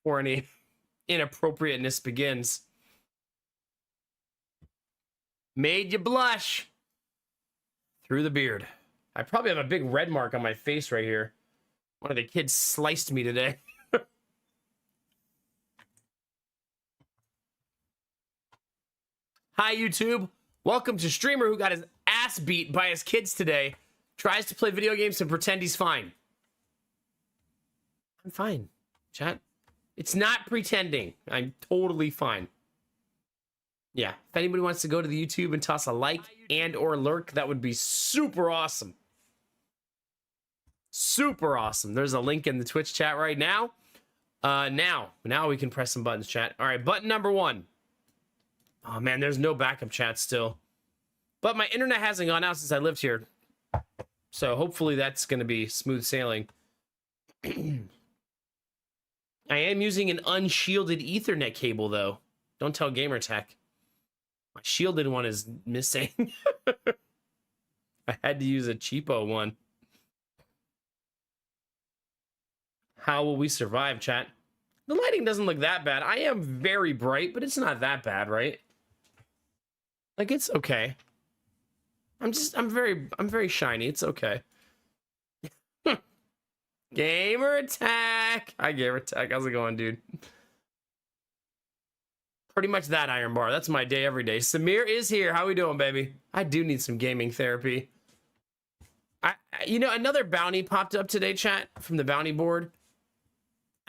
before any inappropriateness begins. Made you blush through the beard. I probably have a big red mark on my face right here. One of the kids sliced me today. Hi, YouTube. Welcome to streamer who got his ass beat by his kids today. Tries to play video games and pretend he's fine. I'm fine, chat. It's not pretending. I'm totally fine. Yeah, if anybody wants to go to the YouTube and toss a like and or lurk, that would be super awesome. Super awesome. There's a link in the Twitch chat right now. Now we can press some buttons, chat. All right, button number 1. Oh man, there's no backup chat still. But my internet hasn't gone out since I lived here. So hopefully that's going to be smooth sailing. I am using an unshielded Ethernet cable though. Don't tell Gamertech. My shielded one is missing. I had to use a cheapo one. How will we survive, chat? The lighting doesn't look that bad. I am very bright, but it's not that bad, right? Like, it's okay. I'm very shiny. It's okay. Gamer attack. Hi, Gamer attack. How's it going, dude? Pretty much that, Iron Bar. That's my day every day. Samir is here. How we doing, baby? I do need some gaming therapy. You know, another bounty popped up today, chat, from the bounty board.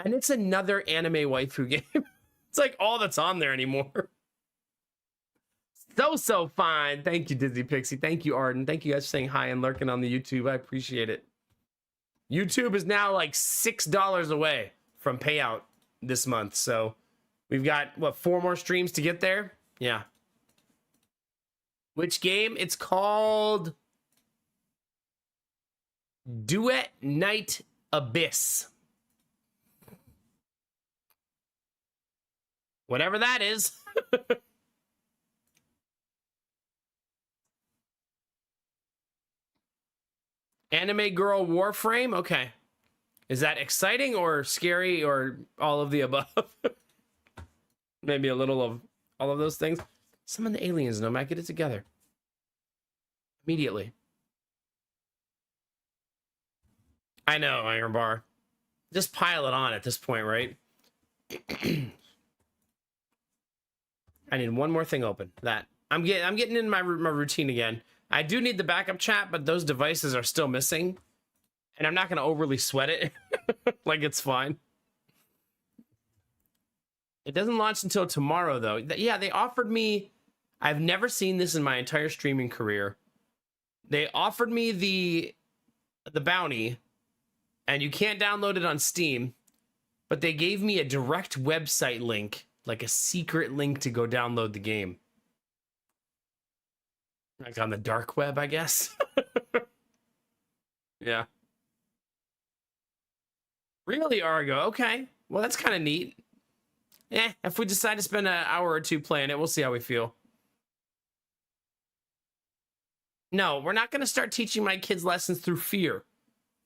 And it's another anime waifu game. It's like all that's on there anymore. So fine. Thank you, Dizzy Pixie. Thank you, Arden. Thank you guys for saying hi and lurking on the YouTube. I appreciate it. YouTube is now like $6 away from payout this month. So we've got, what, 4 more streams to get there? Yeah. Which game? It's called Duet Night Abyss. Whatever that is. Anime Girl Warframe? Okay. Is that exciting or scary or all of the above? Maybe a little of all of those things. Summon the aliens, Nomad. Get it together. Immediately. I know, Iron Bar. Just pile it on at this point, right? I need one more thing open. That. I'm getting in my routine again. I do need the backup chat, but those devices are still missing. And I'm not going to overly sweat it. Like, it's fine. It doesn't launch until tomorrow, though. Yeah, they offered me... I've never seen this in my entire streaming career. They offered me the bounty, and you can't download it on Steam, but they gave me a direct website link, like a secret link to go download the game. Like on the dark web, I guess. Yeah. Really, Argo? Okay. Well, that's kind of neat. If we decide to spend an hour or two playing it, we'll see how we feel. No, we're not going to start teaching my kids lessons through fear.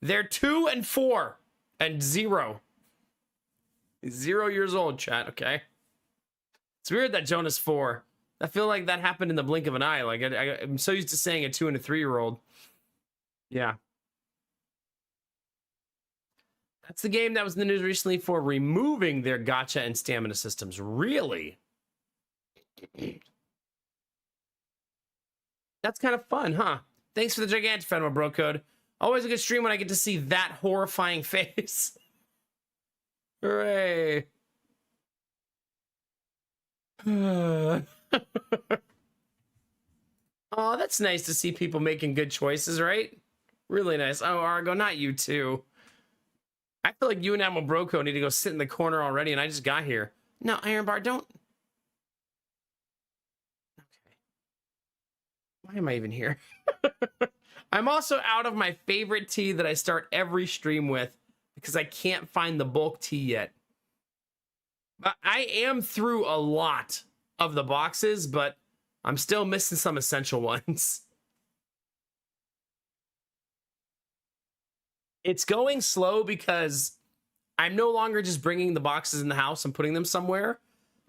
They're 2 and 4 and 0. 0 years old, chat, okay? It's weird that Jonah's 4. I feel like that happened in the blink of an eye. Like, I'm so used to saying a 2 and a 3-year-old. Yeah. That's the game that was in the news recently for removing their gacha and stamina systems. Really? That's kind of fun, huh? Thanks for the gigantic Fenway bro code. Always a good stream when I get to see that horrifying face. Hooray. Oh, that's nice to see people making good choices, right? Really nice. Oh, Argo, not you too. I feel like you and Admiral Broco need to go sit in the corner already, and I just got here. No, Iron Bar, don't. Okay. Why am I even here? I'm also out of my favorite tea that I start every stream with because I can't find the bulk tea yet. But I am through a lot of the boxes, but I'm still missing some essential ones. It's going slow because I'm no longer just bringing the boxes in the house and putting them somewhere.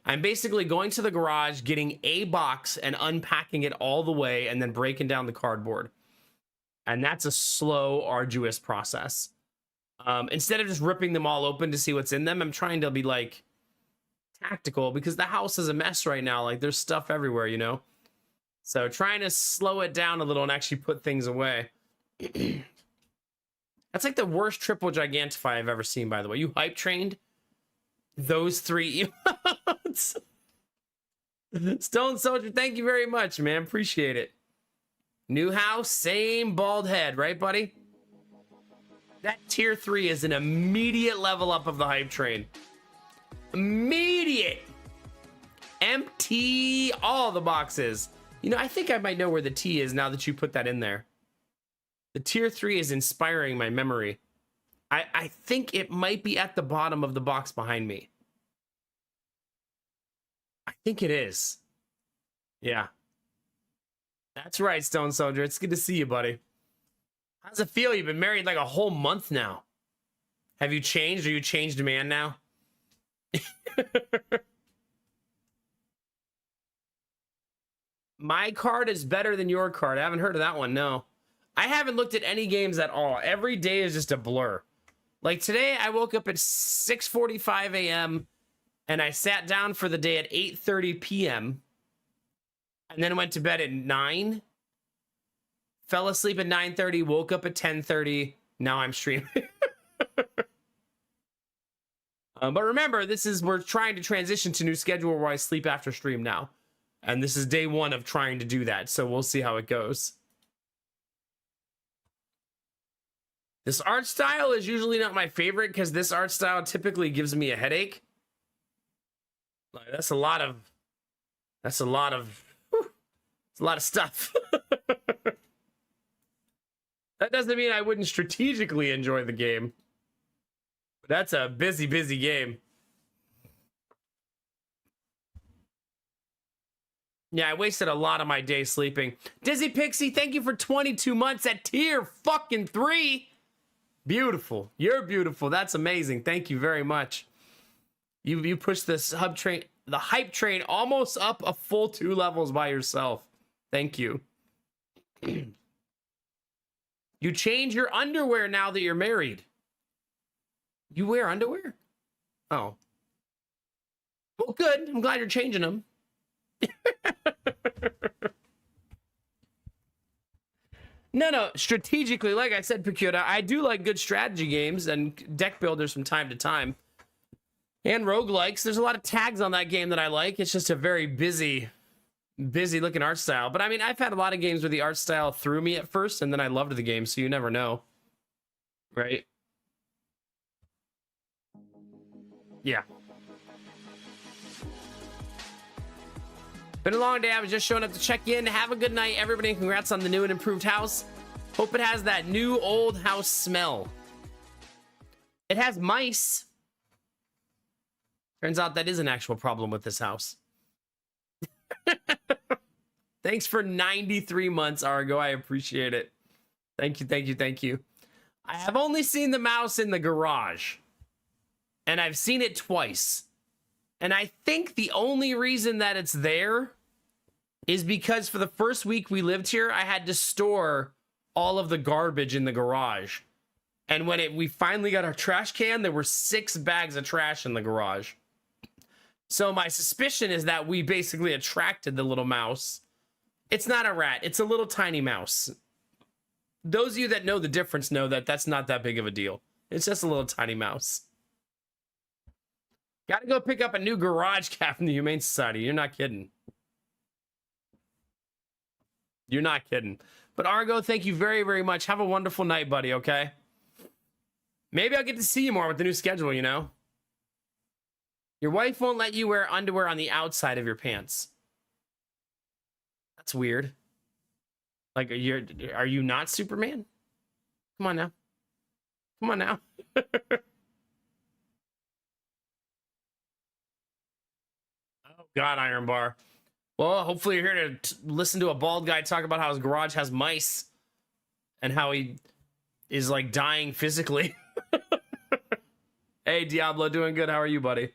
I'm basically going to the garage, getting a box and unpacking it all the way and then breaking down the cardboard. And that's a slow, arduous process. Instead of just ripping them all open to see what's in them, I'm trying to be like tactical because the house is a mess right now. Like there's stuff everywhere, you know? So trying to slow it down a little and actually put things away. That's like the worst triple Gigantify I've ever seen, by the way. You hype trained those 3 emotes. Stone Soldier, thank you very much, man. Appreciate it. New house, same bald head, right, buddy? That tier 3 is an immediate level up of the hype train. Immediate. Empty all the boxes. You know, I think I might know where the T is now that you put that in there. The tier 3 is inspiring my memory. I think it might be at the bottom of the box behind me. I think it is. Yeah. That's right, Stone Soldier. It's good to see you, buddy. How's it feel? You've been married like a whole month now. Have you changed? Are you a changed man now? My card is better than your card. I haven't heard of that one, no. I haven't looked at any games at all. Every day is just a blur. Like today, I woke up at 6:45 a.m. and I sat down for the day at 8:30 p.m. and then went to bed at 9. Fell asleep at 9:30, woke up at 10:30. Now I'm streaming. But remember, we're trying to transition to new schedule where I sleep after stream now. And this is day 1 of trying to do that. So we'll see how it goes. This art style is usually not my favorite because this art style typically gives me a headache. Like, that's a lot of stuff. That doesn't mean I wouldn't strategically enjoy the game. But that's a busy, busy game. Yeah, I wasted a lot of my day sleeping. Dizzy Pixie, thank you for 22 months at tier fucking 3. Beautiful. You're beautiful. That's amazing. Thank you very much. You pushed this the hype train almost up a full 2 levels by yourself. Thank you. You change your underwear now that you're married. You wear underwear? Oh. Well, good. I'm glad you're changing them. No, strategically, like I said, Pecura, I do like good strategy games and deck builders from time to time. And roguelikes. There's a lot of tags on that game that I like. It's just a very busy looking art style. But I mean, I've had a lot of games where the art style threw me at first and then I loved the game, so you never know. Right? Yeah. Been a long day. I was just showing up to check in. Have a good night, everybody. Congrats on the new and improved house. Hope it has that new old house smell. It has mice. Turns out that is an actual problem with this house. Thanks for 93 months, Argo. I appreciate it. Thank you, thank you, thank you. I have only seen the mouse in the garage. And I've seen it twice. And I think the only reason that it's there is because for the first week we lived here, I had to store all of the garbage in the garage. And when we finally got our trash can, there were 6 bags of trash in the garage. So my suspicion is that we basically attracted the little mouse. It's not a rat. It's a little tiny mouse. Those of you that know the difference know that that's not that big of a deal. It's just a little tiny mouse. Gotta go pick up a new garage cat from the Humane Society. You're not kidding. You're not kidding. But Argo, thank you very, very much. Have a wonderful night, buddy, okay? Maybe I'll get to see you more with the new schedule, you know? Your wife won't let you wear underwear on the outside of your pants. That's weird. Like, are you not Superman? Come on now. Come on now. Oh, God, Iron Bar. Well, hopefully you're here to listen to a bald guy talk about how his garage has mice and how he is, like, dying physically. Hey, Diablo, doing good. How are you, buddy?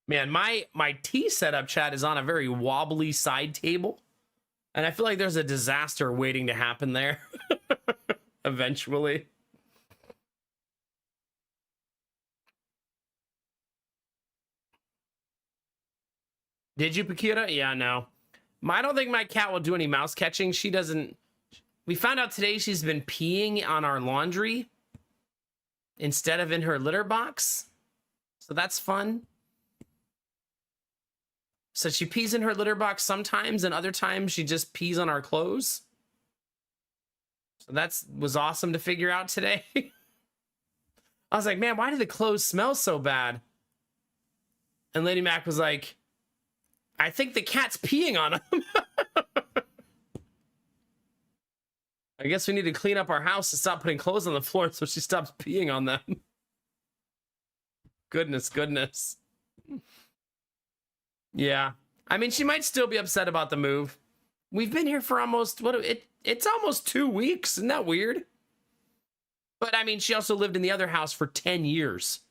Man, my tea setup, chat, is on a very wobbly side table, and I feel like there's a disaster waiting to happen there eventually. Did you, Pakita? Yeah, no. I don't think my cat will do any mouse catching. She doesn't. We found out today she's been peeing on our laundry instead of in her litter box. So that's fun. So she pees in her litter box sometimes, and other times she just pees on our clothes. So that was awesome to figure out today. I was like, man, why do the clothes smell so bad? And Lady Mac was like, I think the cat's peeing on them. I guess we need to clean up our house and stop putting clothes on the floor so she stops peeing on them. Goodness. Yeah. I mean, she might still be upset about the move. We've been here for almost, it's almost 2 weeks. Isn't that weird? But I mean, she also lived in the other house for 10 years.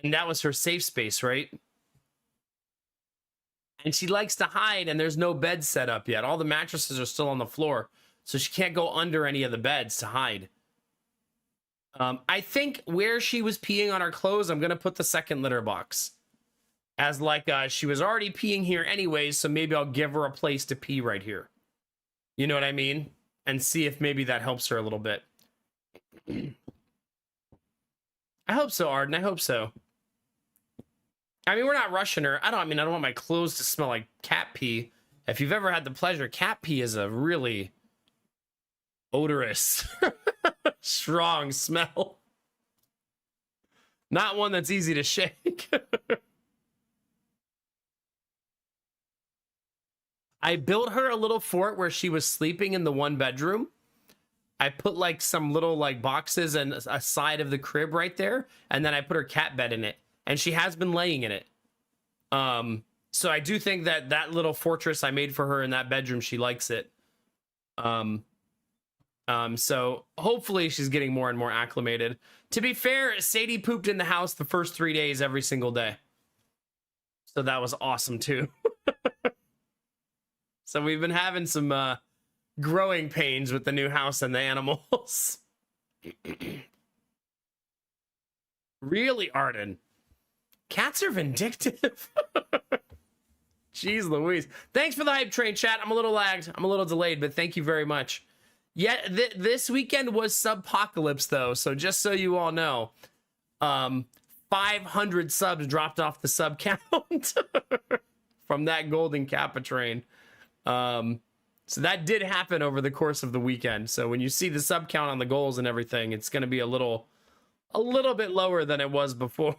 And that was her safe space, right? And she likes to hide, and there's no bed set up yet. All the mattresses are still on the floor, so she can't go under any of the beds to hide. I think where she was peeing on our clothes, I'm going to put the second litter box. As like, she was already peeing here anyways, so maybe I'll give her a place to pee right here. You know what I mean? And see if maybe that helps her a little bit. I hope so, Arden. I hope so. I mean, we're not rushing her. I don't want my clothes to smell like cat pee. If you've ever had the pleasure, cat pee is a really odorous, strong smell. Not one that's easy to shake. I built her a little fort where she was sleeping in the one bedroom. I put like some little like boxes and a side of the crib right there. And then I put her cat bed in it. And she has been laying in it. So I do think that that little fortress I made for her in that bedroom, she likes it. So hopefully she's getting more and more acclimated. To be fair, Sadie pooped in the house the first 3 days every single day. So that was awesome too. So we've been having some growing pains with the new house and the animals. Really, Arden? Cats are vindictive. Jeez Louise. Thanks for the hype train, chat. I'm a little lagged. I'm a little delayed, but thank you very much. Yeah, this weekend was Subpocalypse, though, so just so you all know, 500 subs dropped off the sub count from that golden Kappa train. So that did happen over the course of the weekend. So when you see the sub count on the goals and everything, it's going to be a little bit lower than it was before.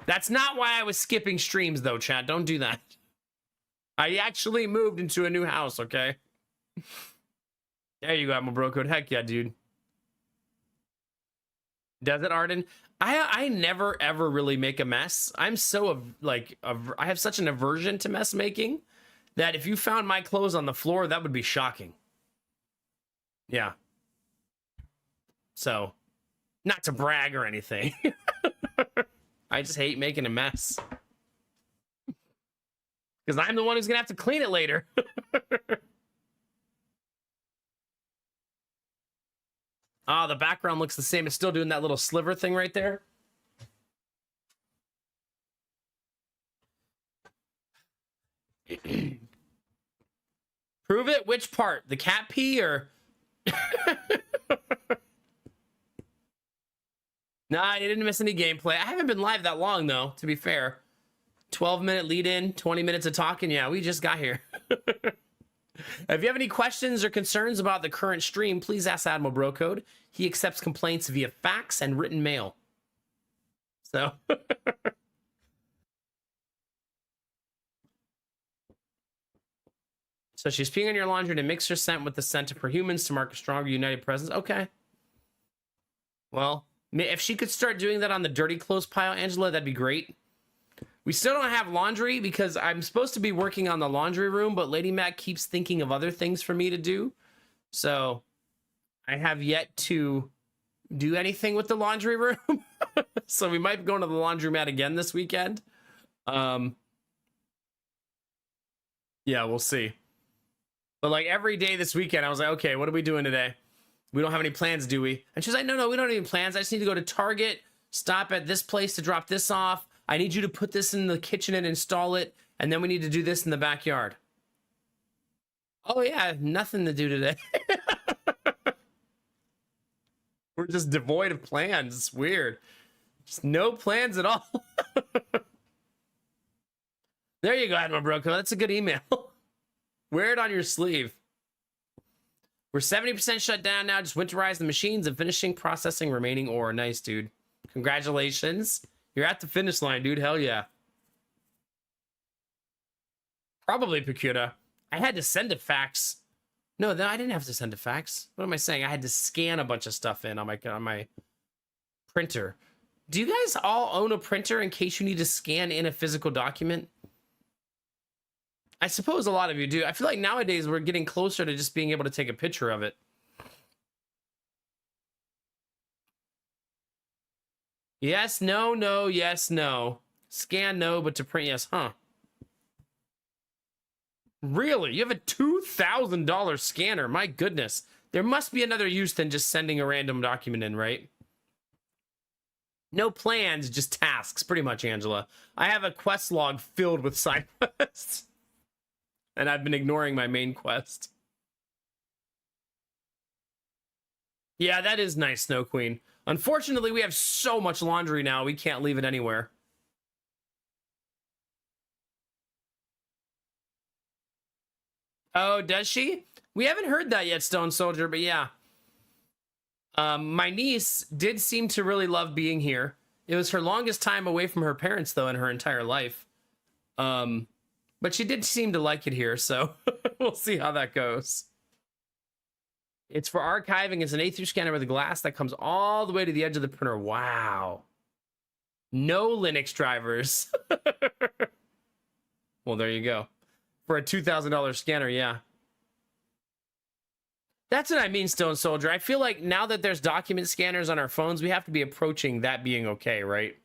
That's not why I was skipping streams, though, chat. Don't do that. I actually moved into a new house, okay? There you go, I'm a bro code. Heck yeah, dude. Does it, Arden? I never, ever really make a mess. I'm so, I have such an aversion to mess making that if you found my clothes on the floor, that would be shocking. Yeah. So, not to brag or anything. I just hate making a mess. Because I'm the one who's going to have to clean it later. Ah, the background looks the same. It's still doing that little sliver thing right there. Prove it? Which part? The cat pee or... Nah, I didn't miss any gameplay. I haven't been live that long, though, to be fair. 12-minute lead-in, 20 minutes of talking. Yeah, we just got here. If you have any questions or concerns about the current stream, please ask Admiral Brocode. He accepts complaints via fax and written mail. So... So she's peeing on your laundry to mix her scent with the scent of her humans to mark a stronger united presence. Okay. Well, if she could start doing that on the dirty clothes pile, Angela, that'd be great. We still don't have laundry because I'm supposed to be working on the laundry room, but Lady Mac keeps thinking of other things for me to do. So I have yet to do anything with the laundry room. So we might be going to the laundromat again this weekend. Yeah, we'll see. But like every day this weekend, I was like, okay, what are we doing today? We don't have any plans, do we? And she's like, no, we don't have any plans. I just need to go to Target, stop at this place to drop this off. I need you to put this in the kitchen and install it. And then we need to do this in the backyard. Oh yeah, nothing to do today. We're just devoid of plans. It's weird. Just no plans at all. There you go, Admiral Broco. That's a good email. Wear it on your sleeve. We're 70% shut down now. Just winterize the machines and finishing processing remaining ore. Nice, dude. Congratulations. You're at the finish line, dude. Hell yeah. Probably Pacuda. I had to send a fax. No, I didn't have to send a fax. What am I saying? I had to scan a bunch of stuff in on my printer. Do you guys all own a printer in case you need to scan in a physical document? I suppose a lot of you do. I feel like nowadays we're getting closer to just being able to take a picture of it. Yes, no, yes, no. Scan no, but to print yes, huh? Really? You have a $2,000 scanner? My goodness. There must be another use than just sending a random document in, right? No plans, just tasks, pretty much, Angela. I have a quest log filled with side quests. And I've been ignoring my main quest. Yeah, that is nice, Snow Queen. Unfortunately, we have so much laundry now, we can't leave it anywhere. Oh, does she? We haven't heard that yet, Stone Soldier, but yeah. My niece did seem to really love being here. It was her longest time away from her parents, though, in her entire life. But she did seem to like it here, so we'll see how that goes. It's for archiving. It's an A3 scanner with a glass that comes all the way to the edge of the printer. Wow. No Linux drivers. Well, there you go. For a $2,000 scanner, yeah. That's what I mean, Stone Soldier. I feel like now that there's document scanners on our phones, we have to be approaching that being okay, right?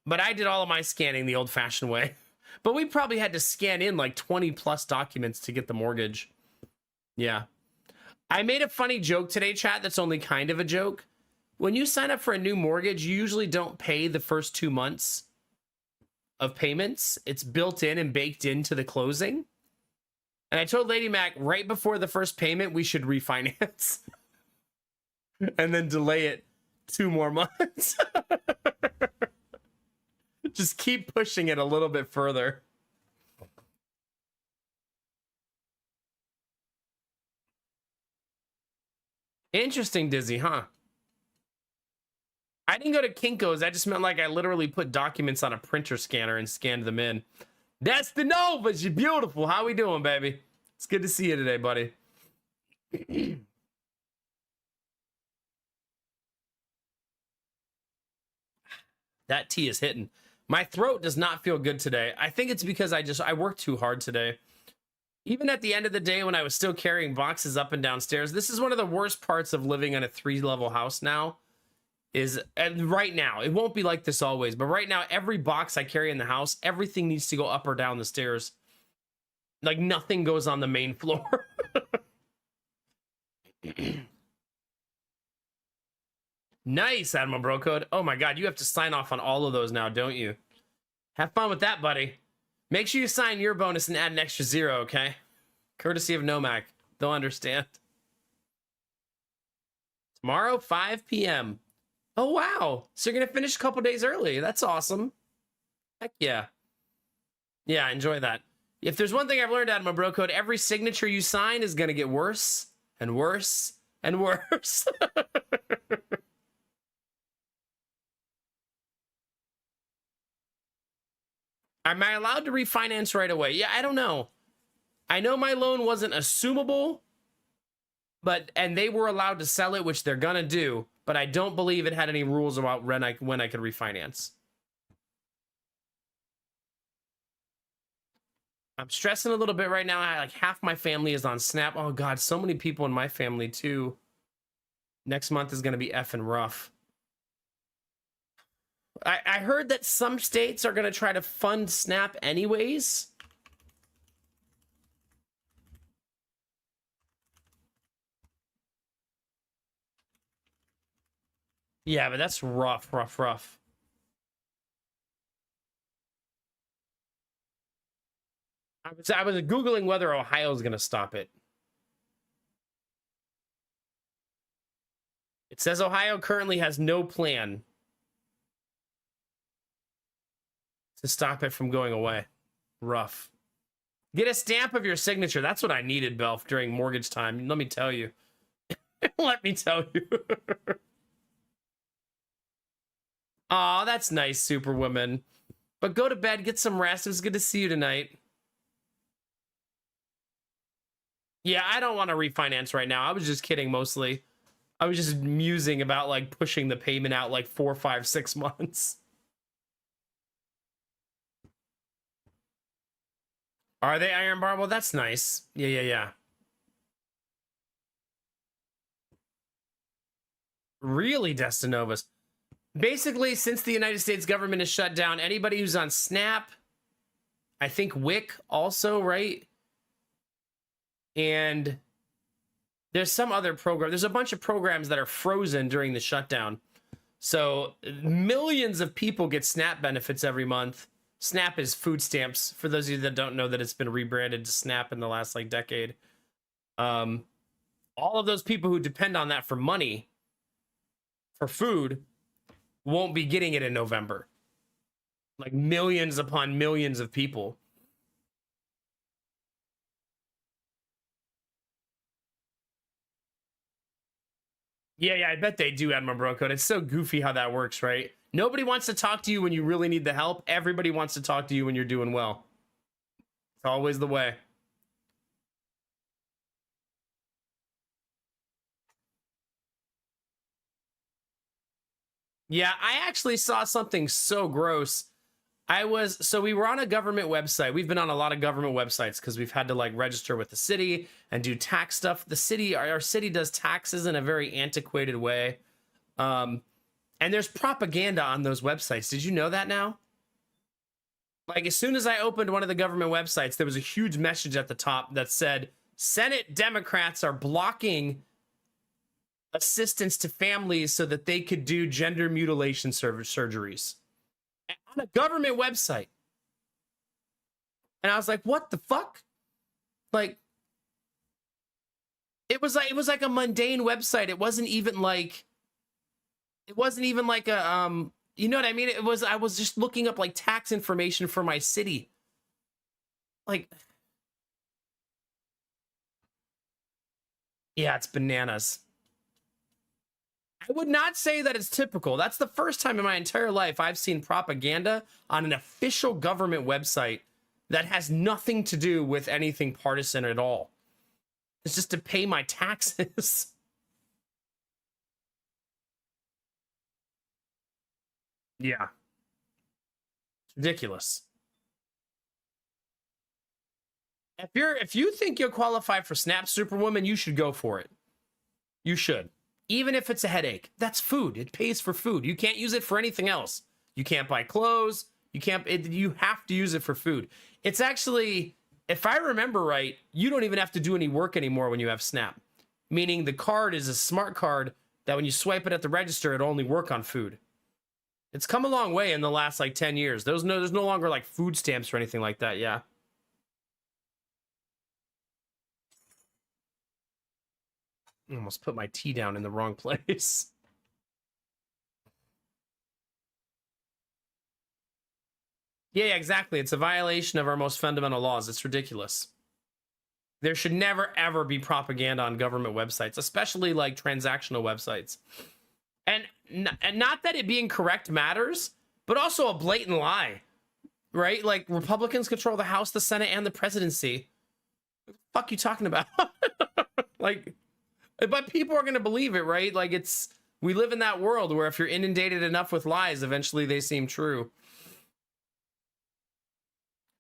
But I did all of my scanning the old-fashioned way. But we probably had to scan in like 20 plus documents to get the mortgage. Yeah. I made a funny joke today, chat, that's only kind of a joke. When you sign up for a new mortgage, you usually don't pay the first 2 months of payments. It's built in and baked into the closing. And I told Lady Mac right before the first payment, we should refinance. And then delay it 2 more months. Just keep pushing it a little bit further. Interesting, Dizzy, huh? I didn't go to Kinko's. That just meant like I literally put documents on a printer scanner and scanned them in. That's the Nova. You're beautiful. How we doing, baby? It's good to see you today, buddy. That tea is hitting. My throat does not feel good today. I think it's because I worked too hard today. Even at the end of the day when I was still carrying boxes up and downstairs, this is one of the worst parts of living in a 3-level house now. And right now, it won't be like this always, but right now, every box I carry in the house, everything needs to go up or down the stairs. Like nothing goes on the main floor. Nice, Admiral Brocode. Oh my god, you have to sign off on all of those now, don't you? Have fun with that, buddy. Make sure you sign your bonus and add an extra 0, okay? Courtesy of Nomac. They'll understand. Tomorrow, 5 p.m. Oh, wow. So you're going to finish a couple days early. That's awesome. Heck yeah. Yeah, enjoy that. If there's one thing I've learned out of my bro code, every signature you sign is going to get worse and worse and worse. Am I allowed to refinance right away? Yeah, I don't know. I know my loan wasn't assumable, and they were allowed to sell it, which they're going to do. But I don't believe it had any rules about when I could refinance. I'm stressing a little bit right now. Like half my family is on Snap. Oh God, so many people in my family too. Next month is going to be effing rough. I heard that some states are going to try to fund Snap anyways. Yeah, but that's rough. I was Googling whether Ohio is going to stop it. It says Ohio currently has no plan to stop it from going away. Rough. Get a stamp of your signature. That's what I needed, Belf, during mortgage time. Let me tell you. Let me tell you. Aw, that's nice, Superwoman. But go to bed, get some rest. It was good to see you tonight. Yeah, I don't want to refinance right now. I was just kidding mostly. I was just musing about like pushing the payment out like 4, 5, 6 months. Are they Iron Bar? Well, that's nice. Yeah. Really, Destinovas. Basically, since the United States government is shut down, anybody who's on Snap, I think WIC also, right? And there's some other program. There's a bunch of programs that are frozen during the shutdown. So millions of people get SNAP benefits every month. SNAP is food stamps. For those of you that don't know that it's been rebranded to SNAP in the last like decade. All of those people who depend on that for money, for food, won't be getting it in November. Like millions upon millions of people. Yeah, I bet they do, Admiral Brocode. It's so goofy how that works, right? Nobody wants to talk to you when you really need the help. Everybody wants to talk to you when you're doing well. It's always the way. Yeah, I actually saw something so gross. We were on a government website. We've been on a lot of government websites because we've had to like register with the city and do tax stuff. Our city does taxes in a very antiquated way. And there's propaganda on those websites. Did you know that now? Like as soon as I opened one of the government websites, there was a huge message at the top that said, Senate Democrats are blocking assistance to families so that they could do gender mutilation surgeries on a government website. And I was like, what the fuck? Like it was like a mundane website. It wasn't even like a you know what I mean? I was just looking up like tax information for my city. Like yeah, it's bananas. I would not say that it's typical. That's the first time in my entire life I've seen propaganda on an official government website that has nothing to do with anything partisan at all. It's just to pay my taxes. Yeah. It's ridiculous. If you think you'll qualify for Snap Superwoman, you should go for it. You should. Even if it's a headache, that's food. It pays for food. You can't use it for anything else. You can't buy clothes. You have to use it for food. It's actually, if I remember right, you don't even have to do any work anymore when you have Snap. Meaning the card is a smart card that when you swipe it at the register, it'll only work on food. It's come a long way in the last like 10 years. There's no longer like food stamps or anything like that. Yeah. I almost put my tea down in the wrong place. Yeah, exactly. It's a violation of our most fundamental laws. It's ridiculous. There should never, ever be propaganda on government websites, especially like transactional websites. And not that it being correct matters, but also a blatant lie, right? Like Republicans control the House, the Senate, and the presidency. What the fuck you talking about? Like, but people are going to believe it, right? Like we live in that world where if you're inundated enough with lies, eventually they seem true.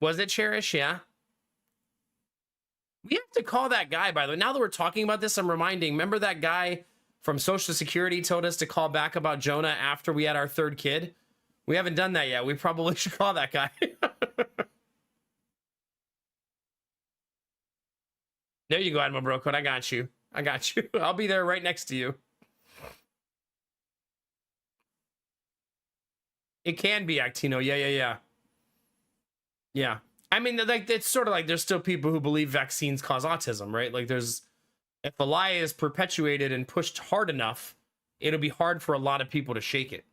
Was it Cherish? Yeah. We have to call that guy, by the way. Now that we're talking about this, I'm reminding, remember that guy from Social Security told us to call back about Jonah after we had our third kid? We haven't done that yet. We probably should call that guy. There you go, Admiral Brocode. I got you. I got you. I'll be there right next to you. It can be Actino. Yeah. Yeah. I mean, like, it's sort of like there's still people who believe vaccines cause autism, right? Like, there's, if a lie is perpetuated and pushed hard enough, it'll be hard for a lot of people to shake it.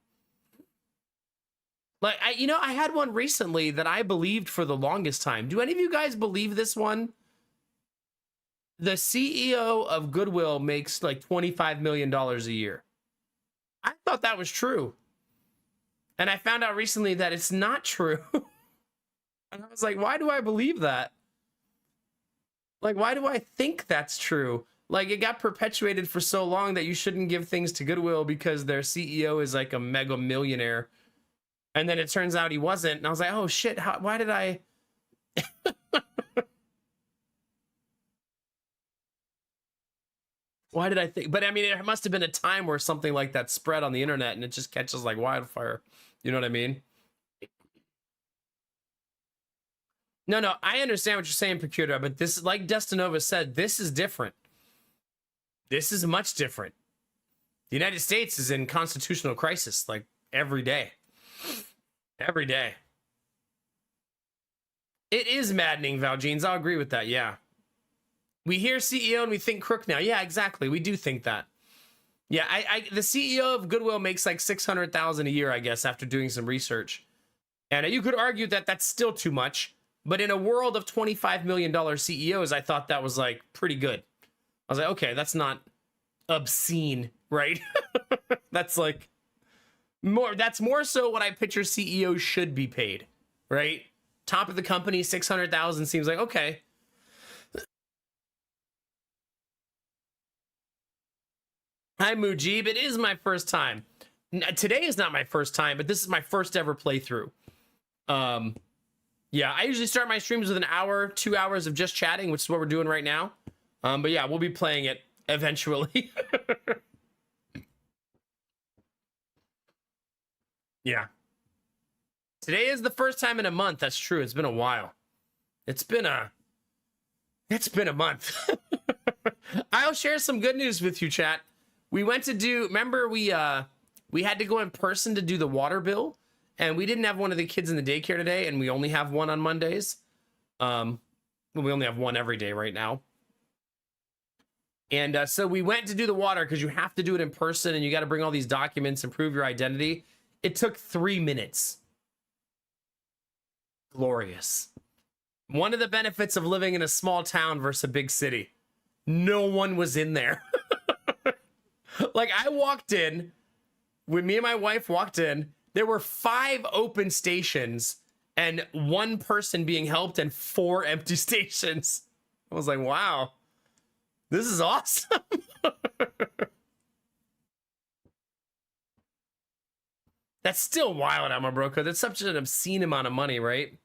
Like, I had one recently that I believed for the longest time. Do any of you guys believe this one? The CEO of Goodwill makes like $25 million a year. I thought that was true. And I found out recently that it's not true. And I was like, why do I believe that? Like, why do I think that's true? Like, it got perpetuated for so long that you shouldn't give things to Goodwill because their CEO is like a mega millionaire. And then it turns out he wasn't. And I was like, oh shit, why did I... Why did I think? But I mean, it must have been a time where something like that spread on the internet and it just catches like wildfire. You know what I mean? No, I understand what you're saying, Procura, but this, like Destinova said, this is different. This is much different. The United States is in constitutional crisis, like, every day. Every day. It is maddening, Valjeans. I'll agree with that, yeah. We hear CEO and we think crook now. Yeah, exactly. We do think that. Yeah, the CEO of Goodwill makes like $600,000 a year, I guess, after doing some research. And you could argue that that's still too much. But in a world of $25 million CEOs, I thought that was like pretty good. I was like, okay, that's not obscene, right? That's like that's more so what I picture CEOs should be paid, right? Top of the company, 600,000 seems like okay. Hi, Mujib. It is my first time. Today is not my first time, but this is my first ever playthrough. Yeah, I usually start my streams with an hour, 2 hours of just chatting, which is what we're doing right now. But yeah, we'll be playing it eventually. Yeah. Today is the first time in a month. That's true. It's been a while. It's been a month. I'll share some good news with you, chat. We went to remember we had to go in person to do the water bill. And we didn't have one of the kids in the daycare today, and we only have one on Mondays. We only have one every day right now. And so we went to do the water because you have to do it in person, and you got to bring all these documents and prove your identity. It took 3 minutes. Glorious. One of the benefits of living in a small town versus a big city. No one was in there. Like, I walked in, when me and my wife walked in, there were 5 open stations and 1 person being helped and 4 empty stations. I was like, wow, this is awesome. That's still wild, Amabroka. That's such an obscene amount of money, right?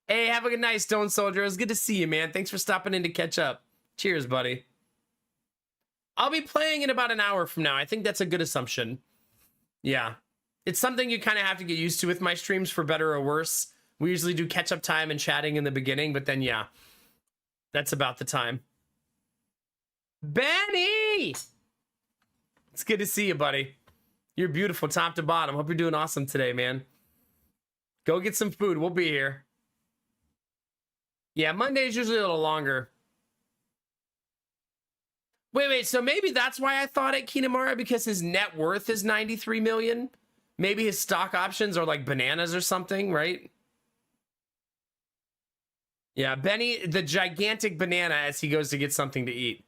Hey, have a good night, Stone Soldier. It was good to see you, man. Thanks for stopping in to catch up. Cheers, buddy. I'll be playing in about an hour from now. I think that's a good assumption. Yeah. It's something you kind of have to get used to with my streams, for better or worse. We usually do catch-up time and chatting in the beginning, but then, yeah, that's about the time. Benny! It's good to see you, buddy. You're beautiful top to bottom. Hope you're doing awesome today, man. Go get some food. We'll be here. Yeah, Monday's usually a little longer. Wait, so maybe that's why I thought it, Kinamara, because his net worth is 93 million? Maybe his stock options are like bananas or something, right? Yeah, Benny, the gigantic banana as he goes to get something to eat.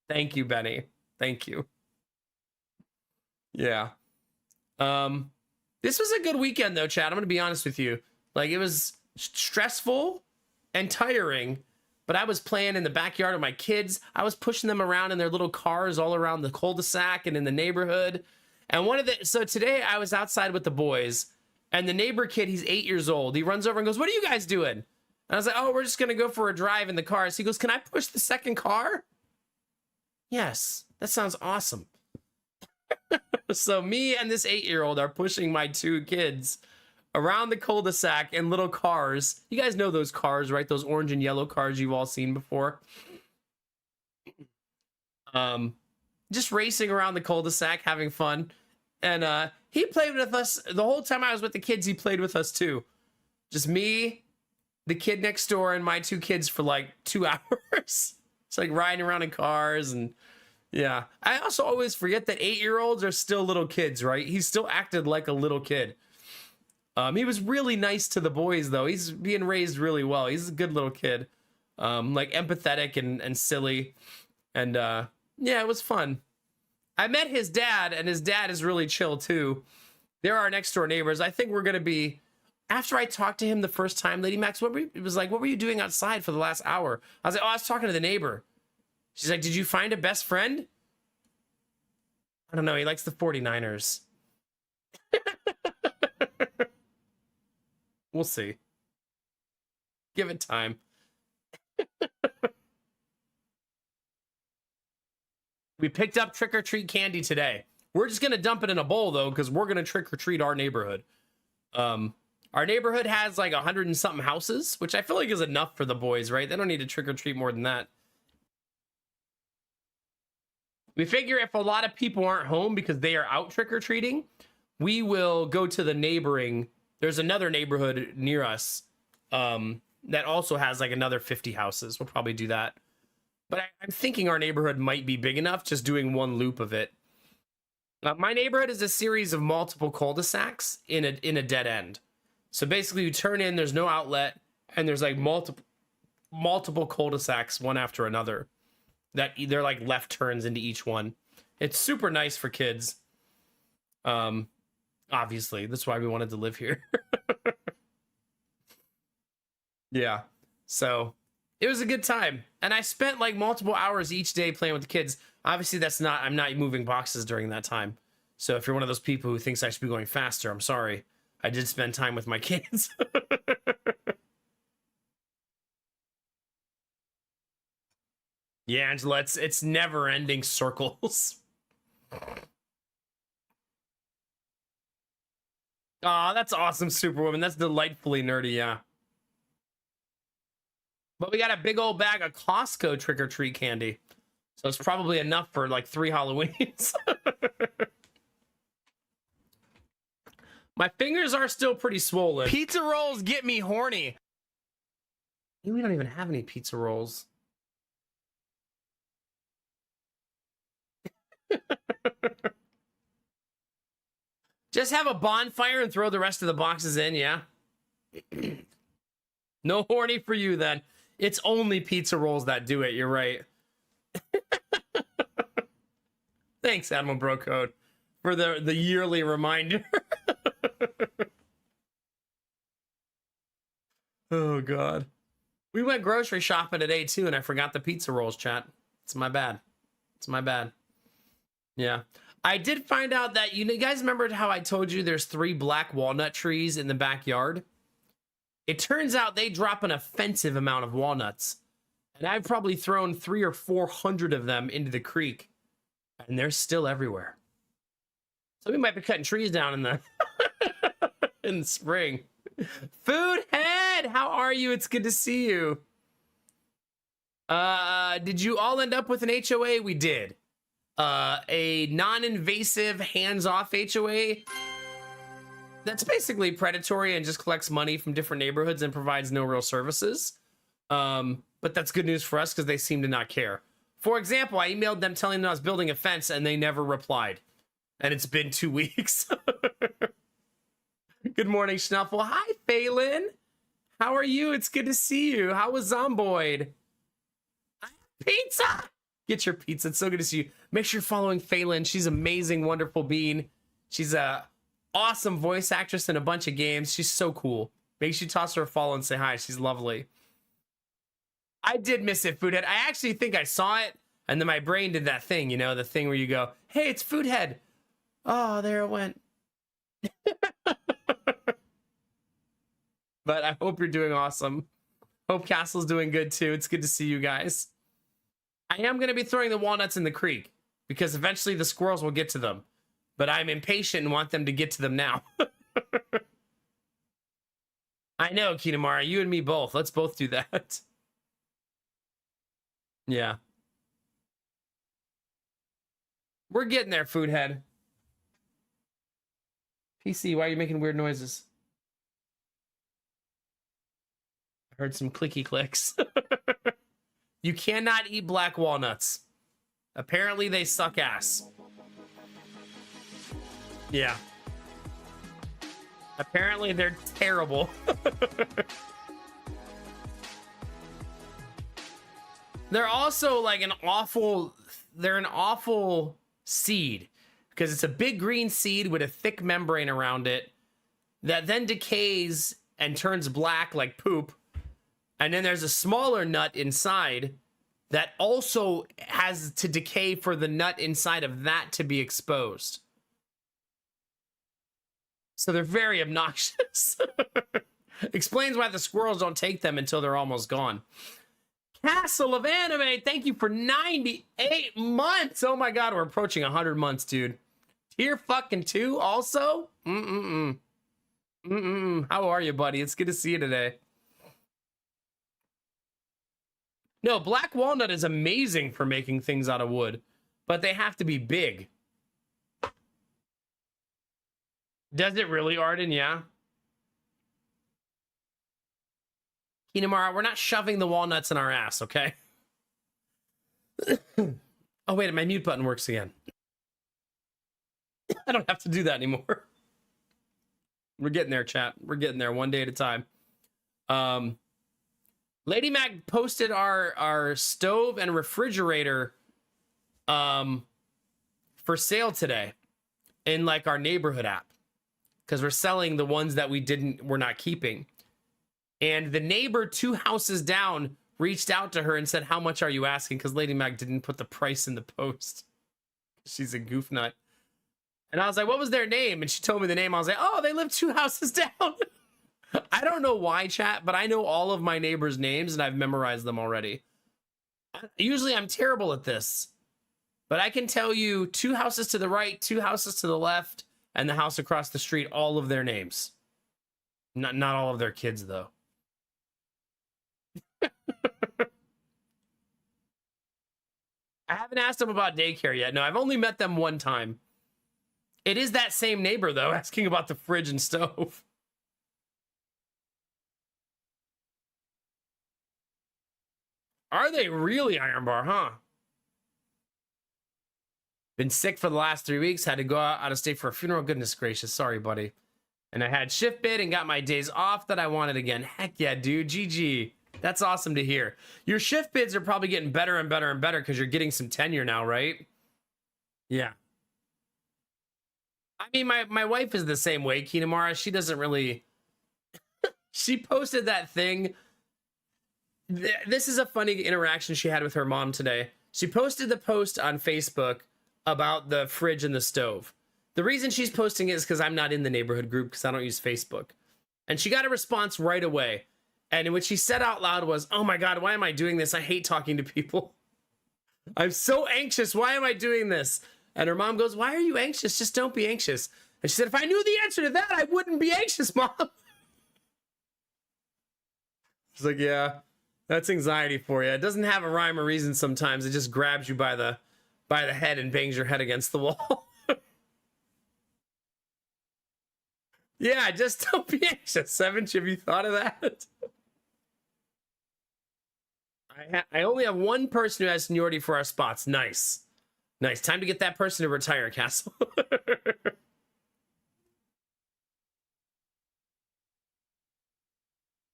Thank you, Benny. Thank you. Yeah. This was a good weekend, though, Chad. I'm going to be honest with you. Like, it was stressful and tiring, but I was playing in the backyard with my kids. I was pushing them around in their little cars all around the cul-de-sac and in the neighborhood. And so today I was outside with the boys, and the neighbor kid, he's 8 years old. He runs over and goes, "What are you guys doing?" And I was like, oh, we're just going to go for a drive in the cars. He goes, can I push the second car? Yes, that sounds awesome. So me and this 8-year-old are pushing my 2 kids around the cul-de-sac in little cars. You guys know those cars, right? Those orange and yellow cars you've all seen before. Just racing around the cul-de-sac, having fun. And he played with us the whole time I was with the kids. He played with us too. Just me, the kid next door, and my 2 kids for like 2 hours. It's like riding around in cars. And yeah, I also always forget that 8-year-olds are still little kids, right? He still acted like a little kid. He was really nice to the boys, though. He's being raised really well. He's a good little kid, like empathetic and silly. And yeah, it was fun. I met his dad, and his dad is really chill too. They're our next door neighbors. I think we're gonna be. After I talked to him the first time, Lady Max, it was like, what were you doing outside for the last hour? I was like, oh, I was talking to the neighbor. She's like, did you find a best friend? I don't know. He likes the 49ers. We'll see. Give it time. We picked up trick-or-treat candy today. We're just going to dump it in a bowl, though, because we're going to trick-or-treat our neighborhood. Our neighborhood has like 100 and something houses, which I feel like is enough for the boys, right? They don't need to trick-or-treat more than that. We figure if a lot of people aren't home because they are out trick-or-treating, we will go to the neighboring. There's another neighborhood near us that also has like another 50 houses. We'll probably do that. But I'm thinking our neighborhood might be big enough just doing one loop of it. My neighborhood is a series of multiple cul-de-sacs in a dead end. So basically you turn in, there's no outlet, and there's like multiple cul-de-sacs one after another that they're like left turns into each one. It's super nice for kids. Obviously, that's why we wanted to live here. Yeah. So it was a good time. And I spent like multiple hours each day playing with the kids. Obviously, I'm not moving boxes during that time. So if you're one of those people who thinks I should be going faster, I'm sorry. I did spend time with my kids. Yeah, Angela, it's never ending circles. Aw, that's awesome, Superwoman. That's delightfully nerdy, yeah. But we got a big old bag of Costco trick-or-treat candy. So it's probably enough for like 3 Halloweens. My fingers are still pretty swollen. Pizza rolls get me horny. We don't even have any pizza rolls. Just have a bonfire and throw the rest of the boxes in, yeah? No horny for you, then. It's only pizza rolls that do it, you're right. Thanks, Admiral Brocode, for the yearly reminder. Oh, God. We went grocery shopping today, too, and I forgot the pizza rolls, chat. It's my bad. It's my bad. Yeah. I did find out that, you guys remembered how I told you there's 3 black walnut trees in the backyard? It turns out they drop an offensive amount of walnuts. And I've probably thrown 300 or 400 of them into the creek. And they're still everywhere. So we might be cutting trees down in the in the spring. Food Head, how are you? It's good to see you. Did you all end up with an HOA? We did. A non-invasive hands-off HOA that's basically predatory and just collects money from different neighborhoods and provides no real services. But that's good news for us because they seem to not care. For example, I emailed them telling them I was building a fence and they never replied. And it's been 2 weeks. Good morning, Schnuffle. Hi, Phelan. How are you? It's good to see you. How was Zomboid? Pizza! Get your pizza. It's so good to see you. Make sure you're following Phelan. She's amazing, wonderful bean. She's a awesome voice actress in a bunch of games. She's so cool. Make sure you toss her a follow and say hi. She's lovely. I did miss it, Foodhead. I actually think I saw it, and then my brain did that thing, you know, the thing where you go, hey, it's Foodhead. Oh, there it went. But I hope you're doing awesome. Hope Castle's doing good too. It's good to see you guys. I am going to be throwing the walnuts in the creek because eventually the squirrels will get to them. But I'm impatient and want them to get to them now. I know, Kinamara, you and me both. Let's both do that. Yeah. We're getting there, food head. PC, why are you making weird noises? I heard some clicky clicks. You cannot eat black walnuts. Apparently they suck ass. Yeah. Apparently they're terrible. They're also like an awful seed because it's a big green seed with a thick membrane around it that then decays and turns black like poop. And then there's a smaller nut inside that also has to decay for the nut inside of that to be exposed. So they're very obnoxious. Explains why the squirrels don't take them until they're almost gone. Castle of Anime, thank you for 98 months. Oh my god, we're approaching 100 months, dude. Tier fucking 2 also? How are you, buddy? It's good to see you today. No, black walnut is amazing for making things out of wood, but they have to be big. Does it really, Arden? Yeah. Kinamara, we're not shoving the walnuts in our ass, okay? Oh, wait, my mute button works again. I don't have to do that anymore. We're getting there, chat. We're getting there one day at a time. Lady Mac posted our stove and refrigerator for sale today in like our neighborhood app because we're selling the ones that we're not keeping. And the neighbor 2 houses down reached out to her and said, how much are you asking? Because Lady Mac didn't put the price in the post. She's a goof nut. And I was like, what was their name? And she told me the name. I was like, oh, they live 2 houses down. I don't know why, chat, but I know all of my neighbors' names and I've memorized them already. Usually I'm terrible at this. But I can tell you 2 houses to the right, 2 houses to the left, and the house across the street, all of their names. Not all of their kids, though. I haven't asked them about daycare yet. No, I've only met them one time. It is that same neighbor, though, asking about the fridge and stove. Are they really, Iron Bar, huh? Been sick for the last 3 weeks. Had to go out of state for a funeral. Goodness gracious. Sorry, buddy. And I had shift bid and got my days off that I wanted again. Heck yeah, dude. GG. That's awesome to hear. Your shift bids are probably getting better and better and better because you're getting some tenure now, right? Yeah. I mean, my wife is the same way, Kinamara. She doesn't really... She posted that thing. This is a funny interaction she had with her mom today. She posted the post on Facebook about the fridge and the stove. The reason she's posting it is because I'm not in the neighborhood group because I don't use Facebook. And she got a response right away. And what she said out loud was, oh my God, why am I doing this? I hate talking to people. I'm so anxious. Why am I doing this? And her mom goes, why are you anxious? Just don't be anxious. And she said, if I knew the answer to that, I wouldn't be anxious, Mom. She's like, yeah, that's anxiety for you. It doesn't have a rhyme or reason sometimes. It just grabs you by the head and bangs your head against the wall. Yeah, just don't be anxious. Haven't you thought of that? I only have one person who has seniority for our spots. Nice. Nice. Time to get that person to retire, Castle.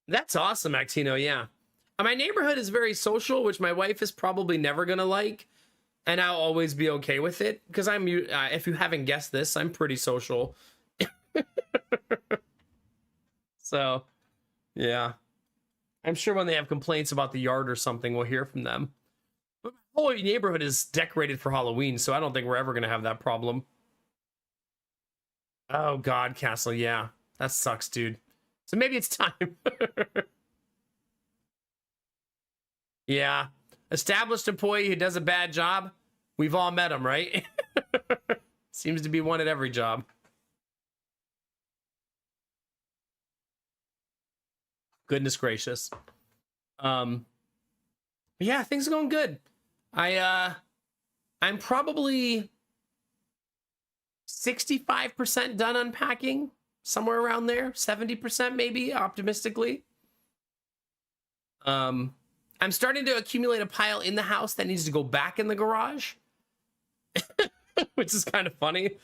That's awesome, Actino. Yeah. My neighborhood is very social, which my wife is probably never going to like. And I'll always be okay with it. Because if you haven't guessed this, I'm pretty social. So, yeah. I'm sure when they have complaints about the yard or something, we'll hear from them. But my whole neighborhood is decorated for Halloween, so I don't think we're ever going to have that problem. Oh, God, Castle, yeah. That sucks, dude. So maybe it's time. Yeah. Established employee who does a bad job. We've all met him, right? Seems to be one at every job. Goodness gracious. Yeah, things are going good. I'm probably 65% done unpacking, somewhere around there, 70% maybe, optimistically. I'm starting to accumulate a pile in the house that needs to go back in the garage, which is kind of funny.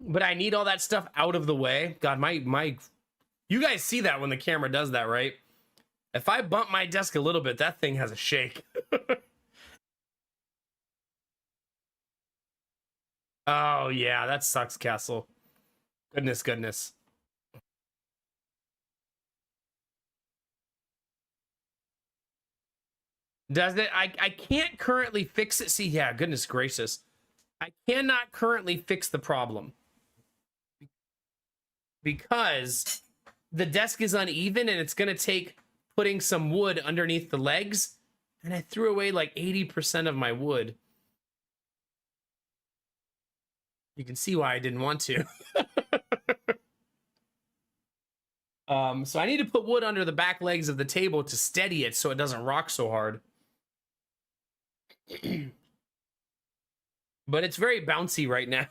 But I need all that stuff out of the way. God, my you guys see that when the camera does that, right? If I bump my desk a little bit, that thing has a shake. Oh, yeah, that sucks, Castle. Goodness. Does it? I can't currently fix it. See, yeah, goodness gracious. I cannot currently fix the problem because the desk is uneven and it's going to take putting some wood underneath the legs. And I threw away like 80% of my wood. You can see why I didn't want to. So I need to put wood under the back legs of the table to steady it so it doesn't rock so hard. But it's very bouncy right now.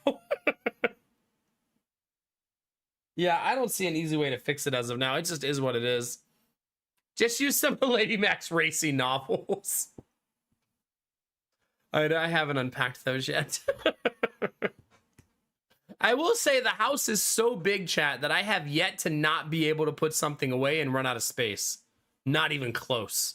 Yeah, I don't see an easy way to fix it as of now. It just is what it is. Just use some of Lady Mac's racing novels. I haven't unpacked those yet. I will say the house is so big, chat, that I have yet to not be able to put something away and run out of space. Not even close.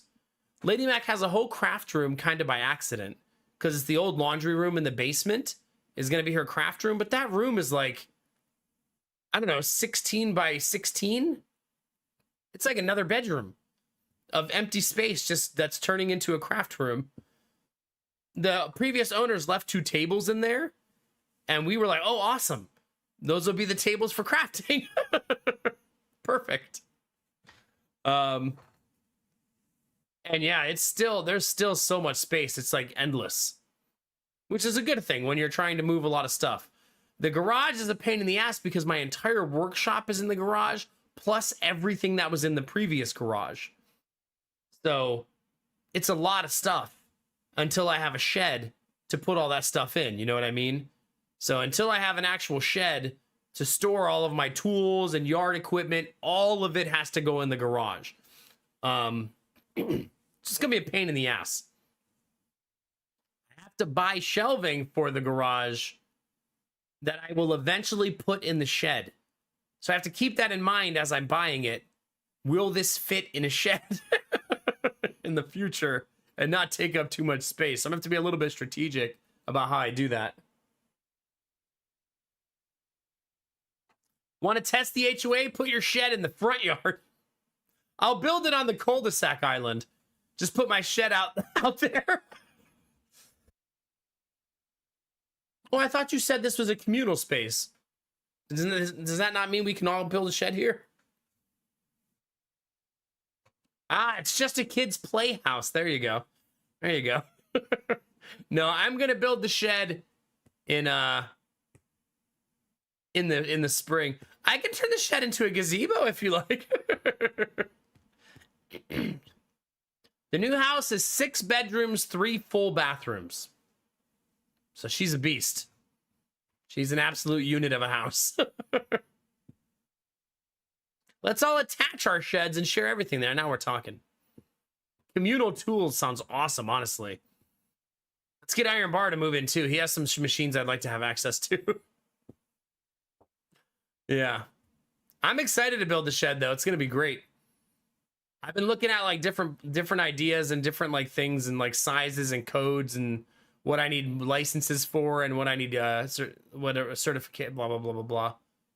Lady Mac has a whole craft room kind of by accident because it's the old laundry room in the basement is going to be her craft room. But that room is like, I don't know, 16 by 16. It's like another bedroom of empty space just that's turning into a craft room. The previous owners left 2 tables in there. And we were like, oh, awesome. Those will be the tables for crafting. Perfect. And yeah, there's still so much space. It's like endless, which is a good thing when you're trying to move a lot of stuff. The garage is a pain in the ass because my entire workshop is in the garage, plus everything that was in the previous garage. So it's a lot of stuff until I have a shed to put all that stuff in. You know what I mean? So until I have an actual shed to store all of my tools and yard equipment, all of it has to go in the garage. It's just gonna be a pain in the ass. I have to buy shelving for the garage that I will eventually put in the shed. So I have to keep that in mind as I'm buying it. Will this fit in a shed in the future and not take up too much space? I'm gonna have to be a little bit strategic about how I do that. Want to test the HOA? Put your shed in the front yard. I'll build it on the cul-de-sac island. Just put my shed out there. Oh, I thought you said this was a communal space. Does that not mean we can all build a shed here? Ah, it's just a kid's playhouse. There you go. There you go. No, I'm gonna build the shed in the spring. I can turn the shed into a gazebo if you like. The new house is 6 bedrooms, 3 full bathrooms. So she's a beast. She's an absolute unit of a house. Let's all attach our sheds and share everything there. Now we're talking. Communal tools sounds awesome, honestly. Let's get Iron Bar to move in too. He has some machines I'd like to have access to. Yeah. I'm excited to build the shed though. It's going to be great. I've been looking at like different ideas and different like things and like sizes and codes and what I need licenses for and what I need whatever certificate, blah blah blah blah blah.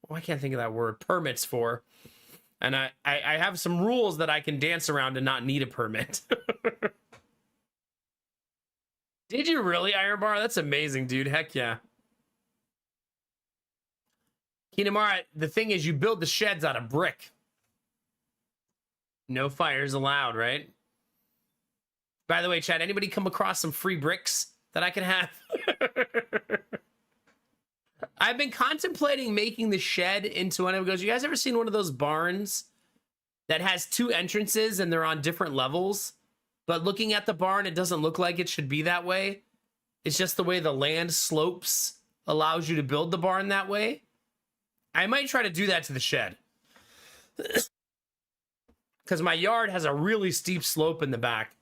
Oh, I can't think of that word. Permits for. And I have some rules that I can dance around and not need a permit. Did you really, Iron Bar? That's amazing, dude. Heck yeah. Kinamara, the thing is you build the sheds out of brick. No fires allowed, right? By the way, Chad, anybody come across some free bricks that I can have? I've been contemplating making the shed into one of those. You guys ever seen one of those barns that has two entrances and they're on different levels? But looking at the barn, it doesn't look like it should be that way. It's just the way the land slopes allows you to build the barn that way. I might try to do that to the shed. Because my yard has a really steep slope in the back.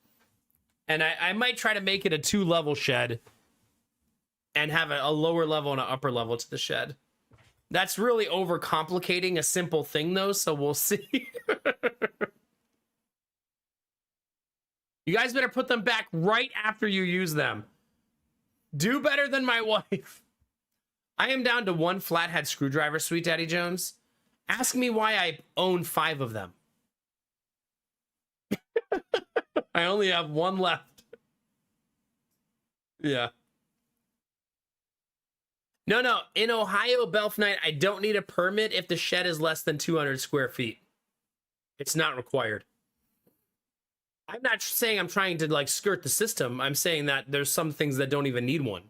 And I might try to make it a 2-level shed and have a lower level and an upper level to the shed. That's really overcomplicating a simple thing, though, so we'll see. You guys better put them back right after you use them. Do better than my wife. I am down to 1 flathead screwdriver, Sweet Daddy Jones. Ask me why I own 5 of them. I only have 1 left. Yeah. No. In Ohio, Belf Knight, I don't need a permit if the shed is less than 200 square feet. It's not required. I'm not saying I'm trying to like skirt the system. I'm saying that there's some things that don't even need one.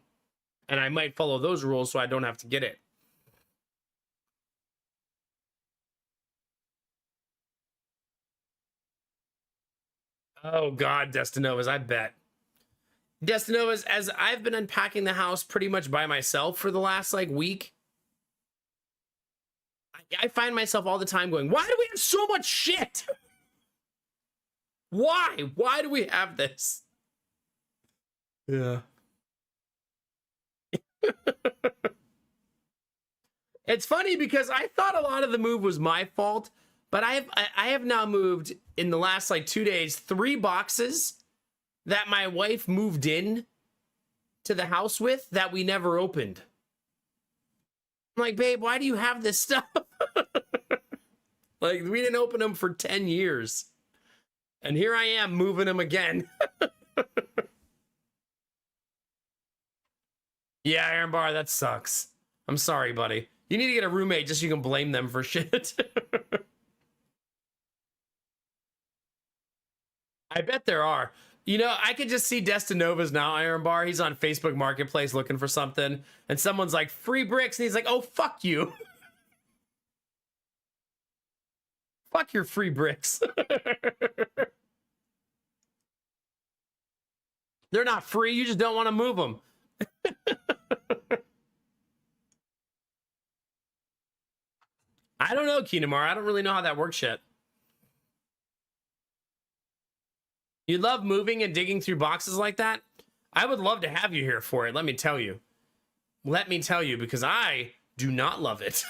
And I might follow those rules so I don't have to get it. Oh God, Destinovas, I bet. Destinovas, as I've been unpacking the house pretty much by myself for the last like week, I find myself all the time going, why do we have so much shit? Why? Why do we have this? Yeah. It's funny because I thought a lot of the move was my fault, but I have now moved in the last like 2 days 3 boxes that my wife moved in to the house with that we never opened. I'm like, babe, why do you have this stuff? Like, we didn't open them for 10 years. And here I am moving them again. Yeah, Iron Bar, that sucks. I'm sorry, buddy. You need to get a roommate just so you can blame them for shit. I bet there are. You know, I could just see Destinova's now, Iron Bar. He's on Facebook Marketplace looking for something. And someone's like, free bricks. And he's like, oh, fuck you. Fuck your free bricks. They're not free. You just don't want to move them. I don't know, Kinamar. I don't really know how that works yet. You love moving and digging through boxes like that? I would love to have you here for it, let me tell you. Let me tell you, because I do not love it.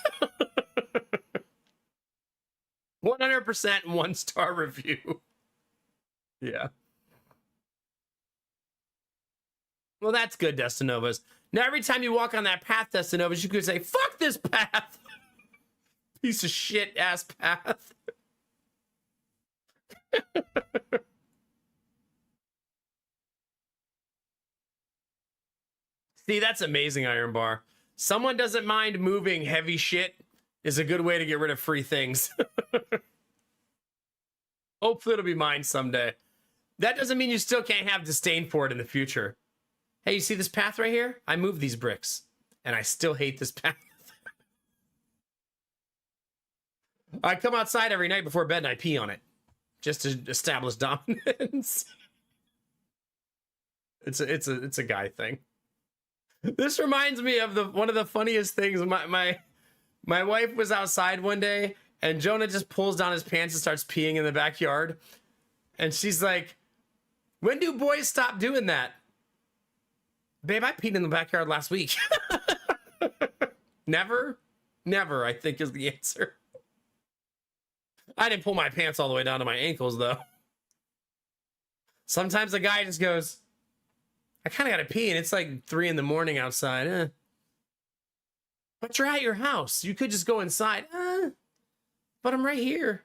100% 1-star review. Yeah. Well, that's good, Destinovas. Now, every time you walk on that path, Destinovas, you could say, fuck this path. Piece of shit ass path. See, that's amazing, Iron Bar. Someone doesn't mind moving heavy shit is a good way to get rid of free things. Hopefully it'll be mine someday. That doesn't mean you still can't have disdain for it in the future. Hey, you see this path right here? I moved these bricks, and I still hate this path. I come outside every night before bed and I pee on it, just to establish dominance. It's a guy thing. This reminds me of one of the funniest things. My wife was outside one day and Jonah just pulls down his pants and starts peeing in the backyard. And she's like, when do boys stop doing that? Babe, I peed in the backyard last week. Never, I think is the answer. I didn't pull my pants all the way down to my ankles though. Sometimes the guy just goes, I kind of got to pee, and it's like 3 a.m. outside. But you're at your house. You could just go inside. But I'm right here.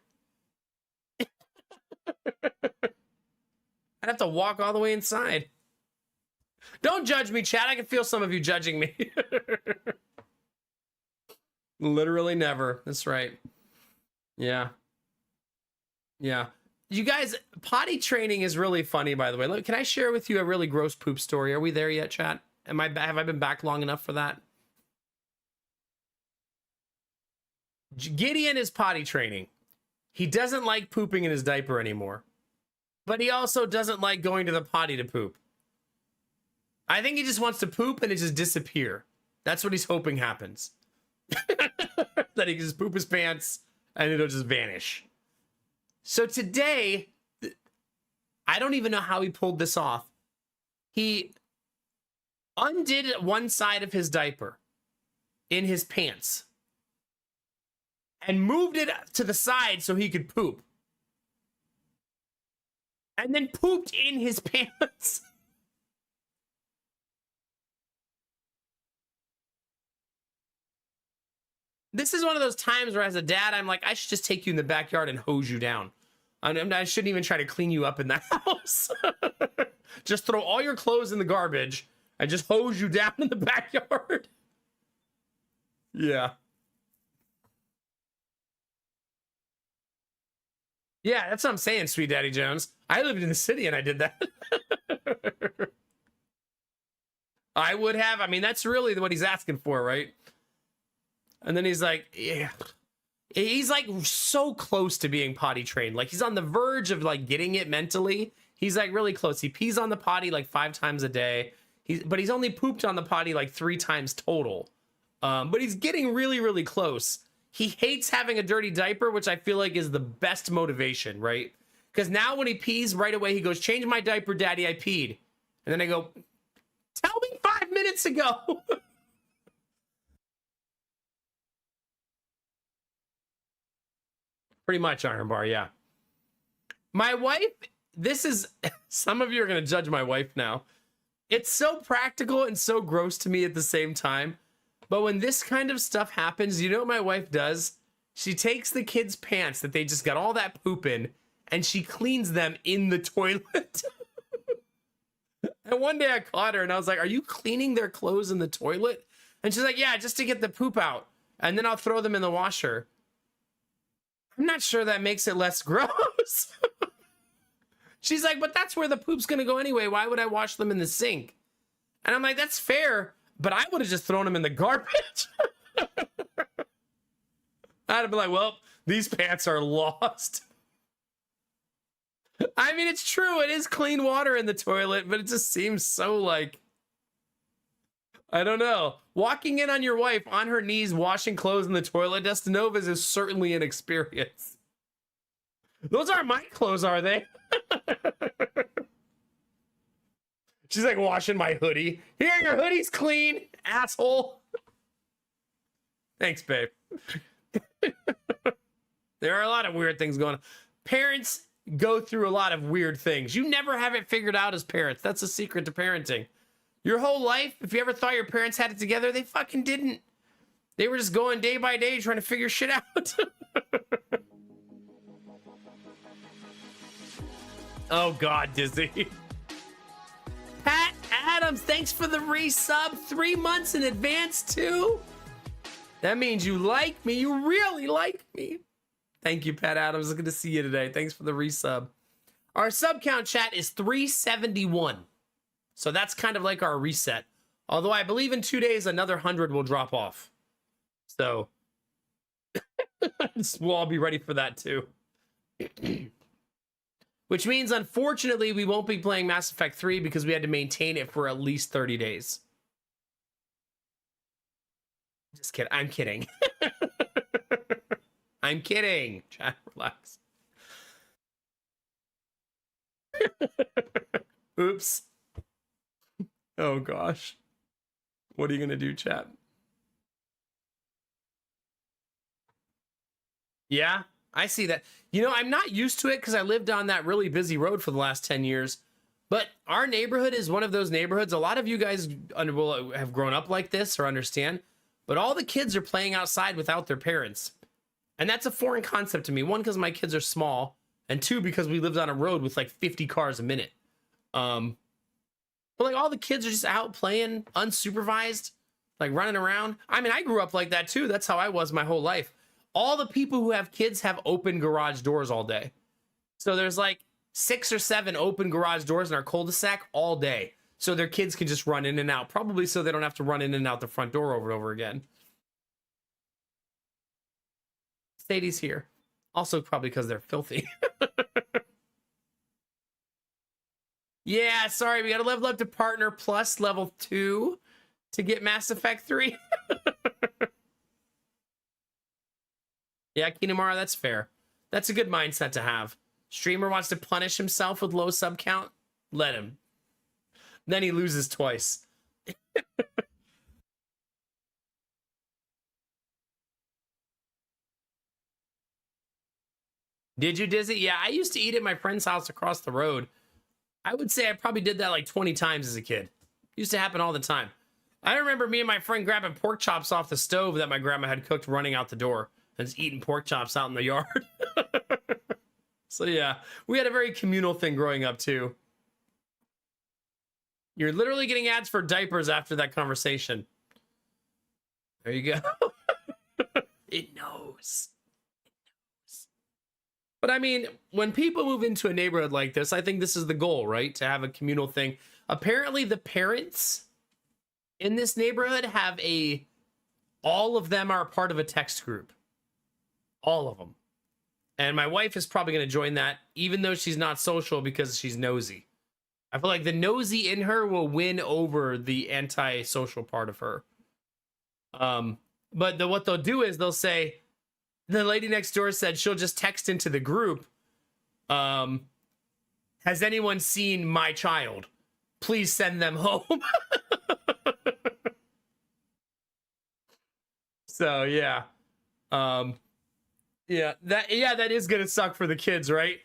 I'd have to walk all the way inside. Don't judge me, Chad. I can feel some of you judging me. Literally never. That's right. Yeah. Yeah. You guys, potty training is really funny, by the way. Look, can I share with you a really gross poop story? Are we there yet, chat? Have I been back long enough for that? Gideon is potty training. He doesn't like pooping in his diaper anymore. But he also doesn't like going to the potty to poop. I think he just wants to poop and it just disappear. That's what he's hoping happens. That he can just poop his pants and it'll just vanish. So today, I don't even know how he pulled this off. He undid one side of his diaper in his pants and moved it to the side so he could poop. And then pooped in his pants. This is one of those times where as a dad, I'm like, I should just take you in the backyard and hose you down. I shouldn't even try to clean you up in the house. Just throw all your clothes in the garbage and just hose you down in the backyard. Yeah. Yeah, that's what I'm saying, Sweet Daddy Jones. I lived in the city and I did that. I would have. I mean, that's really what he's asking for, right? And then he's like, yeah. He's like so close to being potty trained. Like he's on the verge of like getting it mentally. He's like really close. He pees on the potty like 5 times a day. But he's only pooped on the potty like 3 times total. But he's getting really, really close. He hates having a dirty diaper, which I feel like is the best motivation, right? Because now when he pees right away, he goes, change my diaper, daddy, I peed. And then I go, tell me 5 minutes ago. Pretty much, Iron Bar, yeah. My wife, this is, some of you are going to judge my wife now. It's so practical and so gross to me at the same time. But when this kind of stuff happens, you know what my wife does? She takes the kids' pants that they just got all that poop in, and she cleans them in the toilet. And one day I caught her and I was like, are you cleaning their clothes in the toilet? And she's like, yeah, just to get the poop out. And then I'll throw them in the washer. I'm not sure that makes it less gross. She's like, but that's where the poop's gonna go anyway. Why would I wash them in the sink? And I'm like, that's fair, but I would have just thrown them in the garbage. I'd have been like, well, these pants are lost. I mean, it's true. It is clean water in the toilet, but it just seems so like, I don't know. Walking in on your wife on her knees, washing clothes in the toilet, Destinovas is certainly an experience. Those aren't my clothes, are they? She's like washing my hoodie. Here, your hoodie's clean, asshole. Thanks, babe. There are a lot of weird things going on. Parents go through a lot of weird things. You never have it figured out as parents. That's a secret to parenting. Your whole life, if you ever thought your parents had it together, they fucking didn't. They were just going day by day trying to figure shit out. Oh, God, Dizzy. Pat Adams, thanks for the resub. 3 months in advance, too. That means you like me. You really like me. Thank you, Pat Adams. Good to see you today. Thanks for the resub. Our sub count, chat, is 371. So that's kind of like our reset. Although I believe in 2 days, another 100 will drop off. So we'll all be ready for that too. Which means, unfortunately, we won't be playing Mass Effect 3 because we had to maintain it for at least 30 days. Just kidding. I'm kidding. I'm kidding. Chat, relax. Oops. Oh, gosh. What are you going to do, chat? Yeah, I see that. You know, I'm not used to it because I lived on that really busy road for the last 10 years. But our neighborhood is one of those neighborhoods. A lot of you guys will have grown up like this or understand. But all the kids are playing outside without their parents. And that's a foreign concept to me. 1, because my kids are small. And 2, because we lived on a road with like 50 cars a minute. But like all the kids are just out playing unsupervised, like running around. I mean, I grew up like that too. That's how I was my whole life. All the people who have kids have open garage doors all day. So there's like 6 or 7 open garage doors in our cul-de-sac all day. So their kids can just run in and out, probably so they don't have to run in and out the front door over and over again. Sadie's here. Also probably because they're filthy. Yeah, sorry, we gotta level up to partner plus level 2 to get Mass Effect 3. Yeah, Kinamara, that's fair. That's a good mindset to have. Streamer wants to punish himself with low sub count? Let him. Then he loses twice. Did you, Dizzy? Yeah, I used to eat at my friend's house across the road. I would say I probably did that like 20 times as a kid. Used to happen all the time. I remember me and my friend grabbing pork chops off the stove that my grandma had cooked, running out the door, and just eating pork chops out in the yard. So yeah, we had a very communal thing growing up too. You're literally getting ads for diapers after that conversation. There you go. It knows. But I mean, when people move into a neighborhood like this, I think this is the goal, right? To have a communal thing. Apparently the parents in this neighborhood have all of them are a part of a text group. All of them. And my wife is probably going to join that, even though she's not social, because she's nosy. I feel like the nosy in her will win over the anti-social part of her. But what they'll do is they'll say, the lady next door said she'll just text into the group, has anyone seen my child? Please send them home. So yeah. Yeah, that is gonna suck for the kids, right?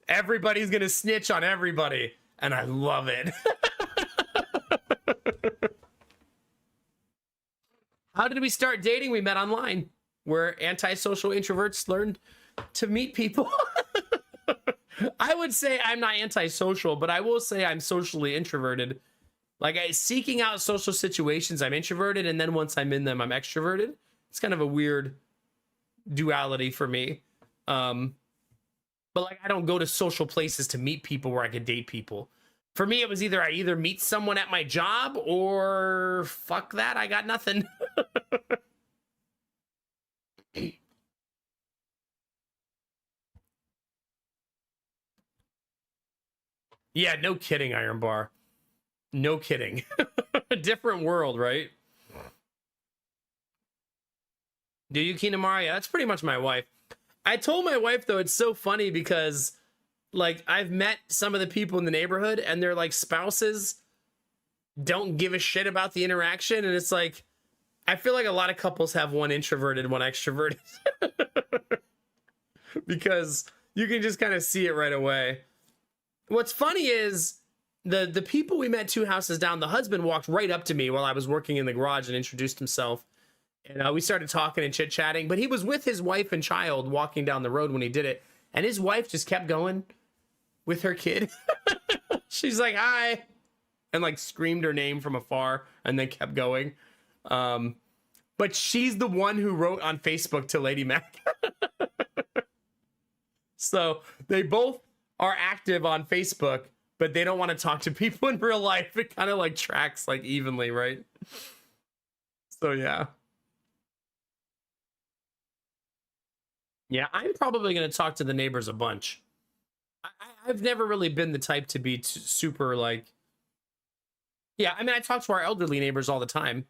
Everybody's gonna snitch on everybody, and I love it. How did we start dating? We met online. We're antisocial introverts learned to meet people. I would say I'm not antisocial, but I will say I'm socially introverted. Like, seeking out social situations, I'm introverted, and then once I'm in them, I'm extroverted. It's kind of a weird duality for me. But like, I don't go to social places to meet people where I could date people. For me, it was I either meet someone at my job or fuck that, I got nothing. Yeah, no kidding, Iron Bar. No kidding. A different world, right? Do you, Kinamara? Yeah, that's pretty much my wife. I told my wife, though, it's so funny because, like, I've met some of the people in the neighborhood and their, like, spouses don't give a shit about the interaction. And it's like, I feel like a lot of couples have one introverted, one extroverted. Because you can just kind of see it right away. What's funny is the people we met 2 houses down, the husband walked right up to me while I was working in the garage and introduced himself. And we started talking and chit-chatting, but he was with his wife and child walking down the road when he did it. And his wife just kept going with her kid. She's like, hi. And like screamed her name from afar and then kept going. But she's the one who wrote on Facebook to Lady Mac. So they both are active on Facebook, but they don't want to talk to people in real life. It kind of like tracks like evenly, right? So yeah. Yeah, I'm probably going to talk to the neighbors a bunch. I've never really been the type to be super like... Yeah, I mean, I talk to our elderly neighbors all the time.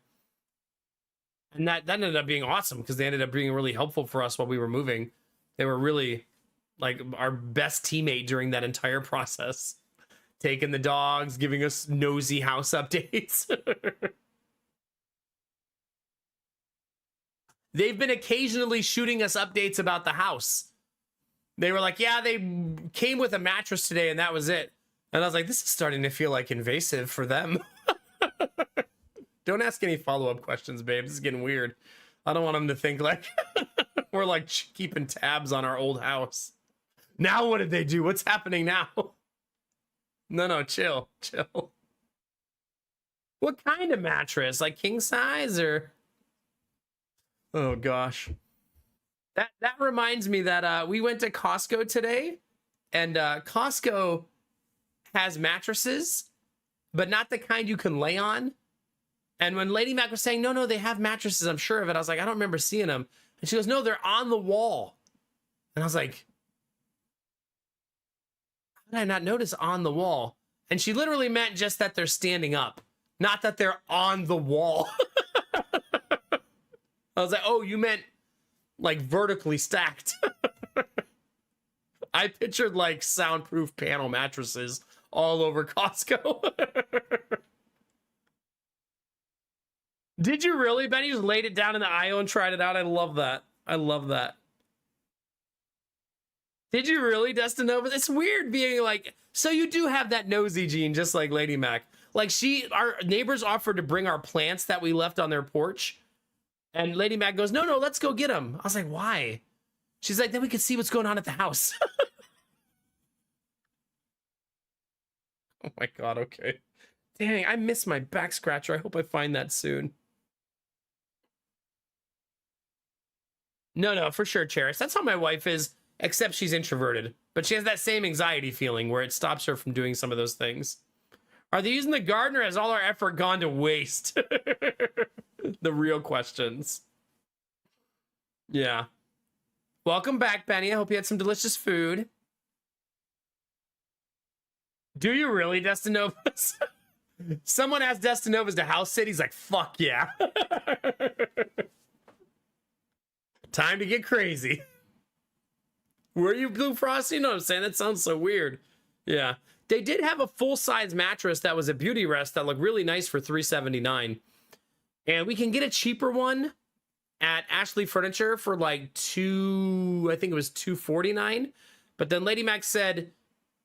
And that ended up being awesome because they ended up being really helpful for us while we were moving. They were really like our best teammate during that entire process. Taking the dogs, giving us nosy house updates. They've been occasionally shooting us updates about the house. They were like, yeah, they came with a mattress today and that was it. And I was like, this is starting to feel like invasive for them. Don't ask any follow-up questions, babe. This is getting weird. I don't want them to think like we're like keeping tabs on our old house. Now what did they do? What's happening now? No, chill. What kind of mattress? Like king size or... Oh gosh. That reminds me that we went to Costco today And Costco has mattresses, but not the kind you can lay on. And when Lady Mac was saying, no, they have mattresses, I'm sure of it, I was like, I don't remember seeing them. And she goes, no, they're on the wall. And I was like, how did I not notice on the wall? And she literally meant just that they're standing up, not that they're on the wall. I was like, oh, you meant like vertically stacked. I pictured like soundproof panel mattresses all over Costco. Did you really, Benny? You just laid it down in the aisle and tried it out? I love that. I love that. Did you really, Dustin Nova? It's weird being like, so you do have that nosy gene, just like Lady Mac. Like our neighbors offered to bring our plants that we left on their porch. And Lady Mac goes, no, let's go get them. I was like, why? She's like, then we can see what's going on at the house. Oh my God, okay. Dang, I miss my back scratcher. I hope I find that soon. No, for sure, Cherish. That's how my wife is, except she's introverted. But she has that same anxiety feeling where it stops her from doing some of those things. Are they using the garden, or has all our effort gone to waste? The real questions. Yeah. Welcome back, Benny. I hope you had some delicious food. Do you really, Destinovas? Someone asked Destinovas to house sit. He's like, fuck yeah. Time to get crazy. Were you Blue Frosty? You know what I'm saying? That sounds so weird. Yeah. They did have a full-size mattress that was a beauty rest that looked really nice for $379. And we can get a cheaper one at Ashley Furniture for like I think it was $249. But then Lady Mac said,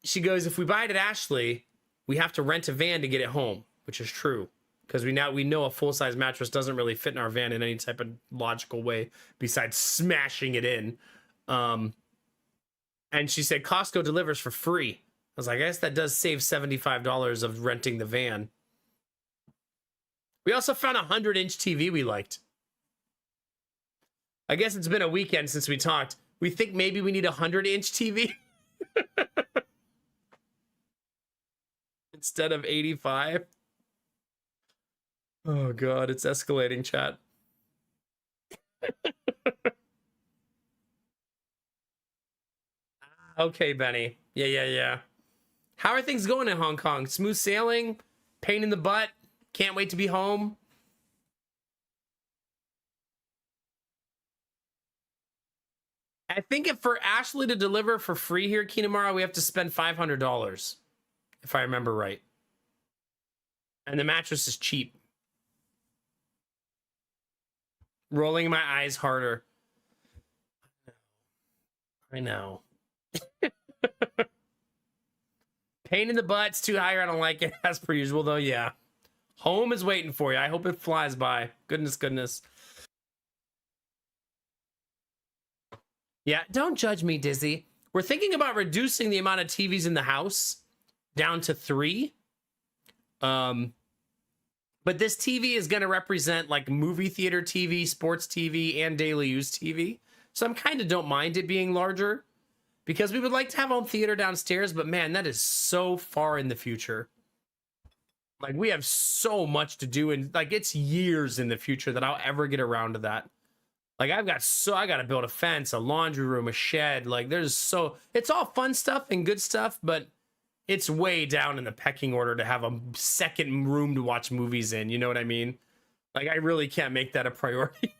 she goes, if we buy it at Ashley, we have to rent a van to get it home, which is true. Because we know a full-size mattress doesn't really fit in our van in any type of logical way besides smashing it in. And she said Costco delivers for free. I was like, I guess that does save $75 of renting the van. We also found a 100-inch TV we liked. I guess it's been a weekend since we talked. We think maybe we need a 100-inch TV. Instead of 85. Oh God, it's escalating, chat. Okay, Benny. Yeah. How are things going in Hong Kong? Smooth sailing? Pain in the butt? Can't wait to be home? I think if for Ashley to deliver for free here, Kinamara, we have to spend $500, if I remember right. And the mattress is cheap. Rolling my eyes harder. I know. Pain in the butt's too high. I don't like it, as per usual, though. Yeah. Home is waiting for you. I hope it flies by. Goodness. Yeah, don't judge me, Dizzy. We're thinking about reducing the amount of TVs in the house down to 3. But this TV is going to represent like movie theater TV, sports TV, and daily use TV. So I'm kind of don't mind it being larger because we would like to have home theater downstairs. But man, that is so far in the future. Like we have so much to do, and like it's years in the future that I'll ever get around to that. Like I got to build a fence, a laundry room, a shed. Like it's all fun stuff and good stuff, but it's way down in the pecking order to have a second room to watch movies in. You know what I mean? Like I really can't make that a priority.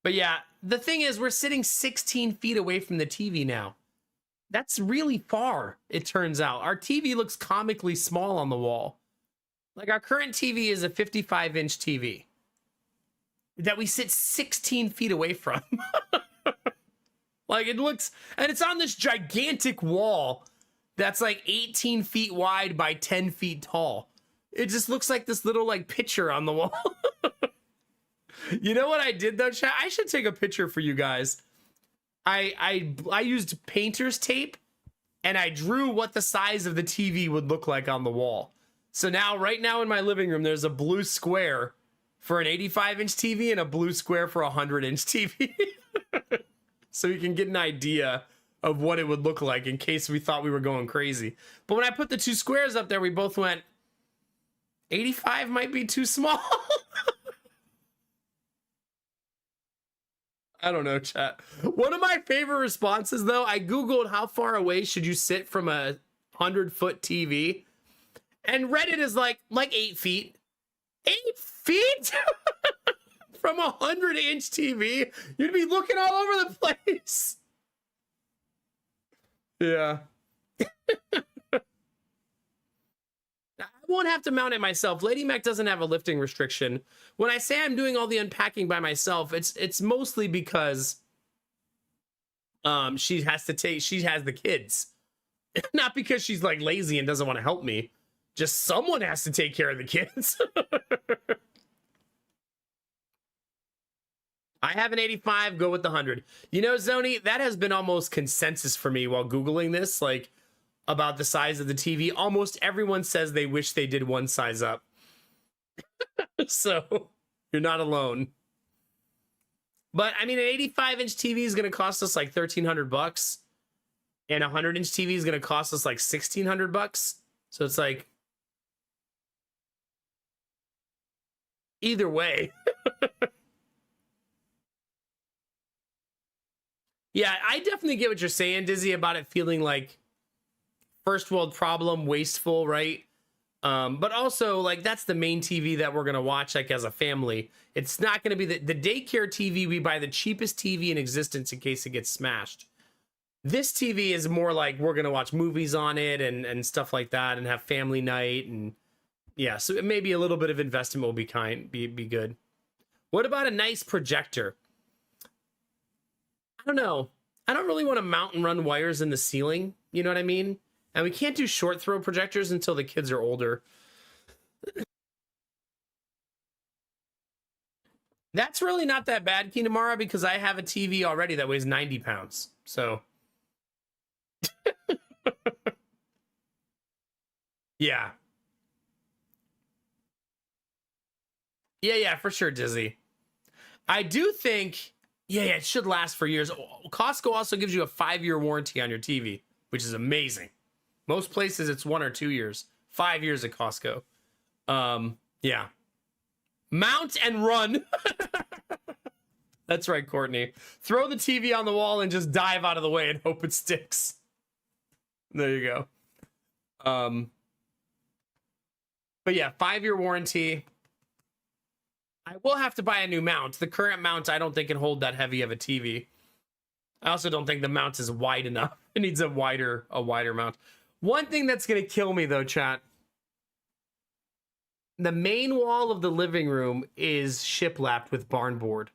But yeah, the thing is we're sitting 16 feet away from the TV now. That's really far, it turns out. Our TV looks comically small on the wall. Like our current TV is a 55-inch TV that we sit 16 feet away from. Like it looks, and it's on this gigantic wall that's like 18 feet wide by 10 feet tall. It just looks like this little like picture on the wall. You know what I did though, chat? I should take a picture for you guys. I used painter's tape and I drew what the size of the TV would look like on the wall. So now, right now in my living room, there's a blue square for an 85-inch TV and a blue square for a 100-inch TV. so we can get an idea of what it would look like in case we thought we were going crazy. But when I put the two squares up there, we both went, 85 might be too small. I don't know, chat. One of my favorite responses, though, I Googled how far away should you sit from a 100-foot TV, and Reddit is like 8 feet. 8 feet? From a 100-inch TV? You'd be looking all over the place. Yeah. I won't have to mount it myself. Lady Mac doesn't have a lifting restriction. When I say I'm doing all the unpacking by myself, it's mostly because she has the kids. Not because she's like lazy and doesn't want to help me. Just someone has to take care of the kids. I have an 85, go with the 100. You know, Zoni, that has been almost consensus for me while Googling this, like, about the size of the TV. Almost everyone says they wish they did one size up. So, you're not alone. But, I mean, an 85-inch TV is going to cost us like $1,300, and a 100-inch TV is going to cost us like $1,600. So, it's like, either way. Yeah, I definitely get what you're saying, Dizzy, about it feeling like first world problem, wasteful, right? But also, like, that's the main TV that we're going to watch, like, as a family. It's not going to be the daycare TV. We buy the cheapest TV in existence in case it gets smashed. This TV is more like we're going to watch movies on it and stuff like that and have family night. And yeah, so maybe a little bit of investment will be good. What about a nice projector? I don't know. I don't really want to mount and run wires in the ceiling. You know what I mean? And we can't do short throw projectors until the kids are older. That's really not that bad, Kinamara, because I have a TV already that weighs 90 pounds. So. Yeah. Yeah, for sure, Dizzy. I do think... Yeah, it should last for years. Costco also gives you a 5-year warranty on your TV, which is amazing. Most places it's 1 or 2 years. 5 years at Costco. Yeah. Mount and run. That's right, Courtney. Throw the TV on the wall and just dive out of the way and hope it sticks. There you go. But yeah, 5-year warranty. I will have to buy a new mount. The current mount, I don't think can hold that heavy of a TV. I also don't think the mount is wide enough. It needs a wider mount. One thing that's going to kill me though, chat. The main wall of the living room is shiplapped with barn board.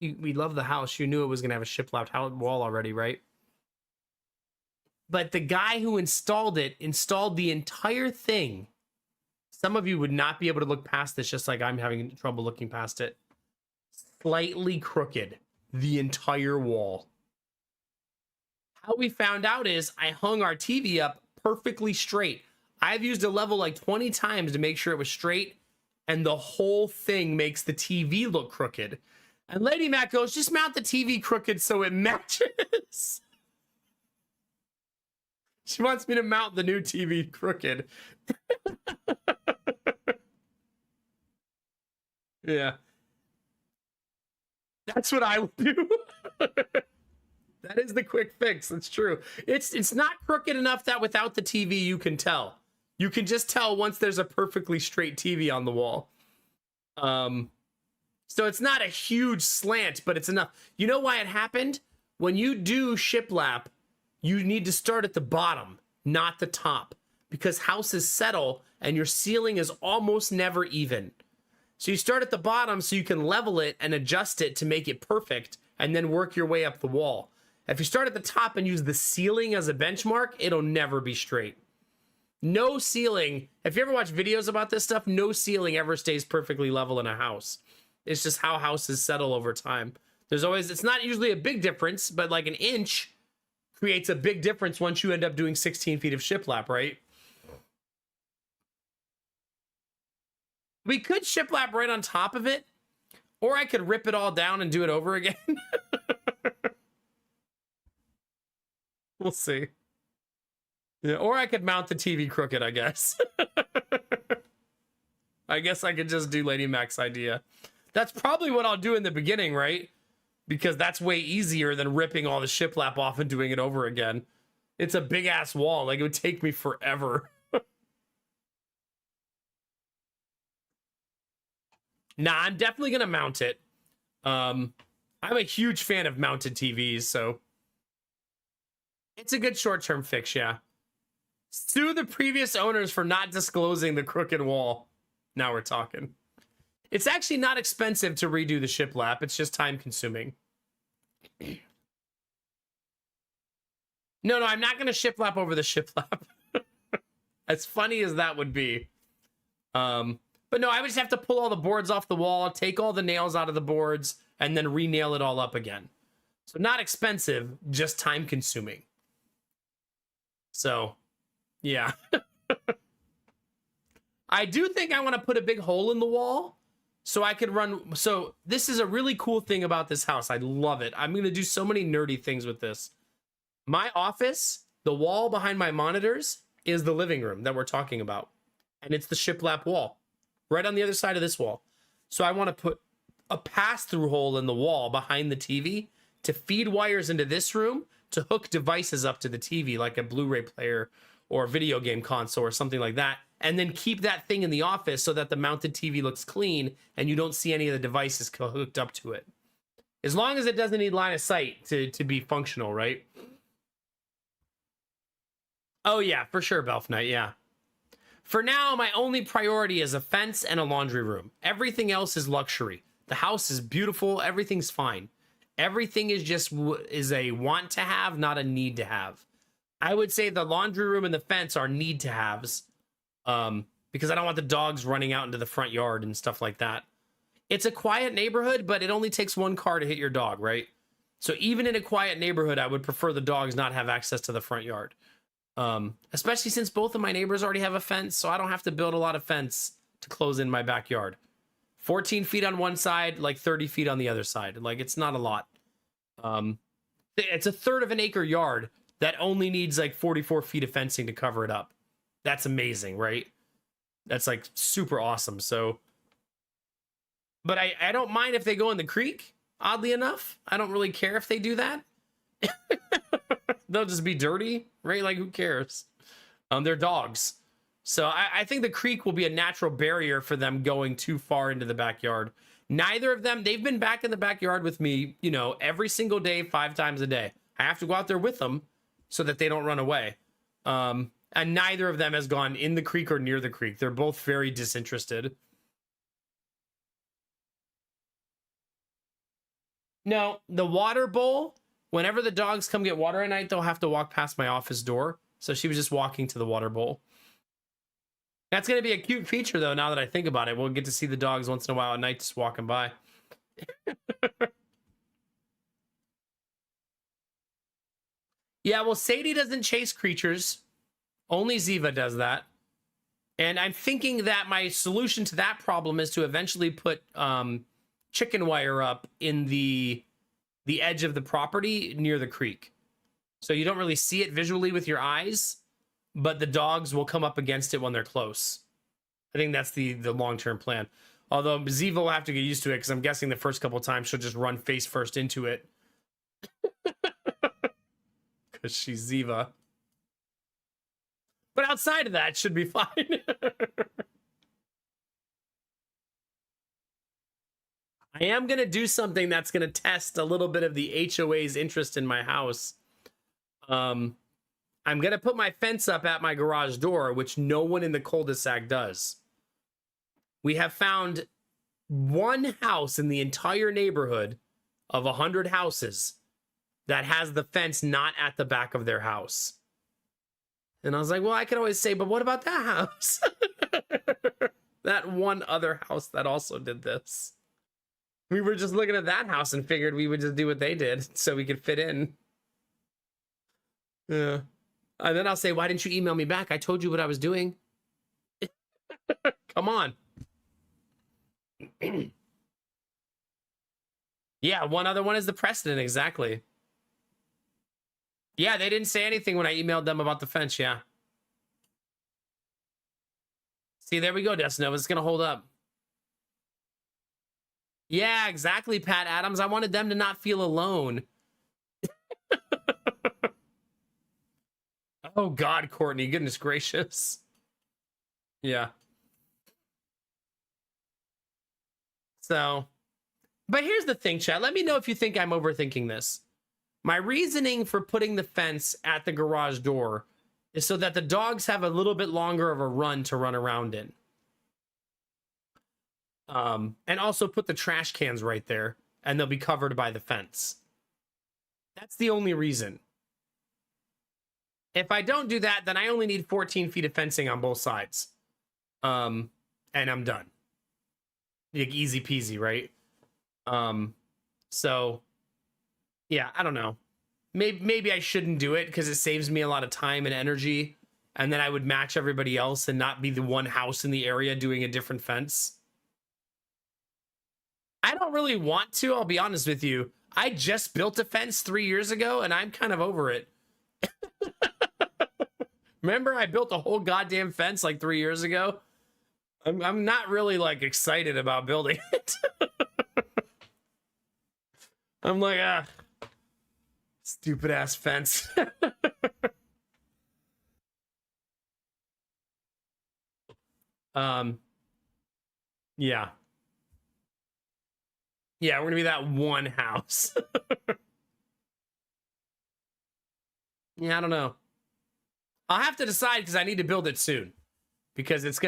We love the house. You knew it was going to have a shiplapped wall already, right? But the guy who installed it installed the entire thing. Some of you would not be able to look past this, just like I'm having trouble looking past it. Slightly crooked, the entire wall. How we found out is I hung our TV up perfectly straight. I've used a level like 20 times to make sure it was straight, and the whole thing makes the TV look crooked. And Lady Mac goes, just mount the TV crooked so it matches. She wants me to mount the new TV crooked. Yeah. That's what I would do. That is the quick fix. That's true. It's not crooked enough that without the TV you can tell. You can just tell once there's a perfectly straight TV on the wall. So it's not a huge slant, but it's enough. You know why it happened? When you do shiplap, you need to start at the bottom, not the top, because houses settle and your ceiling is almost never even. So you start at the bottom so you can level it and adjust it to make it perfect and then work your way up the wall. If you start at the top and use the ceiling as a benchmark, it'll never be straight. No ceiling, if you ever watch videos about this stuff, no ceiling ever stays perfectly level in a house. It's just how houses settle over time. It's not usually a big difference, but like an inch creates a big difference once you end up doing 16 feet of shiplap, right? We could shiplap right on top of it, or I could rip it all down and do it over again. We'll see. Yeah, or I could mount the TV crooked, I guess. I guess I could just do Lady Mac's idea. That's probably what I'll do in the beginning, right? Because that's way easier than ripping all the shiplap off and doing it over again. It's a big ass wall. Like, it would take me forever. Nah, I'm definitely gonna mount it. I'm a huge fan of mounted TVs, so it's a good short-term fix, yeah. Sue the previous owners for not disclosing the crooked wall. Now we're talking. It's actually not expensive to redo the shiplap. It's just time consuming. No, I'm not going to shiplap over the shiplap. As funny as that would be. But no, I would just have to pull all the boards off the wall, take all the nails out of the boards, and then re-nail it all up again. So not expensive, just time consuming. So, yeah. I do think I want to put a big hole in the wall so I could run. So this is a really cool thing about this house. I love it. I'm going to do so many nerdy things with this. My office, the wall behind my monitors, is the living room that we're talking about. And it's the shiplap wall right on the other side of this wall. So I want to put a pass-through hole in the wall behind the TV to feed wires into this room to hook devices up to the TV, like a Blu-ray player or a video game console or something like that, and then keep that thing in the office so that the mounted TV looks clean and you don't see any of the devices hooked up to it. As long as it doesn't need line of sight to be functional, right? Oh yeah, for sure, Belf Knight, yeah. For now, my only priority is a fence and a laundry room. Everything else is luxury. The house is beautiful, everything's fine. Everything is just is a want to have, not a need to have. I would say the laundry room and the fence are need to haves. Because I don't want the dogs running out into the front yard and stuff like that. It's a quiet neighborhood, but it only takes one car to hit your dog, right? So even in a quiet neighborhood, I would prefer the dogs not have access to the front yard. Especially since both of my neighbors already have a fence, so I don't have to build a lot of fence to close in my backyard. 14 feet on one side, like 30 feet on the other side. Like, it's not a lot. It's a third of an acre yard that only needs like 44 feet of fencing to cover it up. That's amazing, right? That's like super awesome. So, but I don't mind if they go in the creek, oddly enough. I don't really care if they do that. They'll just be dirty, right? Like, who cares? They're dogs. So I think the creek will be a natural barrier for them going too far into the backyard. Neither of them, they've been back in the backyard with me, you know, every single day, 5 times a day. I have to go out there with them so that they don't run away. And neither of them has gone in the creek or near the creek. They're both very disinterested. No, the water bowl, whenever the dogs come get water at night, they'll have to walk past my office door. So she was just walking to the water bowl. That's going to be a cute feature, though, now that I think about it. We'll get to see the dogs once in a while at night just walking by. Yeah, well, Sadie doesn't chase creatures. Only Ziva does that. And I'm thinking that my solution to that problem is to eventually put chicken wire up in the edge of the property near the creek. So you don't really see it visually with your eyes, but the dogs will come up against it when they're close. I think that's the long-term plan. Although Ziva will have to get used to it because I'm guessing the first couple of times she'll just run face first into it. Because she's Ziva. But outside of that, it should be fine. I am going to do something that's going to test a little bit of the HOA's interest in my house. I'm going to put my fence up at my garage door, which no one in the cul-de-sac does. We have found one house in the entire neighborhood of 100 houses that has the fence not at the back of their house. And I was like, well, I could always say, but what about that house? That one other house that also did this. We were just looking at that house and figured we would just do what they did so we could fit in. Yeah. And then I'll say, why didn't you email me back? I told you what I was doing. Come on. Yeah, one other one is the precedent, exactly. Yeah, they didn't say anything when I emailed them about the fence. Yeah. See, there we go, Destinova. It's going to hold up. Yeah, exactly, Pat Adams. I wanted them to not feel alone. Oh, God, Courtney. Goodness gracious. Yeah. So, but here's the thing, chat. Let me know if you think I'm overthinking this. My reasoning for putting the fence at the garage door is so that the dogs have a little bit longer of a run to run around in. And also put the trash cans right there, and they'll be covered by the fence. That's the only reason. If I don't do that, then I only need 14 feet of fencing on both sides. And I'm done. Like, easy peasy, right? So yeah, I don't know. Maybe I shouldn't do it because it saves me a lot of time and energy, and then I would match everybody else and not be the one house in the area doing a different fence. I don't really want to, I'll be honest with you. I just built a fence 3 years ago, and I'm kind of over it. Remember, I built a whole goddamn fence like 3 years ago? I'm not really, like, excited about building it. I'm like, stupid ass fence. Yeah. Yeah, we're gonna be that one house. Yeah, I don't know. I'll have to decide because I need to build it soon. Because it's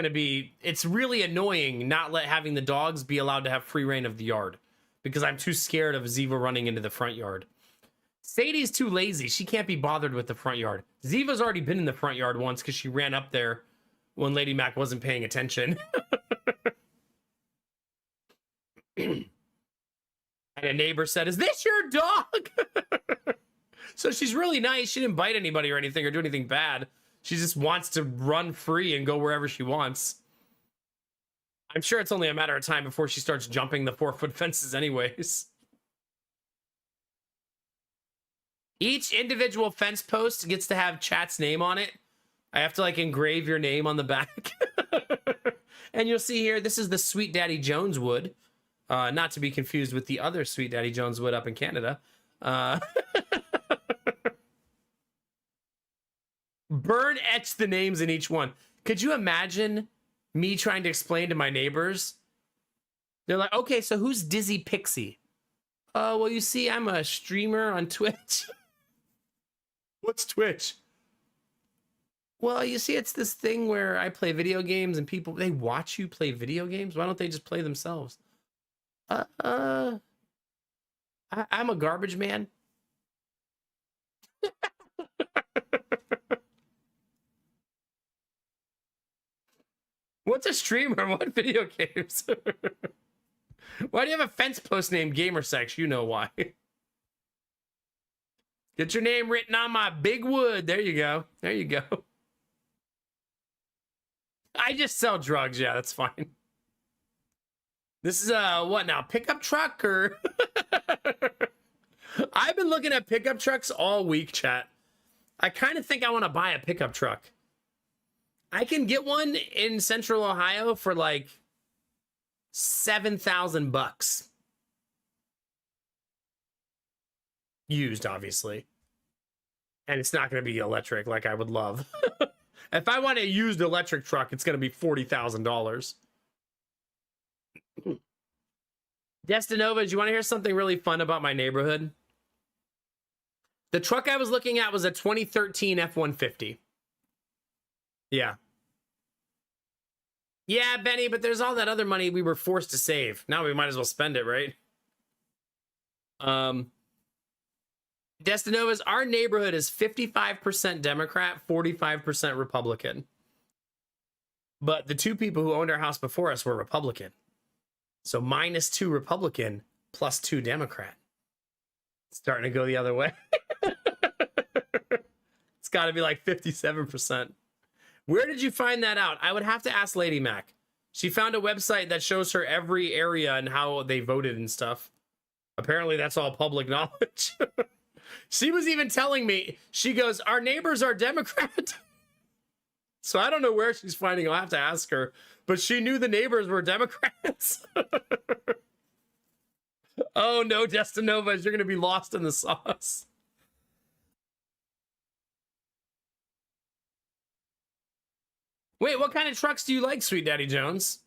really annoying not having the dogs be allowed to have free reign of the yard. Because I'm too scared of Ziva running into the front yard. Sadie's too lazy. She can't be bothered with the front yard. Ziva's already been in the front yard once because she ran up there when Lady Mac wasn't paying attention. And a neighbor said, "Is this your dog?" So she's really nice. She didn't bite anybody or anything or do anything bad. She just wants to run free and go wherever she wants. I'm sure it's only a matter of time before she starts jumping the 4-foot fences anyways. Each individual fence post gets to have chat's name on it. I have to like engrave your name on the back. And you'll see here, this is the Sweet Daddy Jones wood. Not to be confused with the other Sweet Daddy Jones wood up in Canada. Burn etch the names in each one. Could you imagine me trying to explain to my neighbors? They're like, okay, so who's Dizzy Pixie? Well, you see, I'm a streamer on Twitch. What's Twitch? Well, you see, it's this thing where I play video games and people, they watch you play video games. Why don't they just play themselves? I'm a garbage man. What's a streamer? What video games? Why do you have a fence post named GamerSex? You know why. Get your name written on my big wood. There you go. There you go. I just sell drugs. Yeah, that's fine. This is what now? Pickup truck or? I've been looking at pickup trucks all week, chat. I kind of think I want to buy a pickup truck. I can get one in Central Ohio for like $7,000. Used, obviously. And it's not going to be electric like I would love. If I want a used electric truck, it's going to be $40,000. Destinova, do you want to hear something really fun about my neighborhood? The truck I was looking at was a 2013 F-150. Yeah. Yeah, Benny, but there's all that other money we were forced to save. Now we might as well spend it, right? Destinova's, our neighborhood is 55% Democrat, 45% Republican. But the two people who owned our house before us were Republican. So -2 Republican, +2 Democrat. It's starting to go the other way. It's got to be like 57%. Where did you find that out? I would have to ask Lady Mac. She found a website that shows her every area and how they voted and stuff. Apparently that's all public knowledge. She was even telling me, she goes, our neighbors are Democrat. So I don't know where she's finding. I'll have to ask her. But she knew the neighbors were Democrats. Oh no, Destinova, you're going to be lost in the sauce. Wait, what kind of trucks do you like, Sweet Daddy Jones?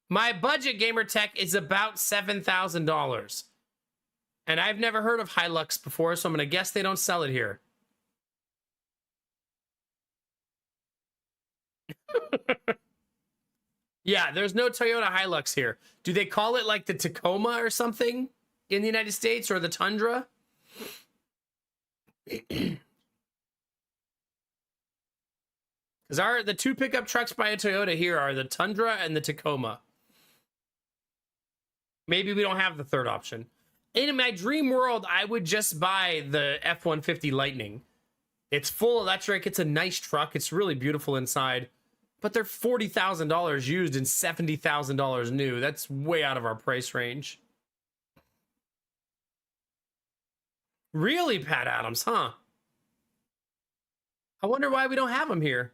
My budget gamer tech is about $7,000. And I've never heard of Hilux before, so I'm going to guess they don't sell it here. Yeah, there's no Toyota Hilux here. Do they call it like the Tacoma or something in the United States, or the Tundra? Because the two pickup trucks by a Toyota here are the Tundra and the Tacoma. Maybe we don't have the third option. In my dream world, I would just buy the F-150 Lightning. It's full electric. It's a nice truck. It's really beautiful inside. But they're $40,000 used and $70,000 new. That's way out of our price range. Really, Pat Adams, huh? I wonder why we don't have them here.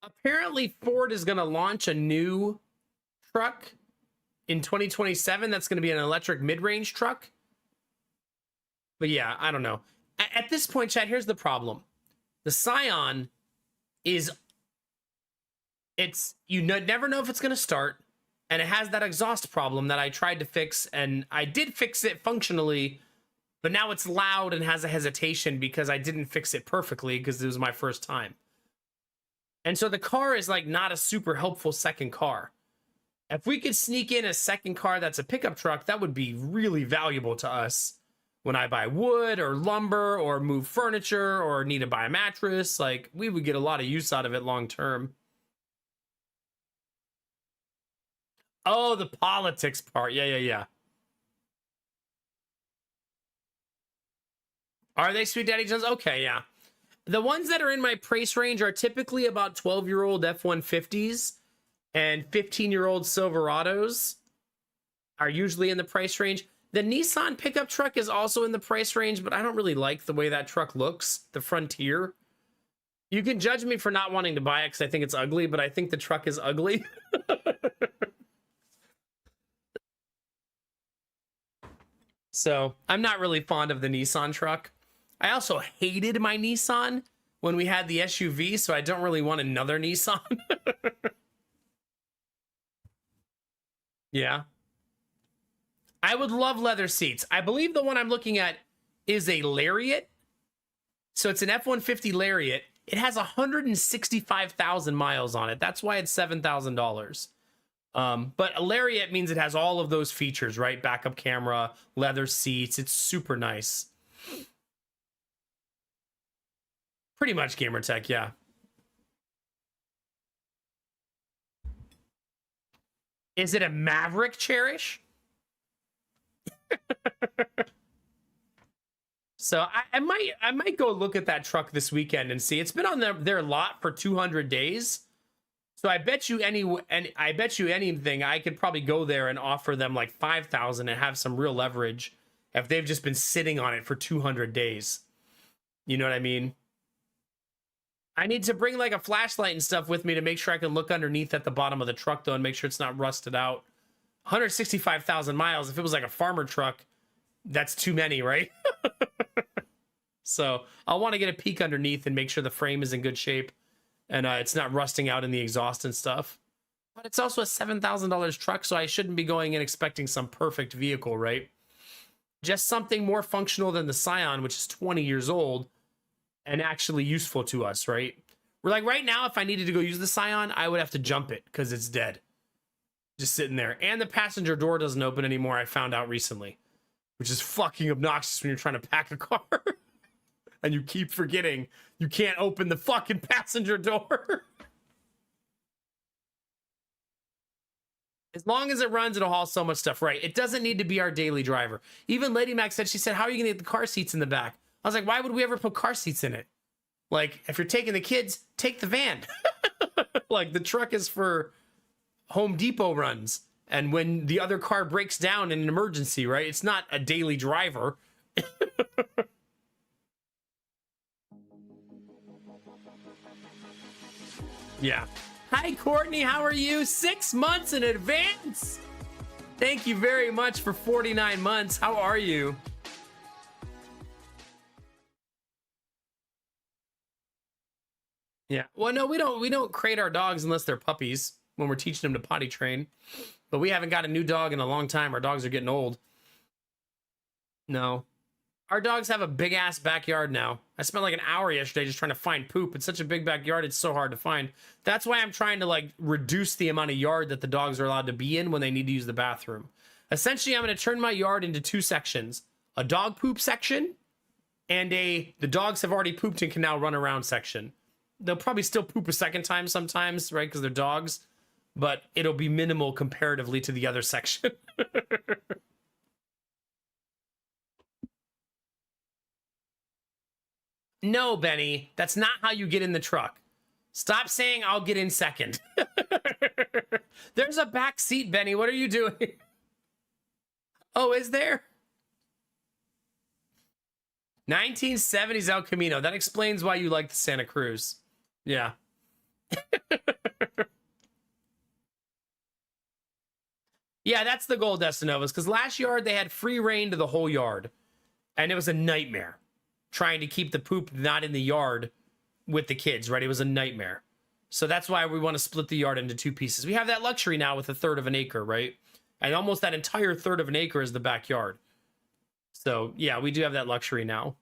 Apparently, Ford is going to launch a new truck in 2027. That's going to be an electric mid-range truck. But yeah, I don't know. At this point, Chad, here's the problem. The Scion is, you never know if it's going to start, and it has that exhaust problem that I tried to fix, and I did fix it functionally, but now it's loud and has a hesitation because I didn't fix it perfectly because it was my first time. And so the car is like not a super helpful second car. If we could sneak in a second car that's a pickup truck, that would be really valuable to us when I buy wood or lumber or move furniture or need to buy a mattress. Like, we would get a lot of use out of it long term. Oh, the politics part. Yeah. Are they, Sweet Daddy Jones? Okay, yeah. The ones that are in my price range are typically about 12-year-old F-150s, and 15-year-old Silverados are usually in the price range. The Nissan pickup truck is also in the price range, but I don't really like the way that truck looks, the Frontier. You can judge me for not wanting to buy it because I think it's ugly, but I think the truck is ugly. So I'm not really fond of the Nissan truck. I also hated my Nissan when we had the SUV, so I don't really want another Nissan. Yeah. I would love leather seats. I believe the one I'm looking at is a Lariat. So it's an F-150 Lariat. It has 165,000 miles on it. That's why it's $7,000. But a Lariat means it has all of those features, right? Backup camera, leather seats. It's super nice. Pretty much gamer tech, yeah. Is it a Maverick, Cherish? So I might go look at that truck this weekend and see. It's been on their lot for 200 days. So I bet you anything, I could probably go there and offer them like 5,000 and have some real leverage if they've just been sitting on it for 200 days. You know what I mean? I need to bring like a flashlight and stuff with me to make sure I can look underneath at the bottom of the truck though and make sure it's not rusted out. 165,000 miles. If it was like a farmer truck, that's too many, right? So I'll want to get a peek underneath and make sure the frame is in good shape and it's not rusting out in the exhaust and stuff. But it's also a $7,000 truck, so I shouldn't be going in expecting some perfect vehicle, right? Just something more functional than the Scion, which is 20 years old and actually useful to us, right? We're like, right now, if I needed to go use the Scion, I would have to jump it because it's dead. Just sitting there. And the passenger door doesn't open anymore, I found out recently. Which is fucking obnoxious when you're trying to pack a car. And you keep forgetting you can't open the fucking passenger door. As long as it runs, it'll haul so much stuff, right? It doesn't need to be our daily driver. Even Lady Mac said, she said, how are you gonna get the car seats in the back? I was like, why would we ever put car seats in it? Like, if you're taking the kids, take the van. Like, the truck is for Home Depot runs. and when the other car breaks down in an emergency, right? It's not a daily driver. Yeah. Hi, Courtney. How are you? 6 months in advance. Thank you very much for 49 months. How are you? Yeah. Well, no, we don't crate our dogs unless they're puppies when we're teaching them to potty train. But we haven't got a new dog in a long time. Our dogs are getting old. No. Our dogs have a big ass backyard now. I spent like an hour yesterday just trying to find poop. It's such a big backyard, it's so hard to find. That's why I'm trying to like reduce the amount of yard that the dogs are allowed to be in when they need to use the bathroom. Essentially, I'm going to turn my yard into 2 sections. A dog poop section and the dogs have already pooped and can now run around section. They'll probably still poop a second time sometimes, right? Because they're dogs, but it'll be minimal comparatively to the other section. No, Benny, that's not how you get in the truck. Stop saying I'll get in second. There's a back seat, Benny. What are you doing? Oh, is there? 1970s El Camino. That explains why you like the Santa Cruz. Yeah. Yeah, that's the goal, Destinovas, because last yard they had free reign to the whole yard. And it was a nightmare trying to keep the poop not in the yard with the kids, right? It was a nightmare. So that's why we want to split the yard into 2 pieces. We have that luxury now with 1/3 of an acre, right? And almost that entire 1/3 of an acre is the backyard. So yeah, we do have that luxury now.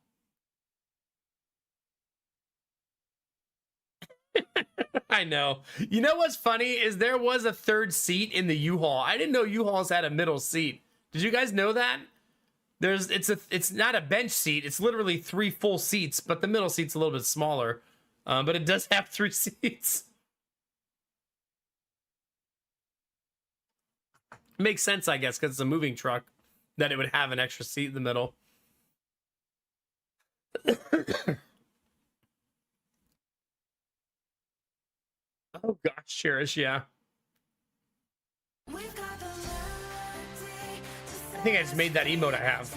I know. You know what's funny is there was a 3rd seat in the U-Haul. I didn't know U-Hauls had a middle seat. Did you guys know that? It's not a bench seat. It's literally 3 full seats, but the middle seat's a little bit smaller. But it does have 3 seats. Makes sense, I guess, because it's a moving truck that it would have an extra seat in the middle. Oh gosh, Cherish, yeah. I think I just made that emote I have.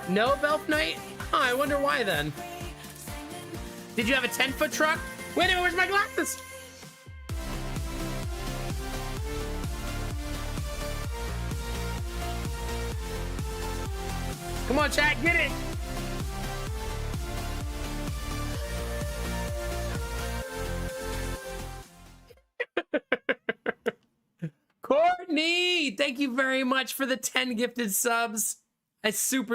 No, Belf Knight? Huh, I wonder why then. Did you have a 10-foot truck? Wait a minute, where's my glasses? Come on, chat, get it. Courtney, thank you very much for the 10 gifted subs. I super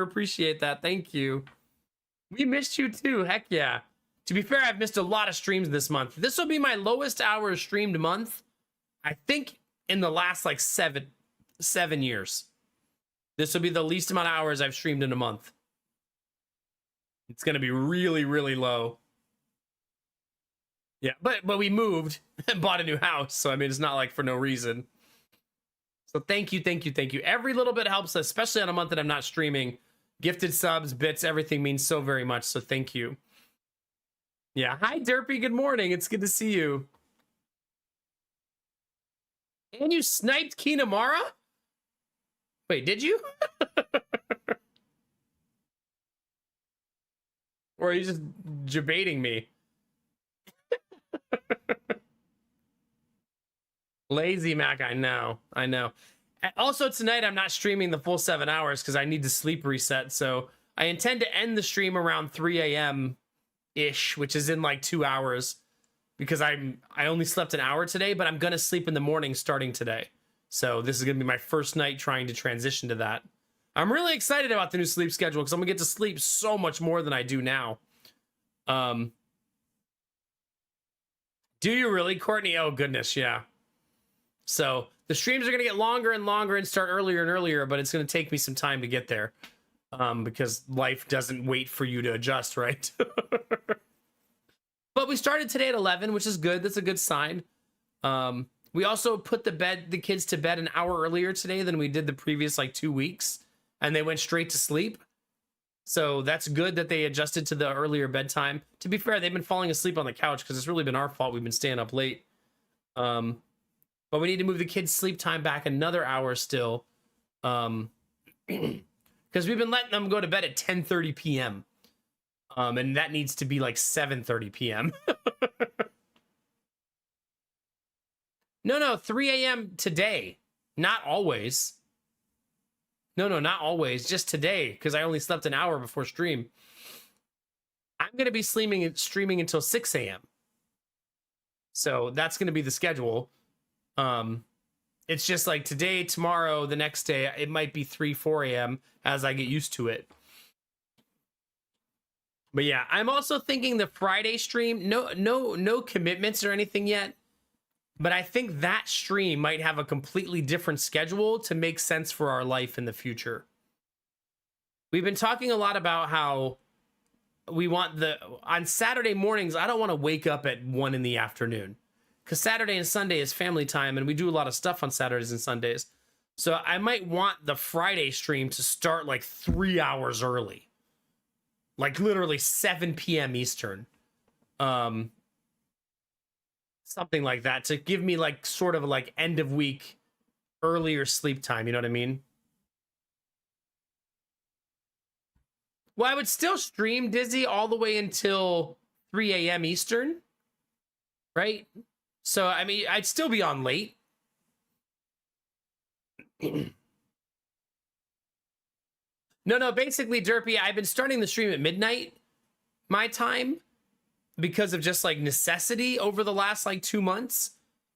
appreciate that. Thank you. We missed you too. Heck yeah. To be fair, I've missed a lot of streams this month. This will be my lowest hours streamed month, I think, in the last like seven years. This will be the least amount of hours I've streamed in a month. It's going to be really low. Yeah, but we moved and bought a new house. So, I mean, it's not like for no reason. So thank you. Every little bit helps, especially on a month that I'm not streaming. Gifted subs, bits, everything means so very much. So thank you. Yeah. Hi, Derpy. Good morning. It's good to see you. And you sniped Kinamara? Wait, did you? Or are you just debating me? Lazy Mac, I know. Also tonight I'm not streaming the full 7 hours because I need to sleep reset. So I intend to end the stream around 3 a.m. ish, which is in like 2 hours, because I only slept an hour today, but I'm gonna sleep in the morning starting today. So this is gonna be my first night trying to transition to that. I'm really excited about the new sleep schedule because I'm gonna get to sleep so much more than I do now. Do you really, Courtney? Oh goodness, yeah. So the streams are gonna get longer and longer and start earlier and earlier, but it's gonna take me some time to get there. Because life doesn't wait for you to adjust, right? But we started today at 11, which is good. That's a good sign. We also put the kids to bed an hour earlier today than we did the previous like 2 weeks, and they went straight to sleep. So that's good that they adjusted to the earlier bedtime. To be fair, they've been falling asleep on the couch because it's really been our fault. We've been staying up late. But we need to move the kids' sleep time back another hour still. Because we've been letting them go to bed at 10:30 p.m. And that needs to be like 7:30 p.m. No, 3 a.m. today. Not always. No, not always. Just today, because I only slept an hour before stream. I'm going to be streaming until 6 a.m. So that's going to be the schedule. It's just like today, tomorrow, the next day, it might be 3, 4 a.m. as I get used to it. But yeah, I'm also thinking the Friday stream, no commitments or anything yet. But I think that stream might have a completely different schedule to make sense for our life in the future. We've been talking a lot about how we want on Saturday mornings, I don't want to wake up at 1 in the afternoon because Saturday and Sunday is family time and we do a lot of stuff on Saturdays and Sundays. So I might want the Friday stream to start like 3 hours early, like literally 7 p.m. Eastern. Something like that to give me like sort of like end of week earlier sleep time. You know what I mean? Well, I would still stream Dizzy all the way until 3 a.m. Eastern, right? So, I mean, I'd still be on late. No, basically, Derpy, I've been starting the stream at midnight, my time, because of just like necessity over the last like 2 months.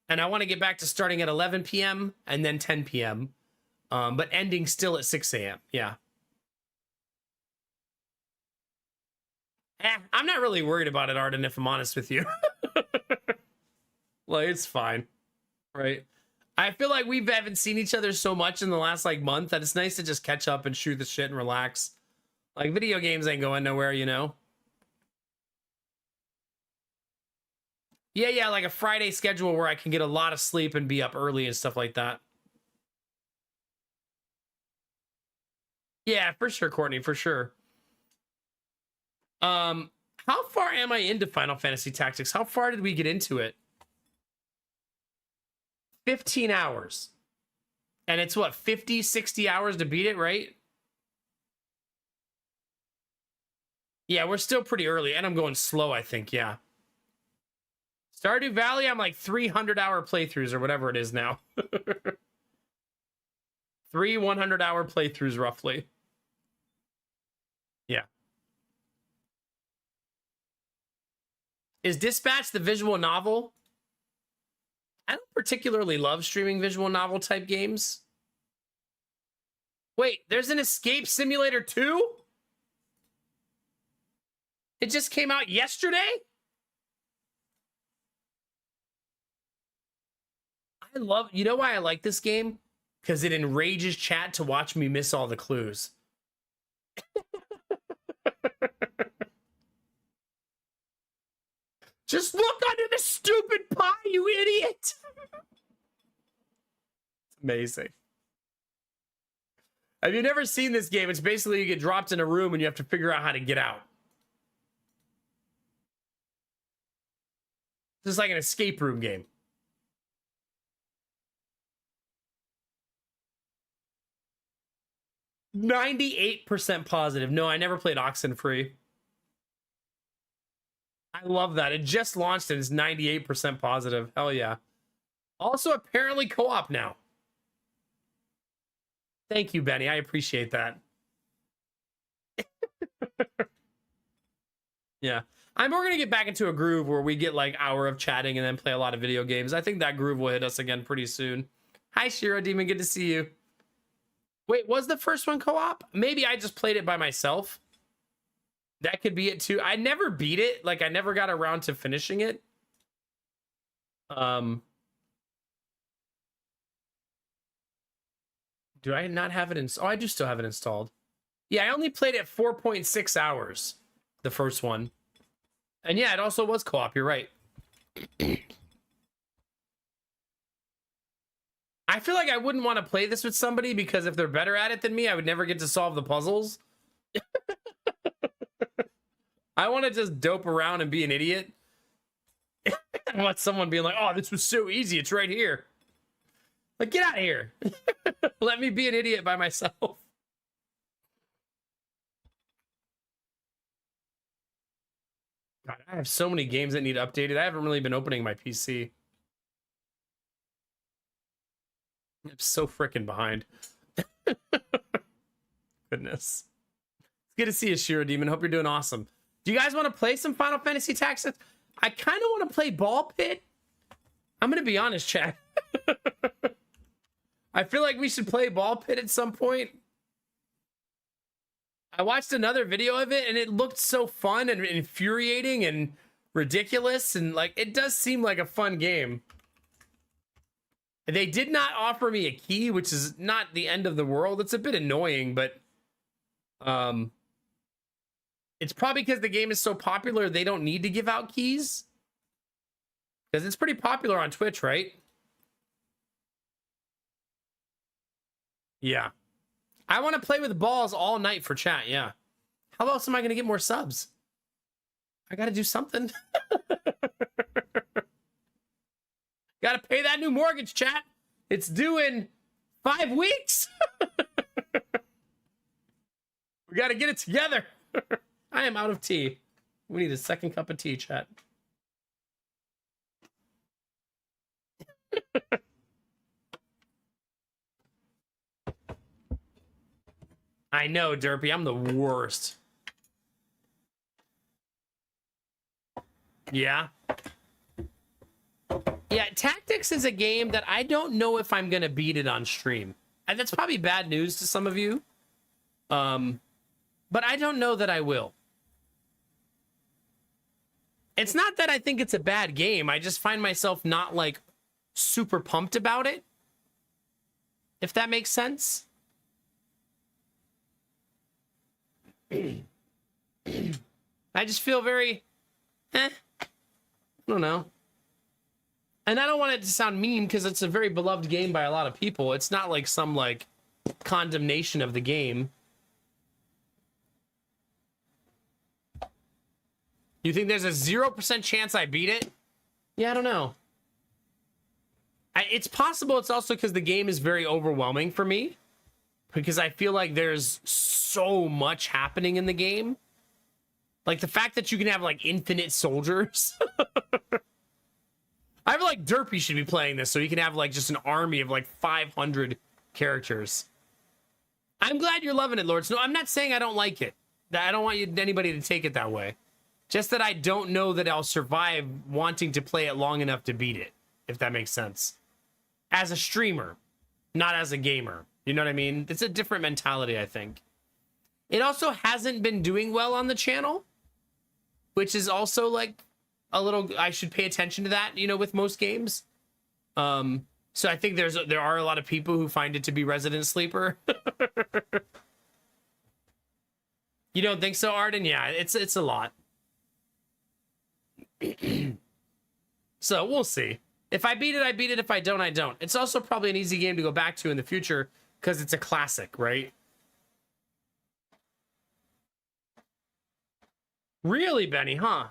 And I want to get back to starting at 11 p.m. and then 10 p.m. But ending still at 6 a.m. Yeah. I'm not really worried about it, Arden, if I'm honest with you. Like, it's fine. Right? I feel like we haven't seen each other so much in the last like month that it's nice to just catch up and shoot the shit and relax. Like, video games ain't going nowhere, you know? Yeah, like a Friday schedule where I can get a lot of sleep and be up early and stuff like that. Yeah, for sure, Courtney, for sure. How far am I into Final Fantasy Tactics? How far did we get into it? 15 hours. And it's what, 50, 60 hours to beat it, right? Yeah, we're still pretty early, and I'm going slow, I think, yeah. Stardew Valley, I'm like 300-hour playthroughs or whatever it is now. 3 100-hour playthroughs, roughly. Yeah. Is Dispatch the visual novel? I don't particularly love streaming visual novel type games. Wait, there's an Escape Simulator 2? It just came out yesterday? You know why I like this game? Because it enrages chat to watch me miss all the clues. Just look under the stupid pie, you idiot! It's amazing. Have you never seen this game? It's basically you get dropped in a room and you have to figure out how to get out. This is like an escape room game. %98 positive. No, I never played Oxenfree. I love that. It just launched and it's 98% positive. Hell yeah. Also, apparently co-op now. Thank you, Benny. I appreciate that. Yeah. We're going to get back into a groove where we get like hour of chatting and then play a lot of video games. I think that groove will hit us again pretty soon. Hi, Shiro Demon. Good to see you. Wait, was the first one co-op? Maybe I just played it by myself. That could be it too. I never beat it. Like, I never got around to finishing it. Do I not have it installed? Oh, I do still have it installed. Yeah, I only played it 4.6 hours. The first one. And yeah, it also was co-op. You're right. I feel like I wouldn't want to play this with somebody because if they're better at it than me, I would never get to solve the puzzles. I want to just dope around and be an idiot. I want someone being like, oh, this was so easy. It's right here. Like, get out of here. Let me be an idiot by myself. God, I have so many games that need updated. I haven't really been opening my PC. I'm so freaking behind. Goodness. It's good to see you, Shiro Demon. Hope you're doing awesome. Do you guys want to play some Final Fantasy Tactics? I kind of want to play Ball Pit. I'm going to be honest, chat. I feel like we should play Ball Pit at some point. I watched another video of it and it looked so fun and infuriating and ridiculous. And like, it does seem like a fun game. They did not offer me a key, which is not the end of the world. It's a bit annoying, but it's probably because the game is so popular, they don't need to give out keys. Because it's pretty popular on Twitch, right? Yeah. I want to play with balls all night for chat, yeah. How else am I going to get more subs? I got to do something. Got to pay that new mortgage, chat. It's due in 5 weeks. We got to get it together. I am out of tea. We need a second cup of tea, chat. I know, Derpy. I'm the worst. Yeah. Yeah, Tactics is a game that I don't know if I'm going to beat it on stream. And that's probably bad news to some of you. But I don't know that I will. It's not that I think it's a bad game. I just find myself not, like, super pumped about it. If that makes sense. I just feel very, I don't know. And I don't want it to sound mean because it's a very beloved game by a lot of people. It's not like some like condemnation of the game. You think there's a 0% chance I beat it? Yeah, I don't know. It's possible it's also because the game is very overwhelming for me. Because I feel like there's so much happening in the game. Like the fact that you can have like infinite soldiers. I feel like Derpy should be playing this so he can have like just an army of like 500 characters. I'm glad you're loving it, Lords. No, I'm not saying I don't like it. I don't want anybody to take it that way. Just that I don't know that I'll survive wanting to play it long enough to beat it, if that makes sense. As a streamer, not as a gamer. You know what I mean? It's a different mentality, I think. It also hasn't been doing well on the channel, which is also like a little, I should pay attention to that, you know, with most games. So I think there are a lot of people who find it to be Resident Sleeper. You don't think so, Arden? Yeah, it's a lot. So we'll see. If I beat it, I beat it. If I don't, I don't. It's also probably an easy game to go back to in the future because it's a classic, right? Really, Benny, huh?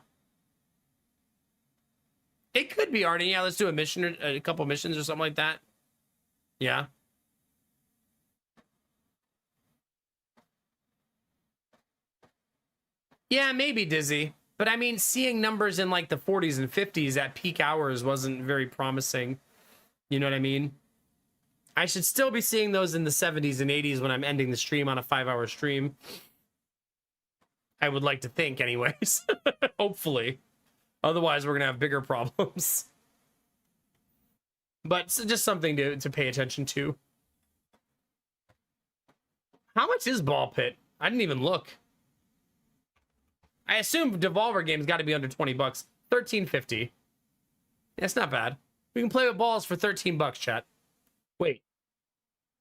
It could be, Arnie. Yeah, let's do a mission or a couple missions or something like that. Yeah. Yeah, maybe, Dizzy. But I mean, seeing numbers in like the 40s and 50s at peak hours wasn't very promising. You know what I mean? I should still be seeing those in the 70s and 80s when I'm ending the stream on a 5-hour stream. I would like to think, anyways. Hopefully. Otherwise, we're going to have bigger problems. But it's just something to pay attention to. How much is Ball Pit? I didn't even look. I assume Devolver Games got to be under 20 bucks. $13.50. That's not bad. We can play with balls for 13 bucks, chat. Wait.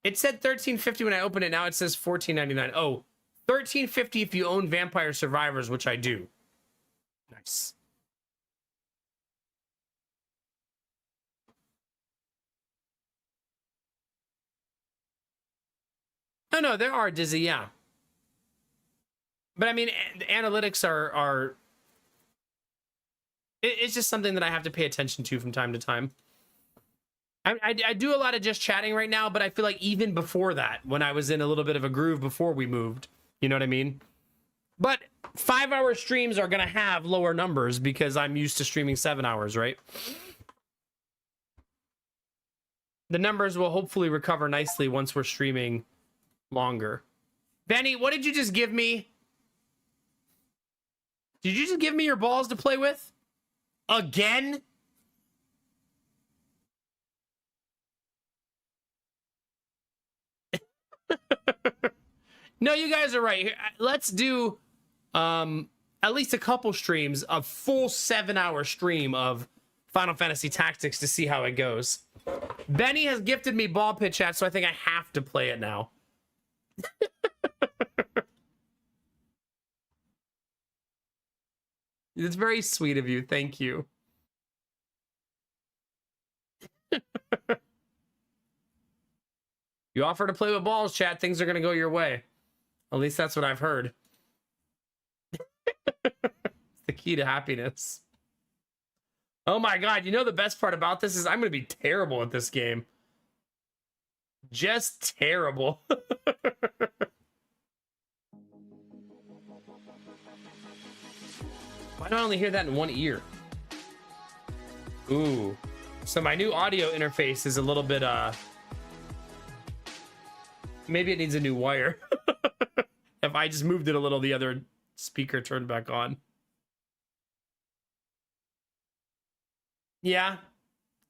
It said $13.50 when I opened it. Now it says $14.99. Oh, $13.50 if you own Vampire Survivors, which I do. Nice. No, there are, Dizzy, yeah. But I mean, the analytics are it's just something that I have to pay attention to from time to time. I do a lot of just chatting right now, but I feel like even before that, when I was in a little bit of a groove before we moved, you know what I mean? But 5-hour streams are going to have lower numbers because I'm used to streaming 7 hours, right? The numbers will hopefully recover nicely once we're streaming longer. Benny, what did you just give me? Did you just give me your balls to play with? Again? No, you guys are right. Let's do at least a couple streams, a full 7-hour stream of Final Fantasy Tactics to see how it goes. Benny has gifted me ball pit chat, so I think I have to play it now. It's very sweet of you. Thank you. You offer to play with balls, chat, things are going to go your way. At least that's what I've heard. It's the key to happiness. Oh my god, you know the best part about this is I'm going to be terrible at this game. Just terrible. Why do I only hear that in one ear? Ooh. So my new audio interface is a little bit, maybe it needs a new wire. If I just moved it a little, the other speaker turned back on. Yeah.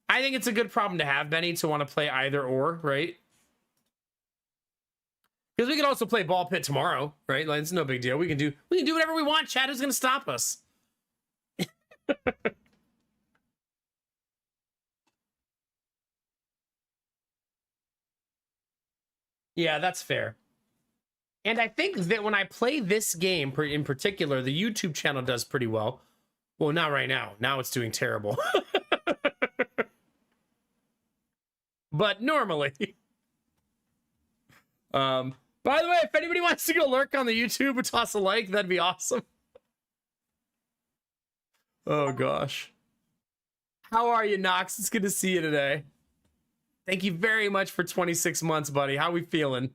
I think it's a good problem to have, Benny, to want to play either or, right? Because we could also play ball pit tomorrow, right? Like, it's no big deal. We can do whatever we want, chat. Who's gonna stop us? Yeah, that's fair. And I think that when I play this game in particular, the YouTube channel does pretty well. Well, not right now. Now it's doing terrible. But normally. By the way, if anybody wants to go lurk on the YouTube or toss a like, that'd be awesome. Oh, gosh. How are you, Nox? It's good to see you today. Thank you very much for 26 months, buddy. How we feeling?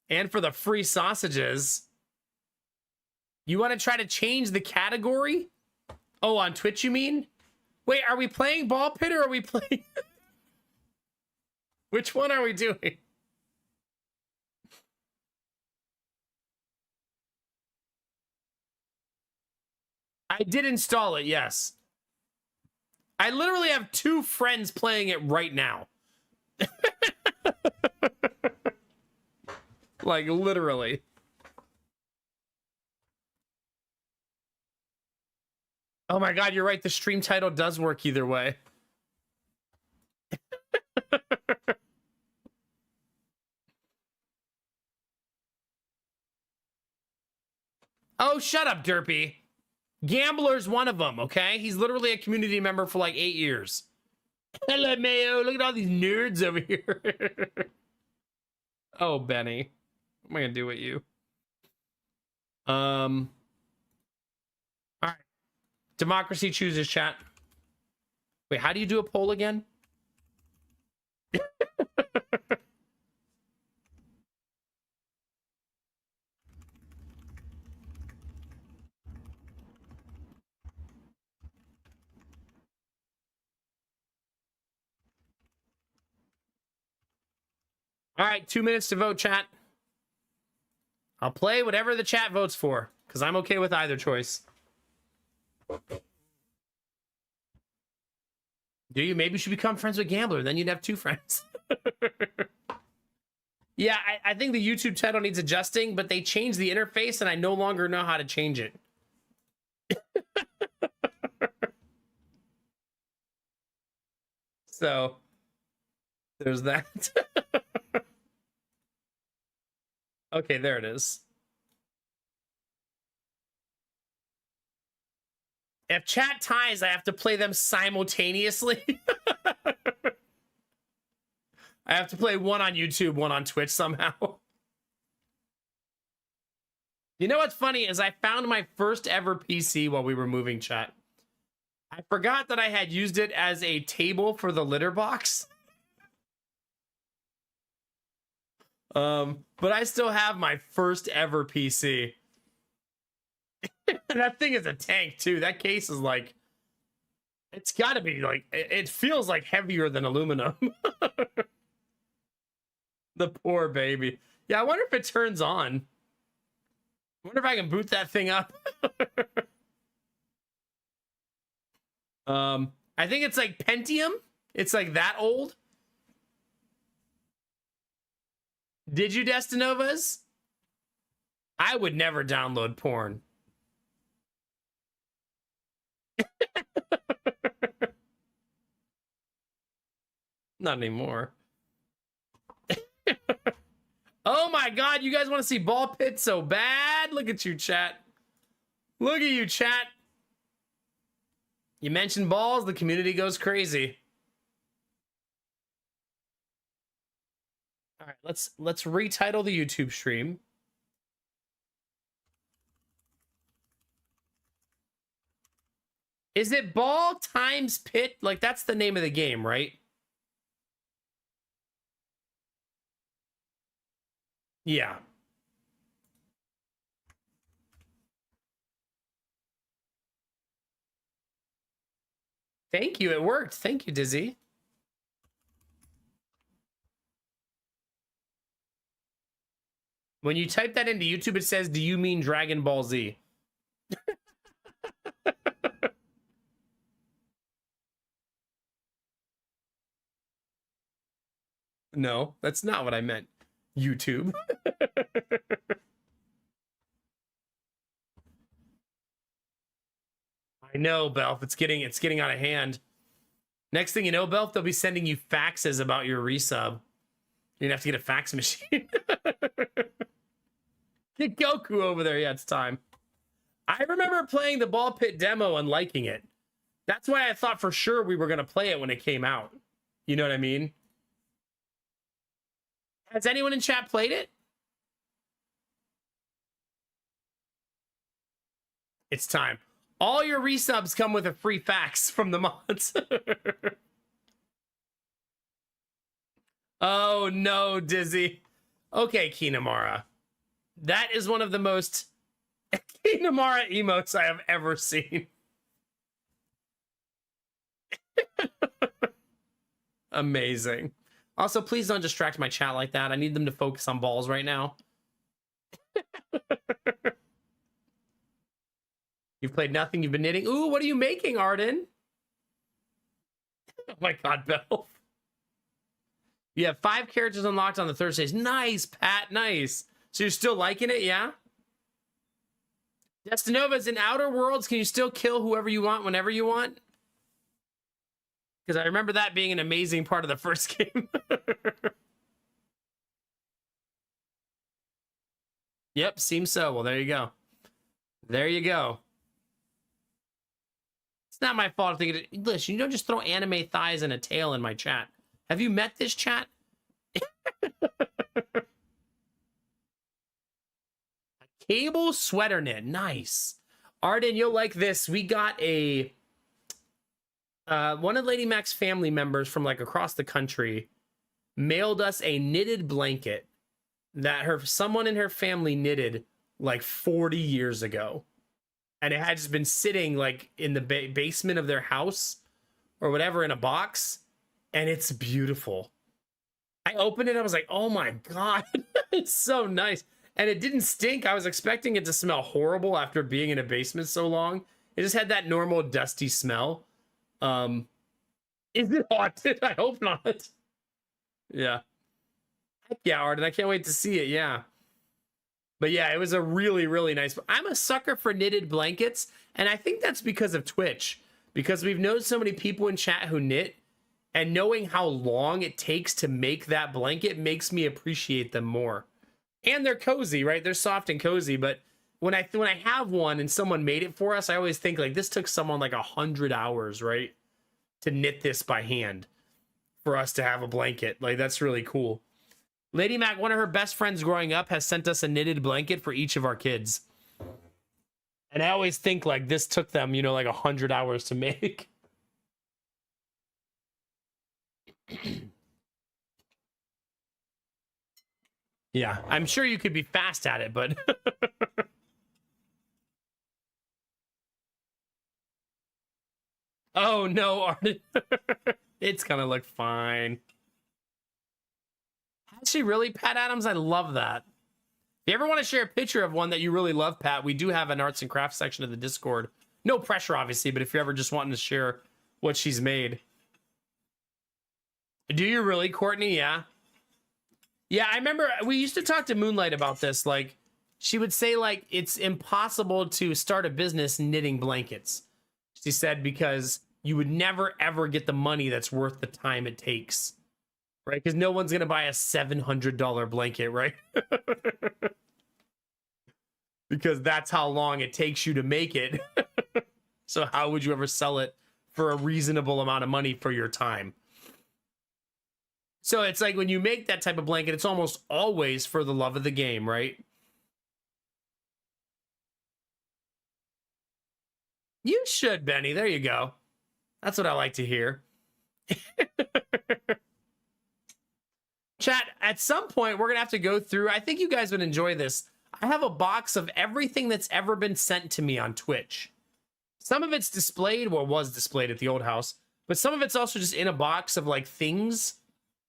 And for the free sausages. You want to try to change the category? Oh, on Twitch, you mean? Wait, are we playing ball pit or are we playing... Which one are we doing? I did install it, yes. I literally have 2 friends playing it right now. Like, literally. Oh my god, you're right. The stream title does work either way. Oh, shut up, Derpy. Gambler's one of them, okay? He's literally a community member for like 8 years. Hello, Mayo. Look at all these nerds over here. Oh, Benny. What am I gonna do with you? All right. Democracy chooses, chat. Wait, how do you do a poll again? All right, 2 minutes to vote, chat. I'll play whatever the chat votes for, because I'm okay with either choice. Do you? Maybe you should become friends with Gambler, then you'd have 2 friends. Yeah, I think the YouTube title needs adjusting, but they changed the interface and I no longer know how to change it. So, there's that. Okay, there it is. If chat ties, I have to play them simultaneously. I have to play one on YouTube, one on Twitch somehow. You know what's funny is I found my first ever PC while we were moving, chat. I forgot that I had used it as a table for the litter box. But I still have my first ever PC. That thing is a tank too. That case is like, it's got to be like, it feels like heavier than aluminum. The poor baby. Yeah, I wonder if it turns on. I wonder if I can boot that thing up. I think it's like Pentium. It's like that old. Did you, Destinovas? I would never download porn. Not anymore. Oh my god, you guys want to see Ball Pit so bad? Look at you, chat. Look at you, chat. You mention balls, the community goes crazy. All right, let's retitle the YouTube stream. Is it Ball times Pit? Like, that's the name of the game, right? Yeah. Thank you. It worked. Thank you, Dizzy. When you type that into YouTube, it says, "Do you mean Dragon Ball Z?" No, that's not what I meant. YouTube. I know, Belf. It's getting out of hand. Next thing you know, Belf, they'll be sending you faxes about your resub. You're gonna have to get a fax machine. Get Goku over there. Yeah, it's time. I remember playing the Ball Pit demo and liking it. That's why I thought for sure we were gonna play it when it came out. You know what I mean? Has anyone in chat played it? It's time. All your resubs come with a free fax from the mods. Oh no, Dizzy. Okay, Kinamara. That is one of the most Kinamara emotes I have ever seen. Amazing. Also, please don't distract my chat like that. I need them to focus on balls right now. You've played nothing. You've been knitting. Ooh, what are you making, Arden? Oh my god, Belle. You have 5 characters unlocked on the Thursdays. Nice, Pat. Nice. So you're still liking it, yeah? Destinovas, in Outer Worlds, can you still kill whoever you want whenever you want? Because I remember that being an amazing part of the first game. Yep, seems so. Well, there you go. There you go. It's not my fault. Listen, you don't just throw anime thighs and a tail in my chat. Have you met this chat? A cable sweater knit. Nice. Arden, you'll like this. We got a... one of Lady Mac's family members from like across the country mailed us a knitted blanket that someone in her family knitted like 40 years ago. And it had just been sitting like in the basement of their house or whatever in a box. And it's beautiful. I opened it. I was like, oh my God, it's so nice. And it didn't stink. I was expecting it to smell horrible after being in a basement so long. It just had that normal dusty smell. Is it haunted? I hope not. Yeah. Heck yeah, Arden. I can't wait to see it. Yeah. But yeah, it was a really, really nice. I'm a sucker for knitted blankets, and I think that's because of Twitch. Because we've known so many people in chat who knit, and knowing how long it takes to make that blanket makes me appreciate them more. And they're cozy, right? They're soft and cozy, but when I have one and someone made it for us, I always think like this took someone like 100 hours, right? To knit this by hand for us to have a blanket. Like, that's really cool. Lady Mac, one of her best friends growing up, has sent us a knitted blanket for each of our kids. And I always think like this took them, you know, like 100 hours to make. Yeah, I'm sure you could be fast at it, but oh no, Arden. It's gonna look fine. Has she really, Pat Adams? I love that. If you ever want to share a picture of one that you really love, Pat, we do have an arts and crafts section of the Discord. No pressure, obviously, but if you're ever just wanting to share what she's made. Do you really, Courtney? Yeah. Yeah, I remember we used to talk to Moonlight about this. Like, she would say, like, it's impossible to start a business knitting blankets. She said, because you would never, ever get the money that's worth the time it takes. Right? Because no one's going to buy a $700 blanket, right? Because that's how long it takes you to make it. So how would you ever sell it for a reasonable amount of money for your time? So it's like when you make that type of blanket, it's almost always for the love of the game, right? You should, Benny. There you go. That's what I like to hear. Chat, at some point, we're going to have to go through. I think you guys would enjoy this. I have a box of everything that's ever been sent to me on Twitch. Some of it's displayed, well, was displayed at the old house, but some of it's also just in a box of like things.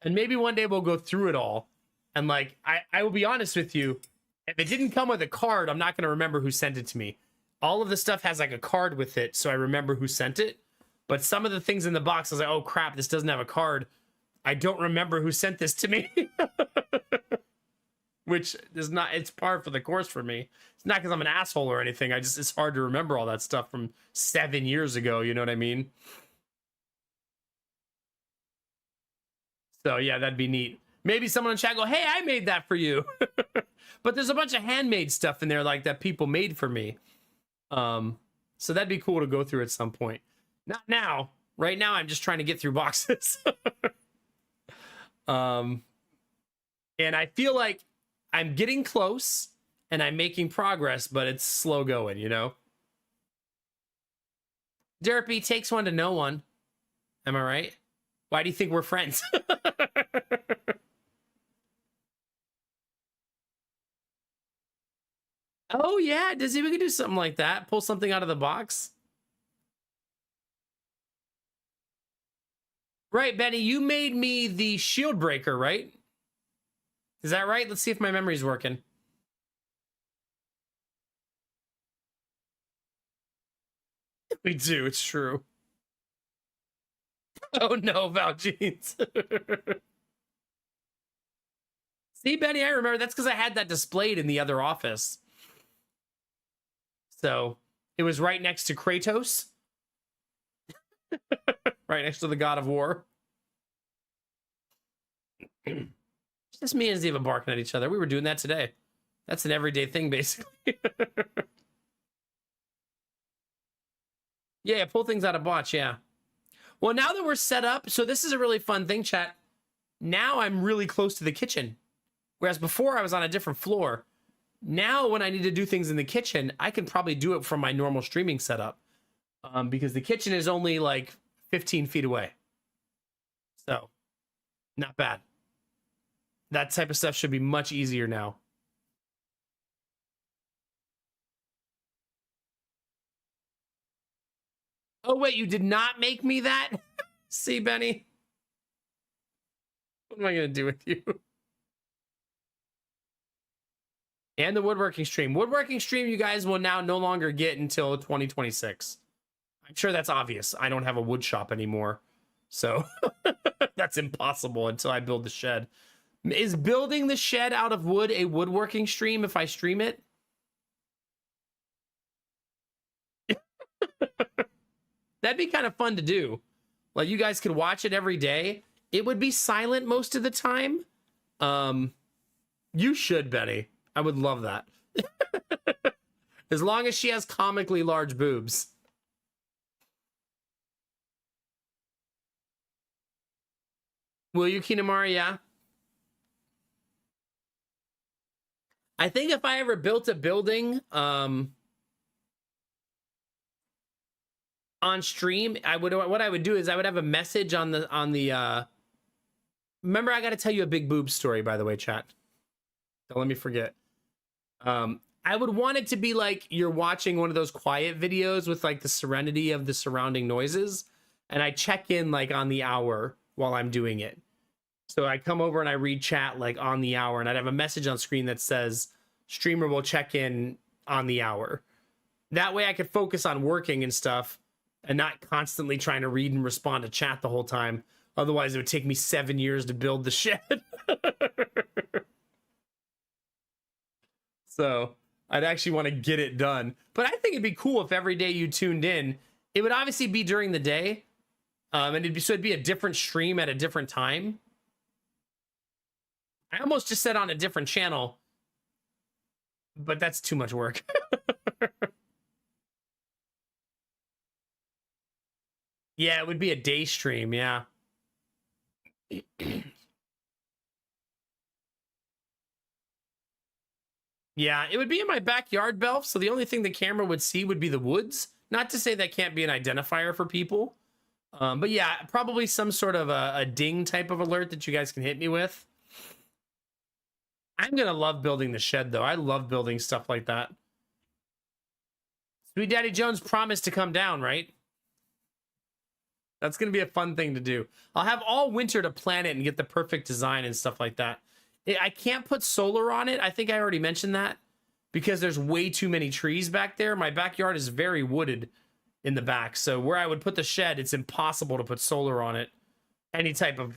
And maybe one day we'll go through it all. And like, I will be honest with you, if it didn't come with a card, I'm not going to remember who sent it to me. All of the stuff has like a card with it, so I remember who sent it. But some of the things in the box, I was like, oh crap, this doesn't have a card. I don't remember who sent this to me. Which is not, it's par for the course for me. It's not because I'm an asshole or anything. It's hard to remember all that stuff from 7 years ago. You know what I mean? So yeah, that'd be neat. Maybe someone in chat go, hey, I made that for you. But there's a bunch of handmade stuff in there like that people made for me. So that'd be cool to go through at some point. Not now. Right now, I'm just trying to get through boxes. And I feel like I'm getting close and I'm making progress, but it's slow going, you know? Derpy takes one to know one. Am I right? Why do you think we're friends? Oh, yeah. Does he, we could do something like that? Pull something out of the box? Right, Benny, you made me the shield breaker, right? Is that right? Let's see if my memory's working. We do, it's true. Oh no, Valjeans. See, Benny, I remember that's because I had that displayed in the other office. So it was right next to Kratos. Right next to the God of War. It's just me and Ziva barking at each other. We were doing that today. That's an everyday thing, basically. Yeah, pull things out of bots, yeah. Well, now that we're set up, so this is a really fun thing, chat. Now I'm really close to the kitchen. Whereas before I was on a different floor. Now when I need to do things in the kitchen, I can probably do it from my normal streaming setup. Because the kitchen is only like 15 feet away. So, not bad. That type of stuff should be much easier now. Oh, wait, you did not make me that? See, Benny? What am I going to do with you? And the woodworking stream. Woodworking stream, you guys will now no longer get until 2026. I'm sure that's obvious. I don't have a wood shop anymore. So that's impossible until I build the shed. Is building the shed out of wood a woodworking stream if I stream it? That'd be kind of fun to do. Like, you guys could watch it every day. It would be silent most of the time. You should, Betty. I would love that. As long as she has comically large boobs. Will you, Kinamari? Yeah. I think if I ever built a building on stream, what I would do is I would have a message on the remember, I got to tell you a big boob story, by the way, chat. Don't let me forget. I would want it to be like you're watching one of those quiet videos with like the serenity of the surrounding noises, and I check in like on the hour while I'm doing it. So I come over and I read chat like on the hour, and I'd have a message on screen that says streamer will check in on the hour. That way I could focus on working and stuff and not constantly trying to read and respond to chat the whole time. Otherwise it would take me 7 years to build the shed. So I'd actually want to get it done. But I think it'd be cool if every day you tuned in, it would obviously be during the day. And it'd be a different stream at a different time. I almost just said on a different channel, but that's too much work. Yeah, it would be a day stream, yeah. Yeah, it would be in my backyard, Belf, so the only thing the camera would see would be the woods. Not to say that can't be an identifier for people. But yeah, probably some sort of a ding type of alert that you guys can hit me with. I'm gonna love building the shed, though. I love building stuff like that. Sweet Daddy Jones promised to come down, right? That's gonna be a fun thing to do. I'll have all winter to plan it and get the perfect design and stuff like that. I can't put solar on it. I think I already mentioned that because there's way too many trees back there. My backyard is very wooded in the back. So where I would put the shed, it's impossible to put solar on it. Any type of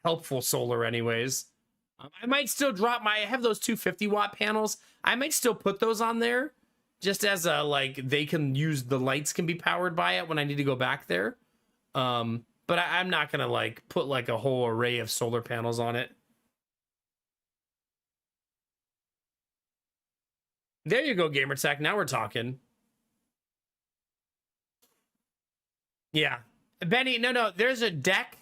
helpful solar anyways. I might still drop I have those 250-watt panels. I might still put those on there just as a, like, they can use, the lights can be powered by it when I need to go back there. But I'm not going to, like, put, like, a whole array of solar panels on it. There you go, Gamertech. Now we're talking. Yeah. Benny, no. There's a deck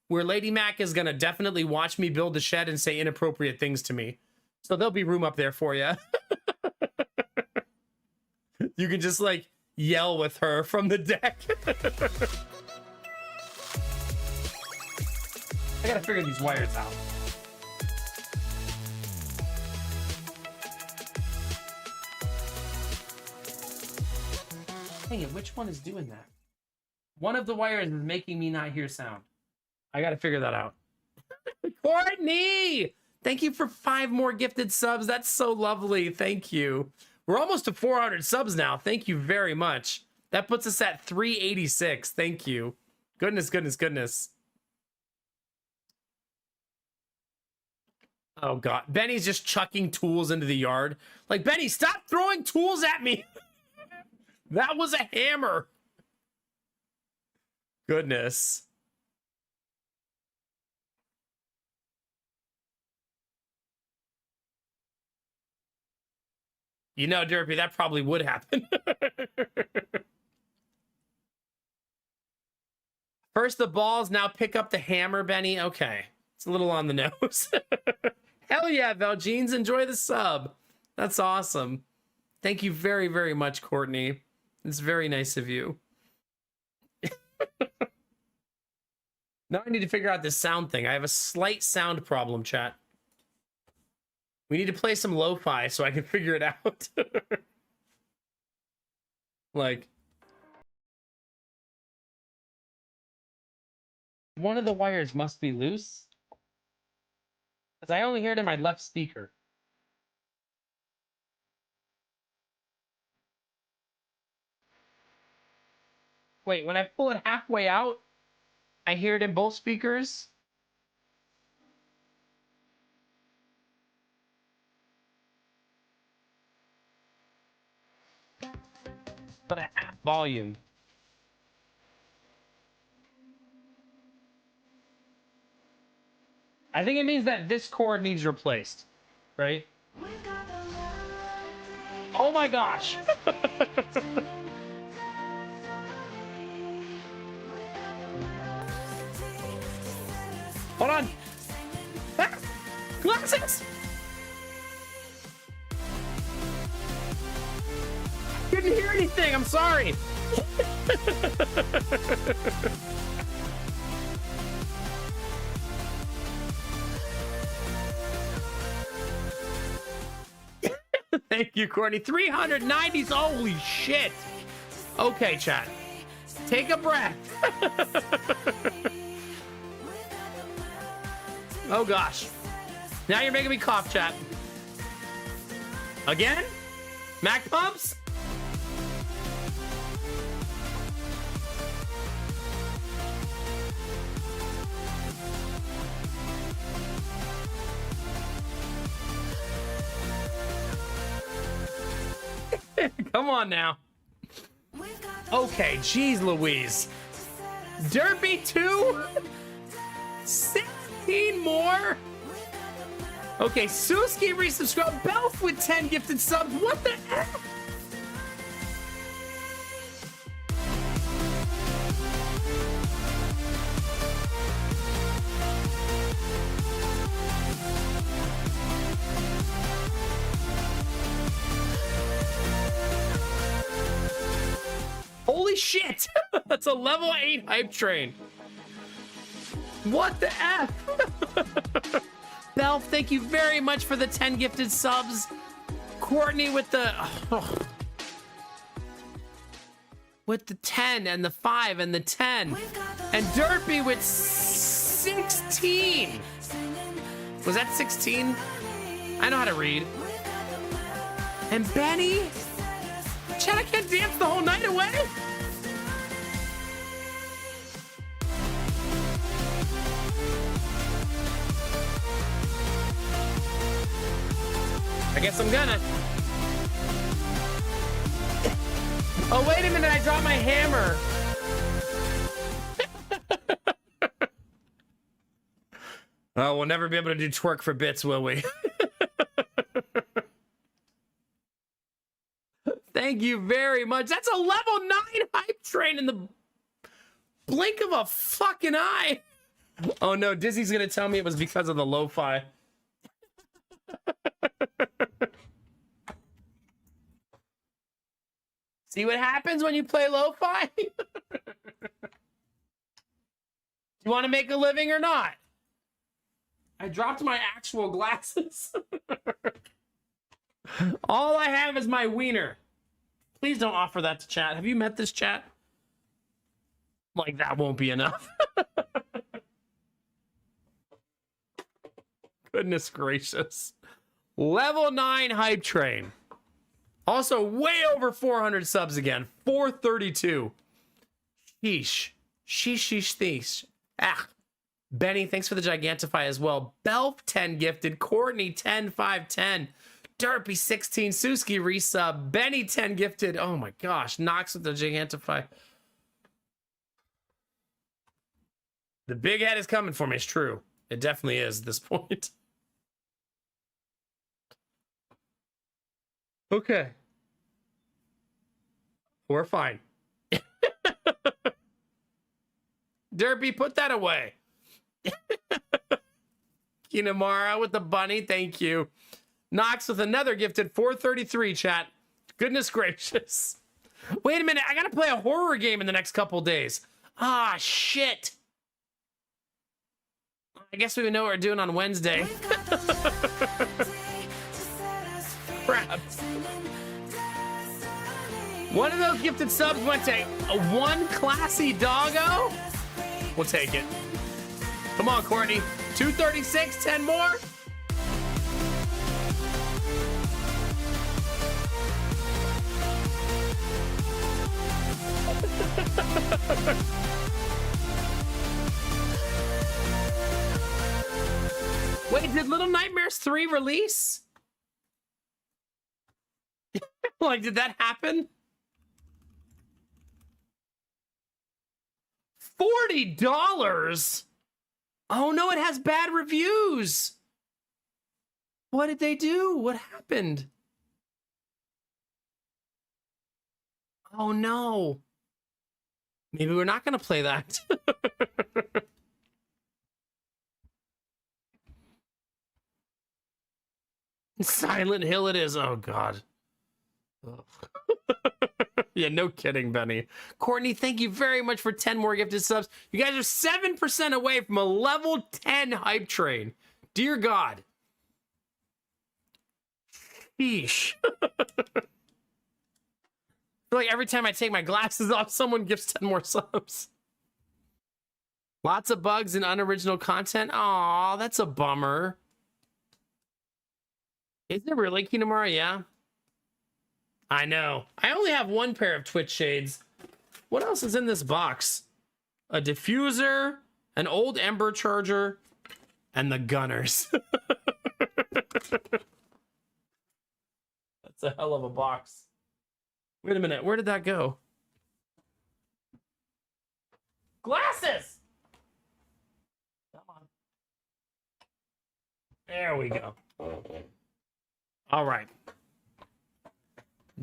where Lady Mac is going to definitely watch me build the shed and say inappropriate things to me. So there'll be room up there for you. You can just, like, yell with her from the deck. I gotta figure these wires out. Dang it, which one is doing that? One of the wires is making me not hear sound. I gotta figure that out. Courtney! Thank you for 5 more gifted subs. That's so lovely. Thank you. We're almost to 400 subs now. Thank you very much. That puts us at 386. Thank you. Goodness. Oh, God. Benny's just chucking tools into the yard. Like, Benny, stop throwing tools at me. That was a hammer. Goodness. You know, Derpy, that probably would happen. First the balls, now pick up the hammer, Benny. Okay. It's a little on the nose. Hell yeah, Valjeans. Enjoy the sub. That's awesome. Thank you very, very much, Courtney. It's very nice of you. Now I need to figure out this sound thing. I have a slight sound problem, chat. We need to play some lo-fi so I can figure it out. Like, one of the wires must be loose. Because I only hear it in my left speaker. Wait, when I pull it halfway out, I hear it in both speakers? But at half volume. I think it means that this cord needs replaced, right? Oh my gosh! Hold on! Ah! Glasses! Couldn't hear anything. I'm sorry. Thank you, Courtney. 390s. Holy shit. Okay, chat. Take a breath. Oh, gosh. Now you're making me cough, chat. Again? Mac pumps? Come on now. Okay, geez Louise. Derpy 2? 16 more? Okay, Suski resubscribed. Belf with 10 gifted subs. What the F? Holy shit! That's a level 8 hype train. What the F? Belf, thank you very much for the 10 gifted subs. Courtney with the... with the 10 and the 5 and the 10. And Derpy with 16. Was that 16? I know how to read. And Benny? Chat, I can't dance the whole night away. I guess I'm gonna. Oh, wait a minute, I dropped my hammer. Oh, we'll never be able to do twerk for bits, will we? Thank you very much. That's a level 9 hype train in the blink of a fucking eye. Oh no, Dizzy's gonna tell me it was because of the lo-fi. See what happens when you play lo-fi? You want to make a living or not? I dropped my actual glasses. All I have is my wiener. Please don't offer that to chat. Have you met this chat? Like, that won't be enough. Goodness gracious. Level 9 hype train. Also, way over 400 subs again. 432. Sheesh. Sheesh, sheesh. Ah. Benny, thanks for the Gigantify as well. Belf, 10 gifted. Courtney, 10, 5, 10. Derpy, 16. Suski, resub. Benny, 10 gifted. Oh my gosh. Knox with the Gigantify. The big head is coming for me. It's true. It definitely is at this point. Okay. We're fine. Derpy, put that away. Kinamara with the bunny, thank you. Knox with another gifted 433, chat. Goodness gracious. Wait a minute, I gotta play a horror game in the next couple days. Ah, shit. I guess we know what we're doing on Wednesday. Crap. One of those gifted subs went to one classy doggo. We'll take it. Come on, Courtney. 236, 10 more. Wait, did Little Nightmares 3 release? Like, did that happen? $40? Oh no, it has bad reviews. What did they do? What happened? Oh no. Maybe we're not going to play that. Silent Hill it is. Oh god. Ugh. Yeah, no kidding, Benny. Courtney, thank you very much for 10 more gifted subs. You guys are 7% away from a level 10 hype train. Dear God. Sheesh. I feel like every time I take my glasses off, someone gives 10 more subs. Lots of bugs and unoriginal content. Aw, that's a bummer. Is it really Kinemura? Yeah. I know. I only have one pair of Twitch shades. What else is in this box? A diffuser, an old Ember charger, and the gunners. That's a hell of a box. Wait a minute. Where did that go? Glasses! Come on. There we go. All right.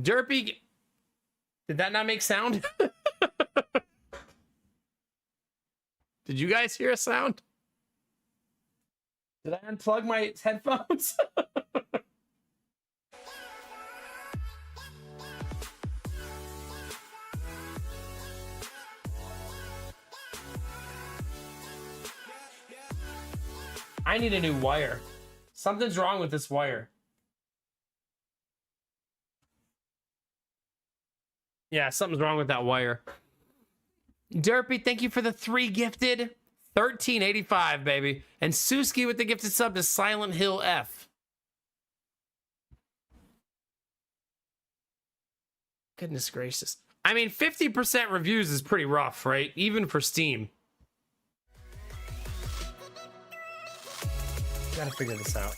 Derpy. Did that not make sound? Did you guys hear a sound? Did I unplug my headphones? I need a new wire. Something's wrong with this wire. Yeah, something's wrong with that wire. Derpy, thank you for the 3 gifted. 1385, baby. And Suski with the gifted sub to Silent Hill F. Goodness gracious. I mean, 50% reviews is pretty rough, right? Even for Steam. Gotta figure this out.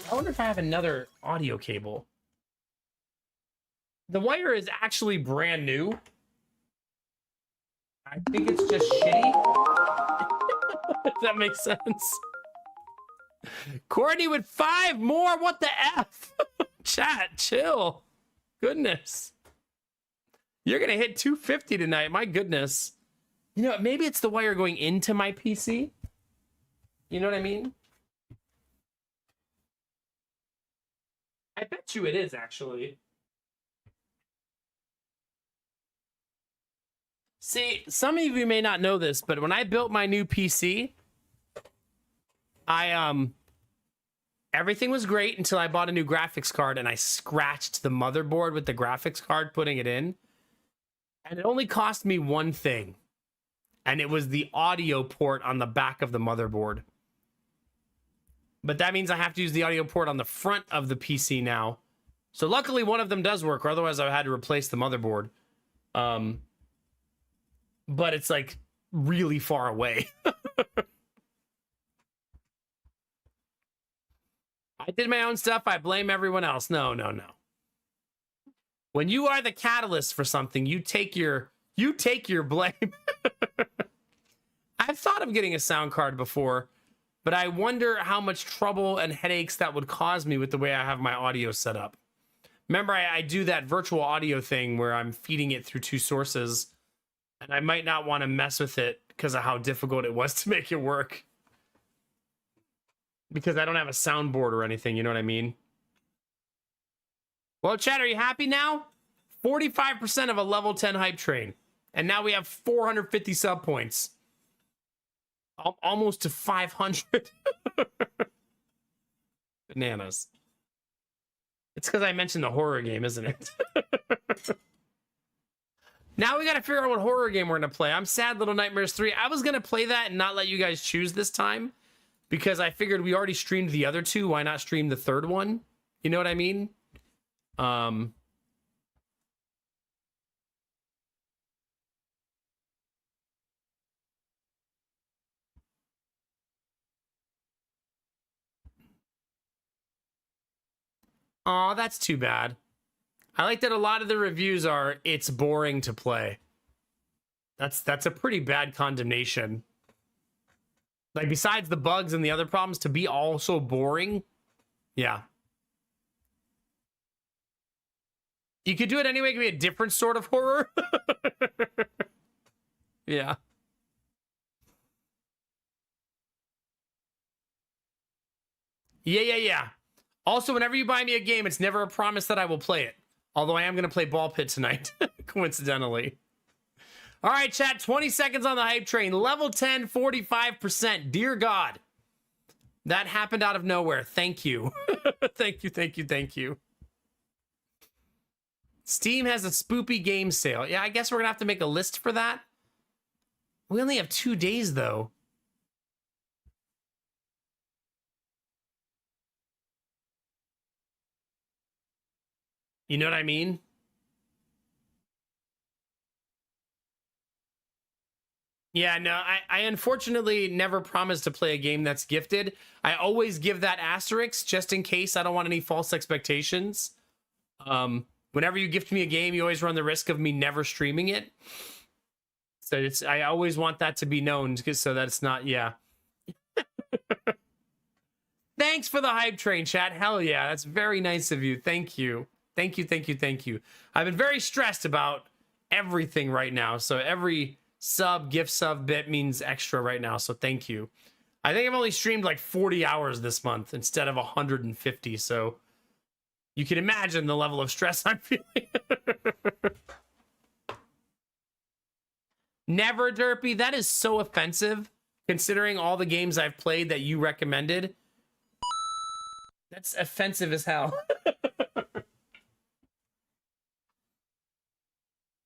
I wonder if I have another audio cable. The wire is actually brand new. I think it's just shitty. If that makes sense. Courtney with 5 more. What the F? Chat, chill. Goodness. You're going to hit 250 tonight. My goodness. You know, maybe it's the wire going into my PC. You know what I mean? I bet you it is, actually. See, some of you may not know this, but when I built my new PC, everything was great until I bought a new graphics card and I scratched the motherboard with the graphics card putting it in. And it only cost me one thing. And it was the audio port on the back of the motherboard. But that means I have to use the audio port on the front of the PC now. So luckily one of them does work, or otherwise I had to replace the motherboard. But it's like really far away. I did my own stuff. I blame everyone else. No, no, no. When you are the catalyst for something, you take your blame. I've thought of getting a sound card before, but I wonder how much trouble and headaches that would cause me with the way I have my audio set up. Remember, I do that virtual audio thing where I'm feeding it through 2 sources, and I might not want to mess with it because of how difficult it was to make it work. Because I don't have a soundboard or anything, you know what I mean? Well, chat, are you happy now? 45% of a level 10 hype train. And now we have 450 sub points. Almost to 500. Bananas. It's because I mentioned the horror game, isn't it? Now we got to figure out what horror game we're going to play. I'm sad Little Nightmares 3. I was going to play that and not let you guys choose this time. Because I figured we already streamed the other 2. Why not stream the 3rd one? You know what I mean? Aw, that's too bad. I like that a lot of the reviews are, it's boring to play. That's a pretty bad condemnation. Like, besides the bugs and the other problems, to be also boring? Yeah. You could do it anyway. It could be a different sort of horror. Yeah. Yeah. Also, whenever you buy me a game, it's never a promise that I will play it. Although I am going to play Ball Pit tonight, coincidentally. All right, chat, 20 seconds on the hype train. Level 10, 45%. Dear God. That happened out of nowhere. Thank you. Thank you. Steam has a spoopy game sale. Yeah, I guess we're going to have to make a list for that. We only have 2 days, though. You know what I mean? Yeah, no, I unfortunately never promised to play a game that's gifted. I always give that asterisk just in case I don't want any false expectations. Whenever you gift me a game, you always run the risk of me never streaming it. So I always want that to be known so that it's not, yeah. Thanks for the hype train, chat. Hell yeah, that's very nice of you. Thank you. Thank you. I've been very stressed about everything right now. So every gift sub bit means extra right now. So thank you. I think I've only streamed like 40 hours this month instead of 150. So you can imagine the level of stress I'm feeling. Never, Derpy. That is so offensive considering all the games I've played that you recommended. That's offensive as hell.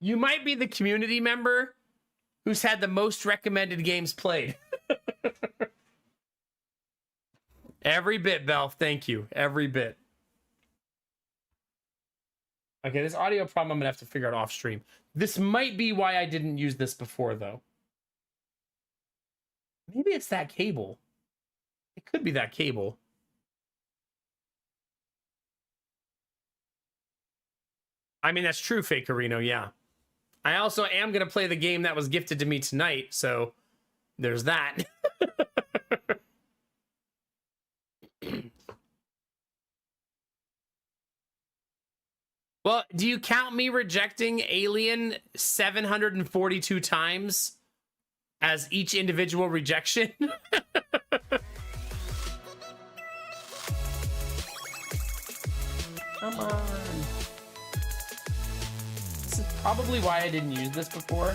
You might be the community member who's had the most recommended games played. Every bit, Belf. Thank you. Every bit. Okay, this audio problem I'm going to have to figure out off stream. This might be why I didn't use this before, though. Maybe it's that cable. It could be that cable. I mean, that's true, Fakerino, yeah. I also am going to play the game that was gifted to me tonight, so there's that. Well, do you count me rejecting Alien 742 times as each individual rejection? Come on. This is probably why I didn't use this before.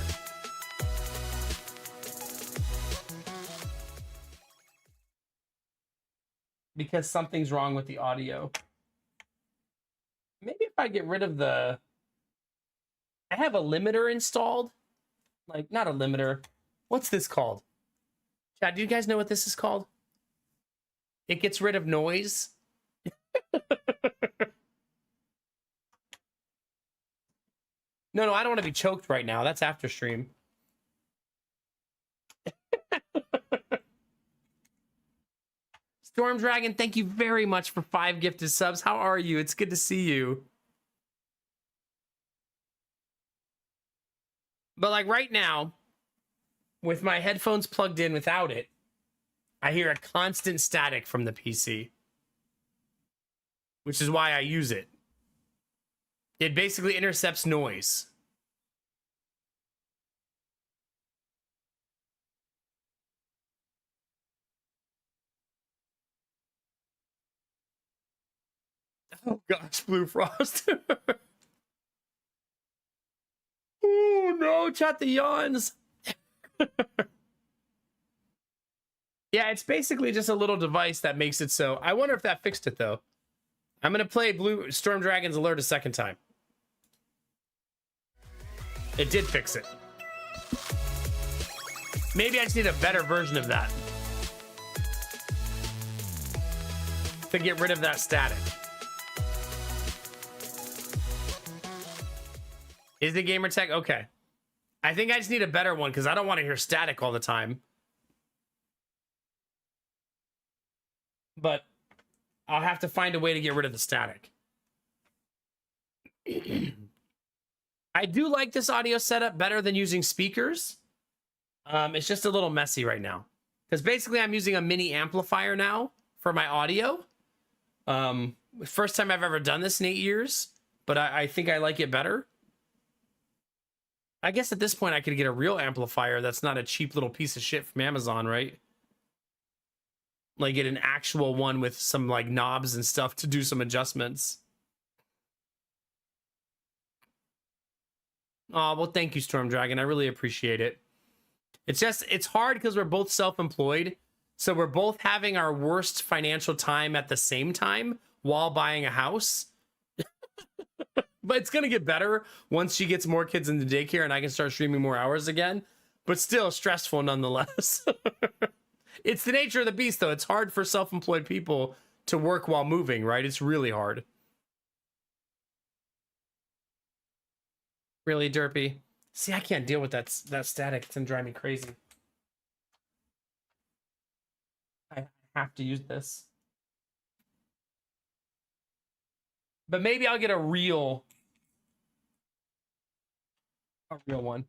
Because something's wrong with the audio. Maybe if I get rid of I have a limiter installed. Like, not a limiter. What's this called? Chad, do you guys know what this is called? It gets rid of noise. No, I don't want to be choked right now. That's after stream. Storm Dragon, thank you very much for 5 gifted subs. How are you? It's good to see you. But like right now, with my headphones plugged in without it, I hear a constant static from the PC, which is why I use it. It basically intercepts noise. Oh gosh, Blue Frost. Oh no, chat the yawns. Yeah, it's basically just a little device that makes it so. I wonder if that fixed it though. I'm gonna play Blue Storm Dragon's Alert a second time. It did fix it. Maybe I just need a better version of that to get rid of that static. Is the gamer tech okay? I think I just need a better one because I don't want to hear static all the time. But I'll have to find a way to get rid of the static. I do like this audio setup better than using speakers. It's just a little messy right now. Because basically I'm using a mini amplifier now for my audio. First time I've ever done this in 8 years. But I think I like it better. I guess at this point I could get a real amplifier that's not a cheap little piece of shit from Amazon, right? Like get an actual one with some like knobs and stuff to do some adjustments. Oh, well, thank you, Storm Dragon. I really appreciate it. It's hard because we're both self-employed. So we're both having our worst financial time at the same time while buying a house. But it's going to get better once she gets more kids into daycare and I can start streaming more hours again. But still stressful nonetheless. It's the nature of the beast, though. It's hard for self-employed people to work while moving, right? It's really hard. Really, Derpy? See, I can't deal with that static. It's gonna drive me crazy. I have to use this. But maybe I'll get a real one.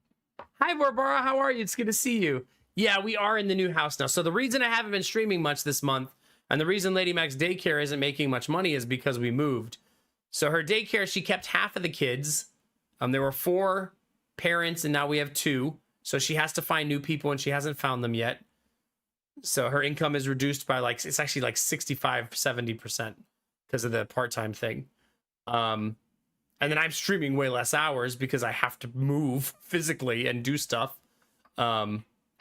Hi, Barbara. How are you? It's good to see you. Yeah, we are in the new house now. So the reason I haven't been streaming much this month, and the reason Lady Mac's daycare isn't making much money is because we moved. So her daycare, she kept half of the kids. There were 4 parents, and now we have 2. So she has to find new people, and she hasn't found them yet. So her income is reduced by like, it's actually like 65, 70% because of the part-time thing. And then I'm streaming way less hours because I have to move physically and do stuff.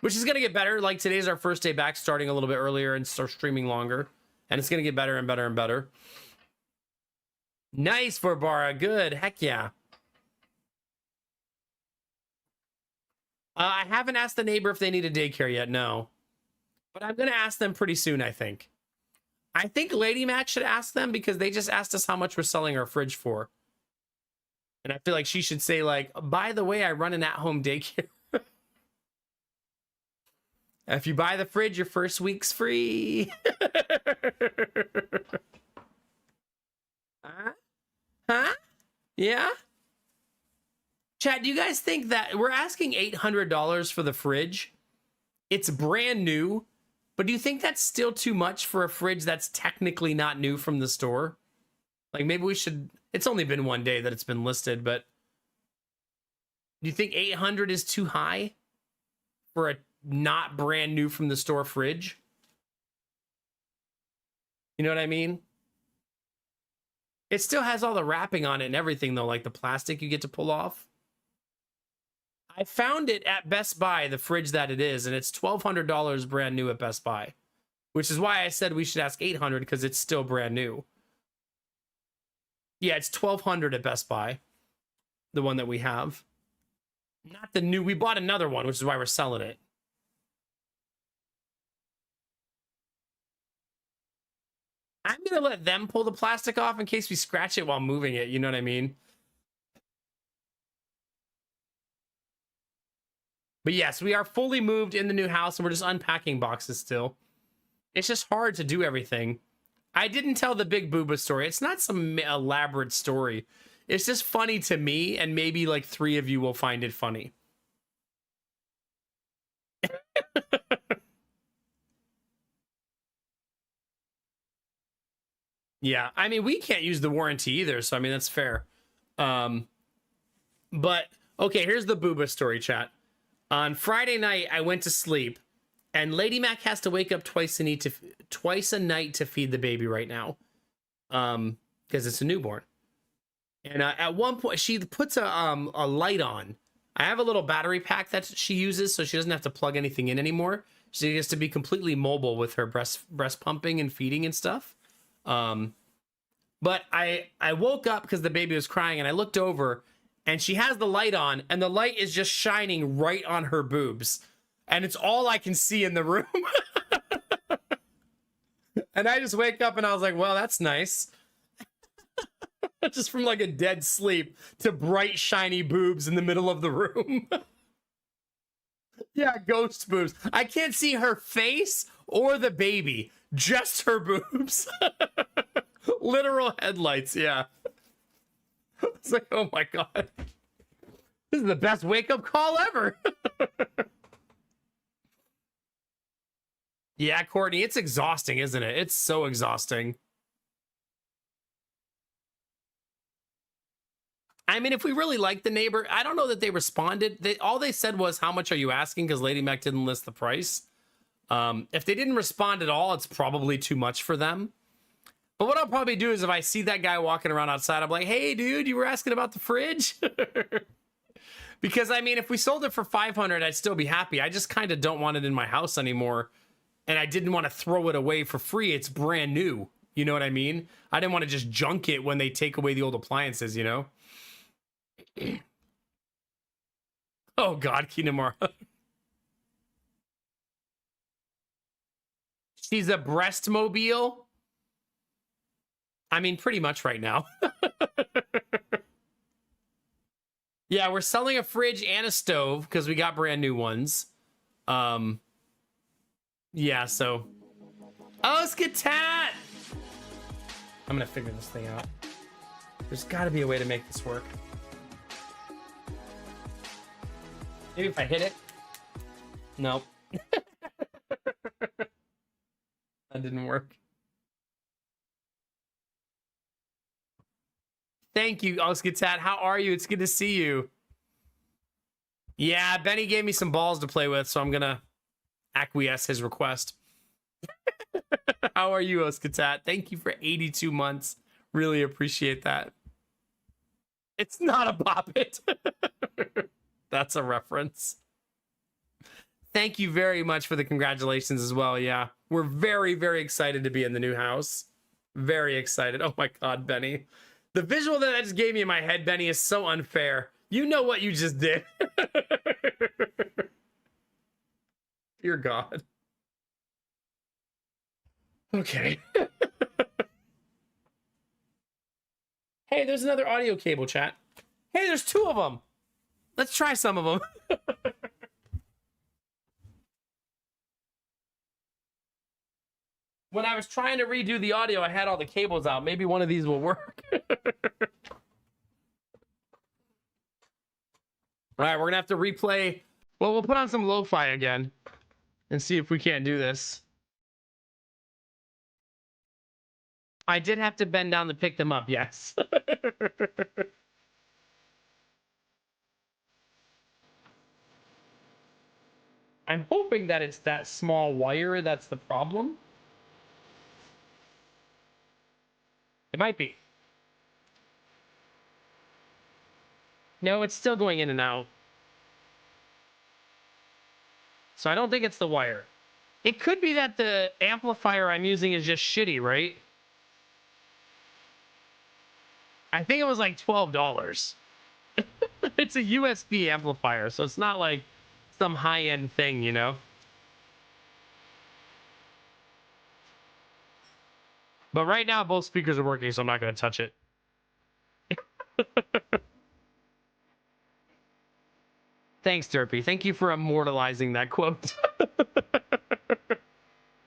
Which is going to get better. Like today's our first day back, starting a little bit earlier and start streaming longer. And it's going to get better and better and better. Nice, Barbara. Good. Heck yeah. I haven't asked the neighbor if they need a daycare yet, no. But I'm going to ask them pretty soon, I think. I think Lady Mac should ask them because they just asked us how much we're selling our fridge for. And I feel like she should say, like, by the way, I run an at-home daycare. If you buy the fridge, your first week's free. Huh? Yeah? Chat, do you guys think that we're asking $800 for the fridge? It's brand new, but do you think that's still too much for a fridge that's technically not new from the store? Like maybe we should, it's only been one day that it's been listed, but do you think 800 is too high for a not brand new from the store fridge? You know what I mean? It still has all the wrapping on it and everything though, like the plastic you get to pull off. I found it at Best Buy, the fridge that it is, and it's $1,200 brand new at Best Buy, which is why I said we should ask $800 because it's still brand new. Yeah, it's $1,200 at Best Buy, the one that we have. Not the new, we bought another one, which is why we're selling it. I'm going to let them pull the plastic off in case we scratch it while moving it, you know what I mean? But yes, we are fully moved in the new house and we're just unpacking boxes still. It's just hard to do everything. I didn't tell the Big Booba story. It's not some elaborate story. It's just funny to me, and maybe like 3 of you will find it funny. Yeah, I mean, we can't use the warranty either, so I mean, that's fair. But, okay, here's the Booba story, chat. On Friday night, I went to sleep, and Lady Mac has to wake up twice a night to feed the baby right now, because it's a newborn. And at one point, she puts a light on. I have a little battery pack that she uses, so she doesn't have to plug anything in anymore. She gets to be completely mobile with her breast pumping and feeding and stuff. But I woke up because the baby was crying, and I looked over. And she has the light on, and the light is just shining right on her boobs. And it's all I can see in the room. And I just wake up and I was like, well, that's nice. Just from like a dead sleep to bright, shiny boobs in the middle of the room. Yeah, ghost boobs. I can't see her face or the baby, just her boobs. Literal headlights, yeah. It's like, oh my god. This is the best wake-up call ever. Yeah, Courtney, it's exhausting, isn't it? It's so exhausting. I mean, if we really like the neighbor, I don't know that they responded. All they said was, how much are you asking? Because Lady Mac didn't list the price. If they didn't respond at all, it's probably too much for them. But what I'll probably do is if I see that guy walking around outside, I'm like, hey, dude, you were asking about the fridge? Because, I mean, if we sold it for 500, I'd still be happy. I just kind of don't want it in my house anymore. And I didn't want to throw it away for free. It's brand new. You know what I mean? I didn't want to just junk it when they take away the old appliances, you know? Oh, God, Kinamara. She's a breast mobile. I mean, pretty much right now. Yeah, we're selling a fridge and a stove because we got brand new ones. Yeah, so. Oh, Skatat! I'm gonna figure this thing out. There's gotta be a way to make this work. Maybe if I hit it. Nope. That didn't work. Thank you, Oskatat. How are you? It's good to see you. Yeah, Benny gave me some balls to play with, so I'm gonna acquiesce his request. How are you, Oskatat? Thank you for 82 months. Really appreciate that. It's not a Bop-It. That's a reference. Thank you very much for the congratulations as well. Yeah, we're very, very excited to be in the new house. Very excited. Oh my God, Benny. The visual that I just gave me in my head, Benny, is so unfair. You know what you just did. Dear God. Okay. Hey, there's another audio cable, chat. Hey, there's 2 of them. Let's try some of them. When I was trying to redo the audio, I had all the cables out. Maybe one of these will work. All right, we're gonna have to replay. Well, we'll put on some lo-fi again and see if we can't do this. I did have to bend down to pick them up, yes. I'm hoping that it's that small wire that's the problem. It might be. No, it's still going in and out. So I don't think it's the wire. It could be that the amplifier I'm using is just shitty, right? I think it was like $12. It's a USB amplifier, so it's not like some high-end thing, you know? But right now, both speakers are working, so I'm not going to touch it. Thanks, Derpy. Thank you for immortalizing that quote.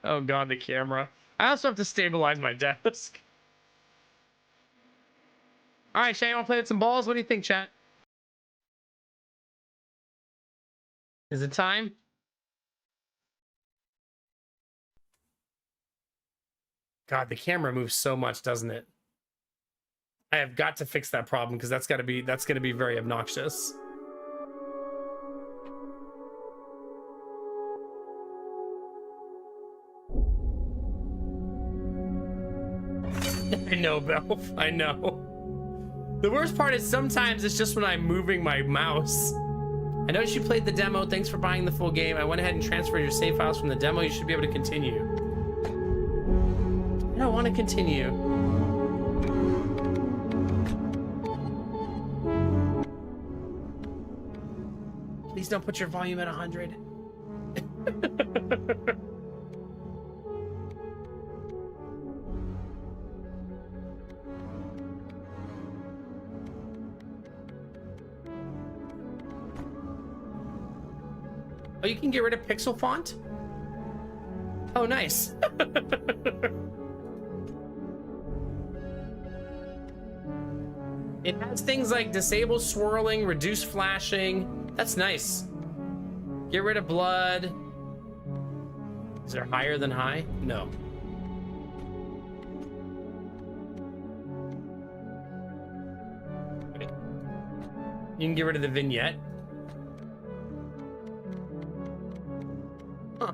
Oh, God, the camera. I also have to stabilize my desk. All right, Shay, you want to play with some balls? What do you think, chat? Is it time? God, the camera moves so much, doesn't it? I have got to fix that problem because that's going to be very obnoxious. I know, Belf. I know. The worst part is sometimes it's just when I'm moving my mouse. I noticed you played the demo. Thanks for buying the full game. I went ahead and transferred your save files from the demo. You should be able to continue. I don't want to continue. Please don't put your volume at 100. Oh, you can get rid of pixel font? Oh, nice. It has things like disable swirling, reduce flashing. That's nice. Get rid of blood. Is there higher than high? No. You can get rid of the vignette. Huh.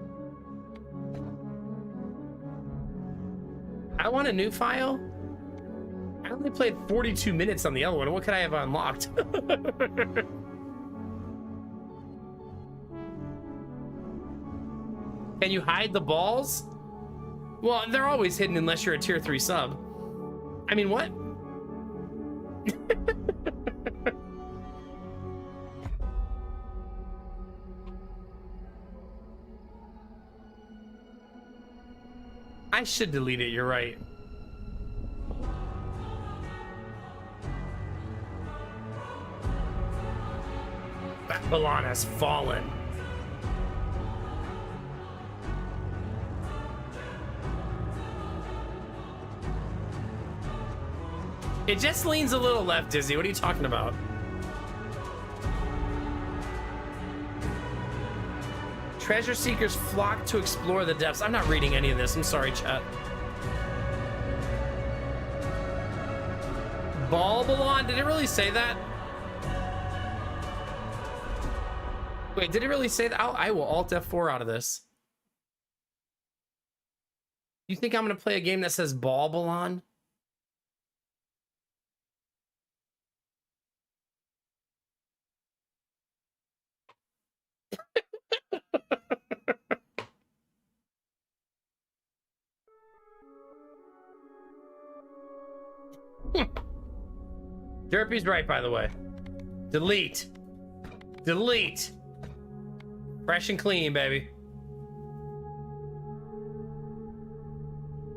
want a new file? I only played 42 minutes on the other one. What could I have unlocked? Can you hide the balls? Well, they're always hidden unless you're a tier 3 sub. I mean, what? I should delete it, you're right. Babylon has fallen. It just leans a little left, Dizzy. What are you talking about? Treasure seekers flock to explore the depths. I'm not reading any of this. I'm sorry, chat. Balbalon? Did it really say that? Wait, did it really say that? I will Alt F4 out of this. You think I'm going to play a game that says Balbalon? Derpy's right, by the way. Delete. Delete. Fresh and clean, baby.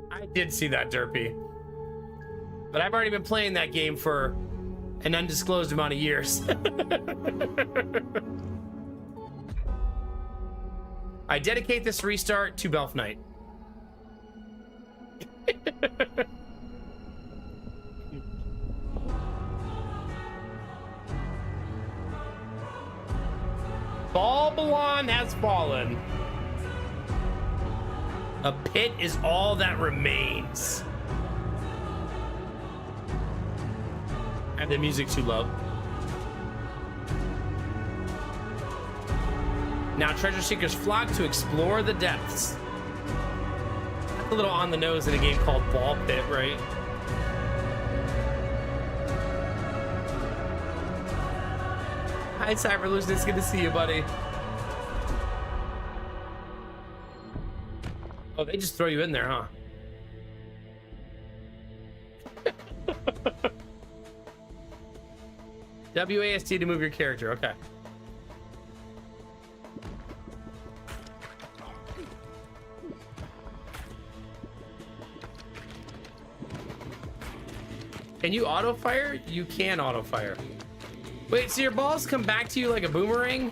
I did see that, Derpy. But I've already been playing that game for an undisclosed amount of years. I dedicate this restart to Belf Knight. Balbalon has fallen. A pit is all that remains. I have the music too low. Now treasure seekers flock to explore the depths. That's a little on the nose in a game called Ball Pit, right? Hi, Cyberlution. It's good to see you, buddy. Oh, they just throw you in there, huh? WASD to move your character. Okay. Can you auto fire? You can auto fire. Wait, so your balls come back to you like a boomerang?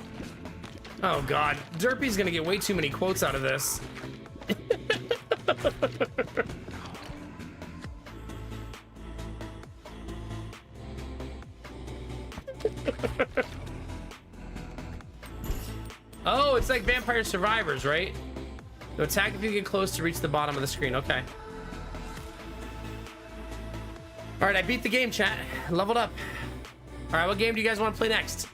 Oh god, Derpy's gonna get way too many quotes out of this. Oh, it's like Vampire Survivors, right? No attack if you get close to reach the bottom of the screen. Okay. All right, I beat the game, chat. Leveled up. All right, what game do you guys want to play next?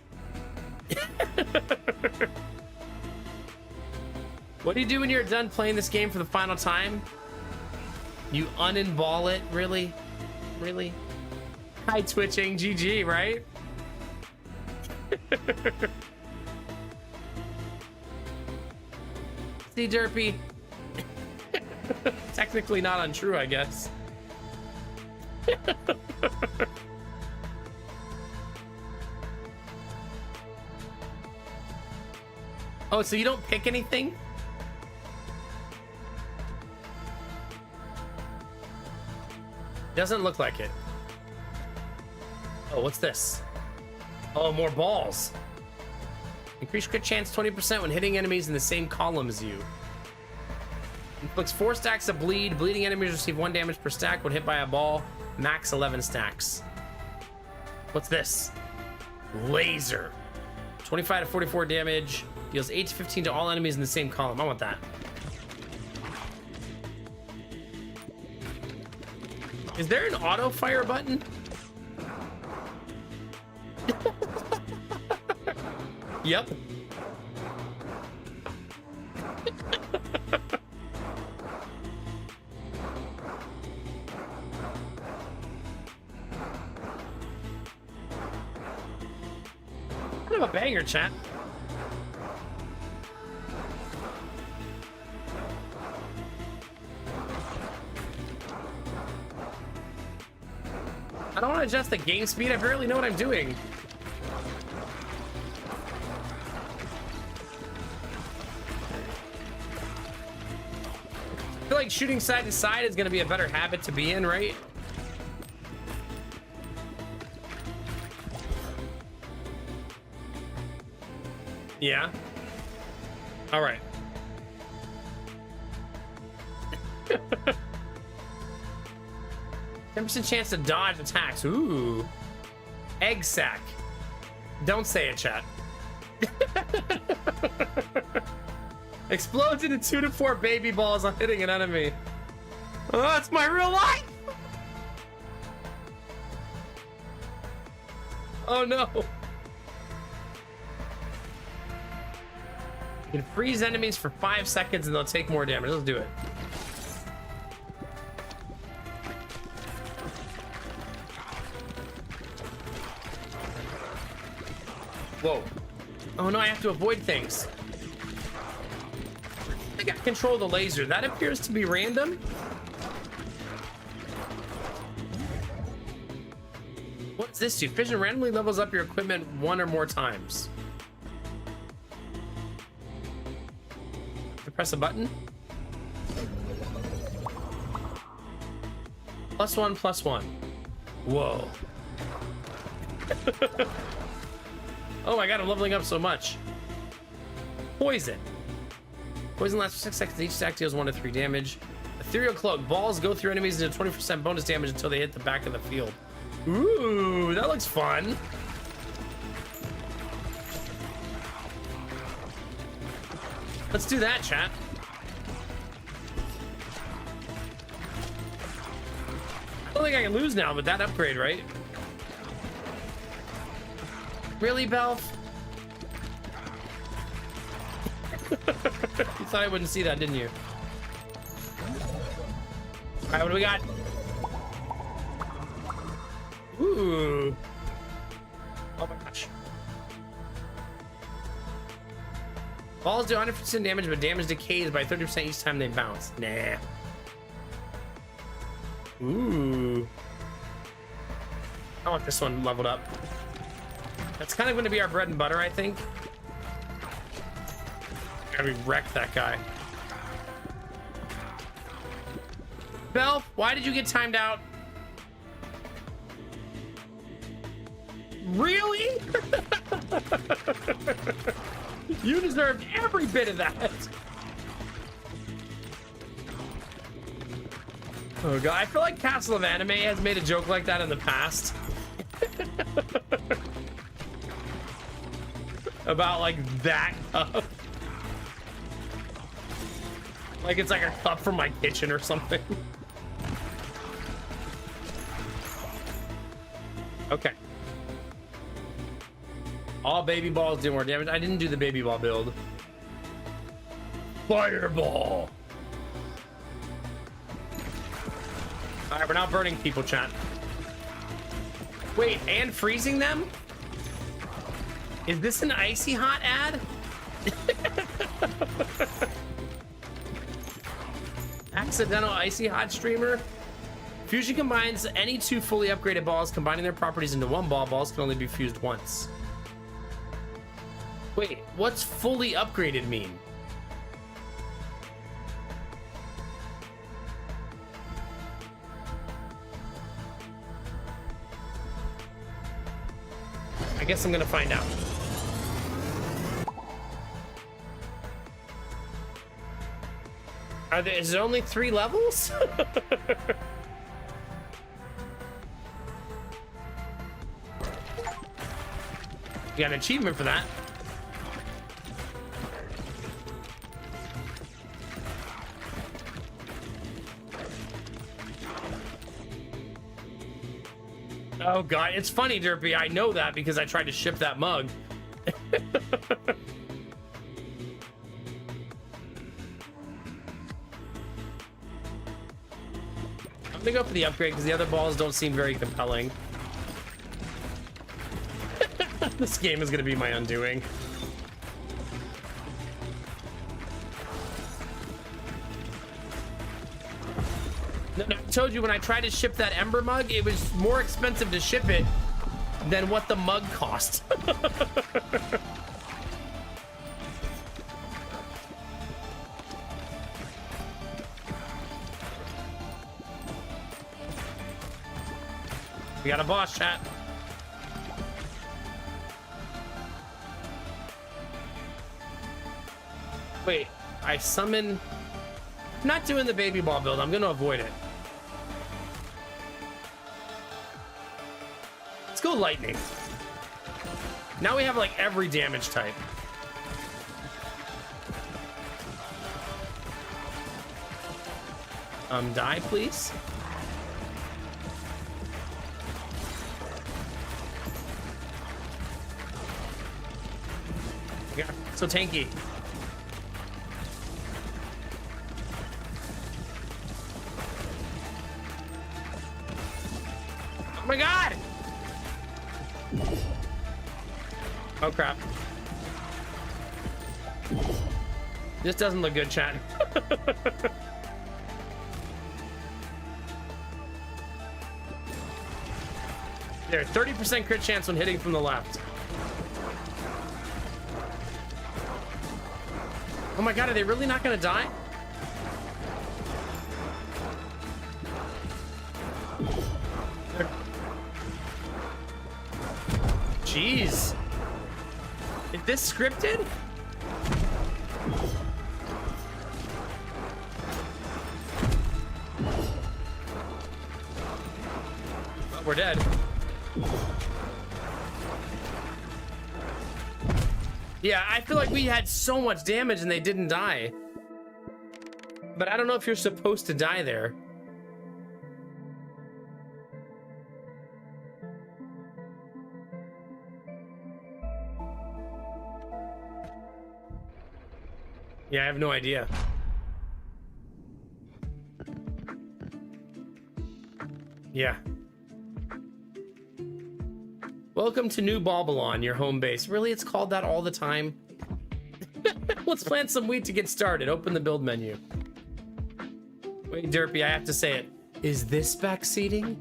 What do you do when you're done playing this game for the final time? You uninball it? Really? Really? Hi, twitching. GG, right? See, Derpy? Technically not untrue, I guess. Oh, so you don't pick anything? Doesn't look like it. Oh, what's this? Oh, more balls. Increase crit chance 20% when hitting enemies in the same column as you. Inflicts 4 stacks of bleed. Bleeding enemies receive 1 damage per stack when hit by a ball. Max 11 stacks. What's this? Laser. 25 to 44 damage. Deals 8 to 15 to all enemies in the same column. I want that. Is there an auto fire button? Yep. banger, chat. I don't want to adjust the game speed. I barely know what I'm doing. I feel like shooting side to side is going to be a better habit to be in, right? Yeah. All right. 10% chance to dodge attacks. Ooh. Egg sack. Don't say it, chat. Explodes into 2 to 4 baby balls on hitting an enemy. Oh, that's my real life. Oh no. You can freeze enemies for 5 seconds and they'll take more damage. Let's do it. Whoa. Oh no, I have to avoid things. I think I control the laser. That appears to be random. What's this do? Fission randomly levels up your equipment 1 or more times. Press a button. +1, +1. Whoa. Oh my god, I'm leveling up so much. Poison. Poison lasts for 6 seconds. Each stack deals 1 to 3 damage. Ethereal Cloak. Balls go through enemies into 20% bonus damage until they hit the back of the field. Ooh, that looks fun. Let's do that, chat. I don't think I can lose now with that upgrade, right? Really, Belf? You thought I wouldn't see that, didn't you? All right, what do we got? Ooh. Oh my gosh. Balls do 100% damage, but damage decays by 30% each time they bounce. Nah. Ooh. I want this one leveled up. That's kind of going to be our bread and butter, I think. Gotta wreck that guy. Belf, why did you get timed out? Really? You deserved every bit of that. Oh god, I feel like Castle of Anime has made a joke like that in the past. About like that cup. Like it's like a cup from my kitchen or something. Okay. All baby balls do more damage. I didn't do the baby ball build. Fireball. All right, we're now burning people, chat. Wait, and freezing them? Is this an icy hot ad? Accidental icy hot streamer. Fusion combines any 2 fully upgraded balls, combining their properties into 1 ball. Balls can only be fused once. Wait, what's fully upgraded mean? I guess I'm gonna find out. Is it only 3 levels? You got an achievement for that. Oh god, it's funny, Derpy. I know that because I tried to ship that mug. I'm gonna go for the upgrade because the other balls don't seem very compelling. This game is gonna be my undoing. No, I told you when I tried to ship that Ember mug, it was more expensive to ship it than what the mug cost. We got a boss, chat. Wait, I summon... I'm not doing the baby ball build. I'm gonna avoid it. Let's go lightning. Now we have like every damage type. Die, please. Yeah, so tanky. Oh my god! Oh crap. This doesn't look good, chat. There, 30% crit chance when hitting from the left. Oh my god, are they really not gonna die? Jeez. Is this scripted? Well, we're dead. Yeah, I feel like we had so much damage and they didn't die. But I don't know if you're supposed to die there. Yeah, I have no idea. Yeah. Welcome to New Babylon, your home base. Really, it's called that all the time? Let's plant some wheat to get started. Open the build menu. Wait, Derpy, I have to say it. Is this backseating?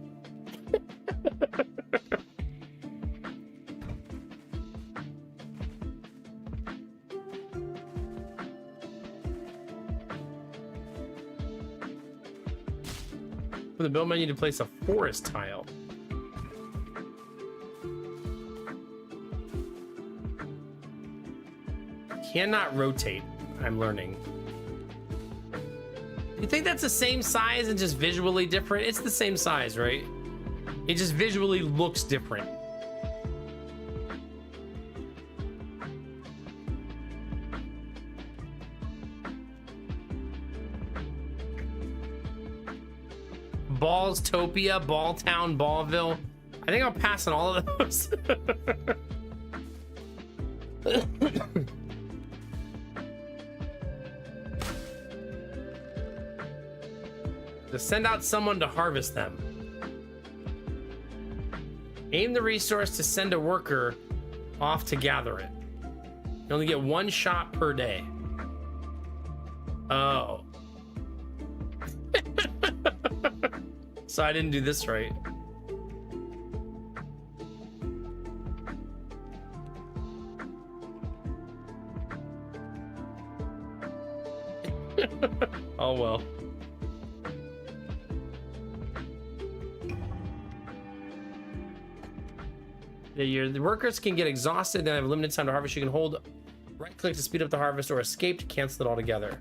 For the build menu to place a forest tile. Cannot rotate, I'm learning. You think that's the same size and just visually different? It's the same size, right? It just visually looks different. Ballstopia, Balltown, Ballville. I think I'll pass on all of those. To send out someone to harvest them. Aim the resource to send a worker off to gather it. You only get one shot per day. Oh. So I didn't do this right. Oh well. Yeah, the workers can get exhausted, then have limited time to harvest. You can hold right click to speed up the harvest or escape to cancel it altogether.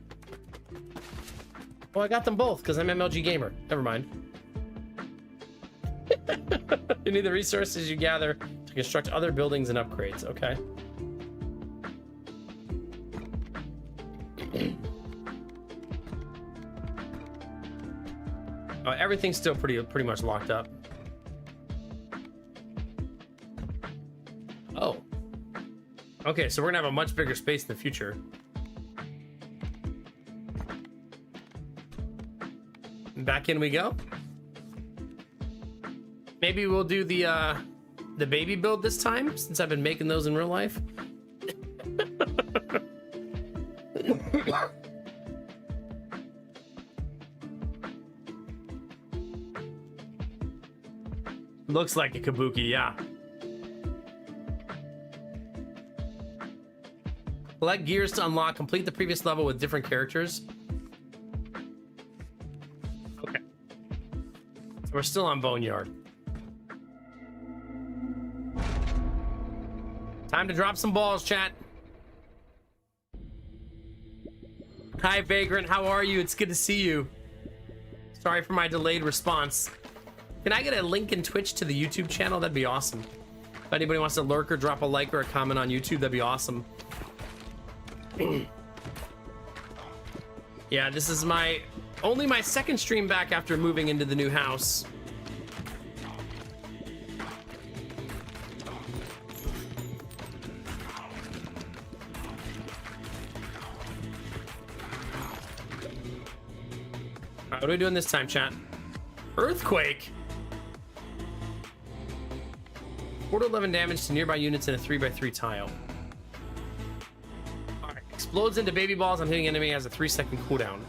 Oh, I got them both because I'm MLG Gamer. Never mind. You need the resources you gather to construct other buildings and upgrades. Okay. Oh, everything's still pretty much locked up. Oh. Okay, so we're gonna have a much bigger space in the future. Back in we go. Maybe we'll do the the baby build this time since I've been making those in real life. Looks like a kabuki, yeah. Collect gears to unlock. Complete the previous level with different characters. Okay. So we're still on Boneyard. Time to drop some balls, chat. Hi, Vagrant. How are you? It's good to see you. Sorry for my delayed response. Can I get a link in Twitch to the YouTube channel? That'd be awesome. If anybody wants to lurk or drop a like or a comment on YouTube, that'd be awesome. Yeah, this is only my second stream back after moving into the new house. What are we doing this time, chat? Earthquake. 4 to 11 damage to nearby units in a 3x3 tile. All right. Explodes into baby balls on hitting enemy, has a 3-second cooldown.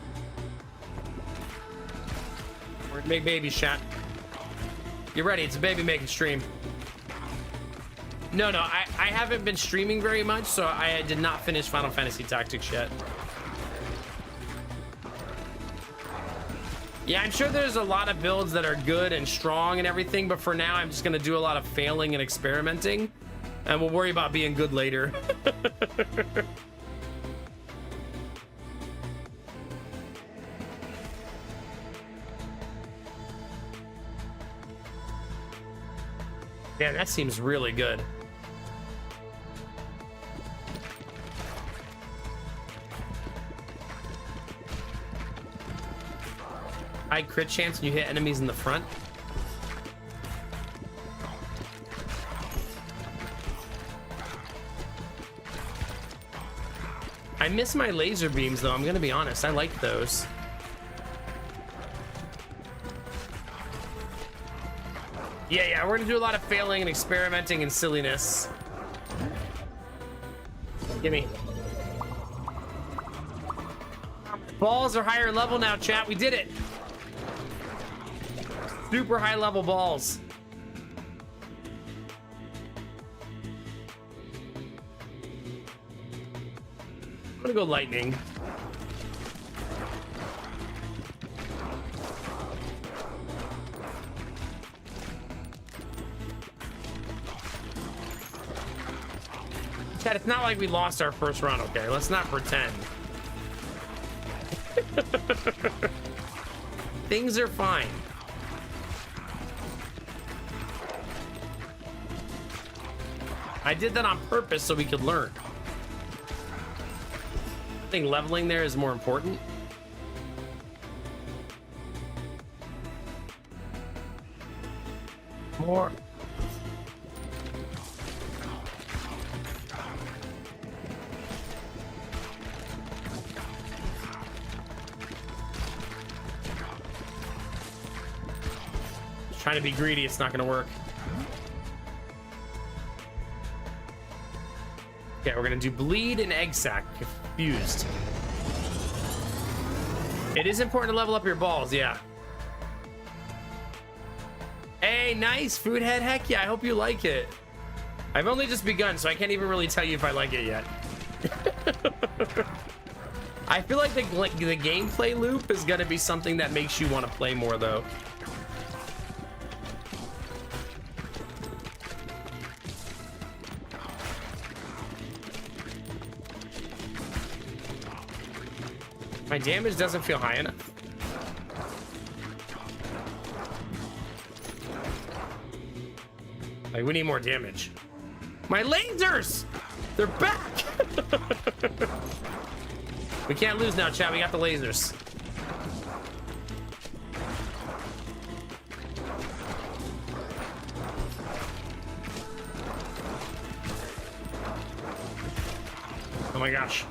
We're gonna make babies, chat. Get ready, it's a baby making stream. No, I haven't been streaming very much, so I did not finish Final Fantasy Tactics yet. Yeah, I'm sure there's a lot of builds that are good and strong and everything, but for now, I'm just gonna do a lot of failing and experimenting, and we'll worry about being good later. Yeah, that seems really good. High crit chance and you hit enemies in the front. I miss my laser beams though, I'm gonna be honest. I like those. Yeah, we're gonna do a lot of failing and experimenting and silliness. Gimme. Balls are higher level now, chat. We did it. Super high level balls. I'm gonna go lightning. Chat, it's not like we lost our first round, okay? Let's not pretend. Things are fine. I did that on purpose so we could learn. I think leveling there is more important. More. Trying to be greedy, it's not gonna work. Okay, we're gonna do bleed and egg sac fused. It is important to level up your balls, yeah. Hey, nice food head. Heck yeah, I hope you like it. I've only just begun, so I can't even really tell you if I like it yet. I feel like the gameplay loop is gonna be something that makes you want to play more though. My damage doesn't feel high enough. Like, we need more damage. My lasers! They're back! We can't lose now, chat. We got the lasers. Oh my gosh.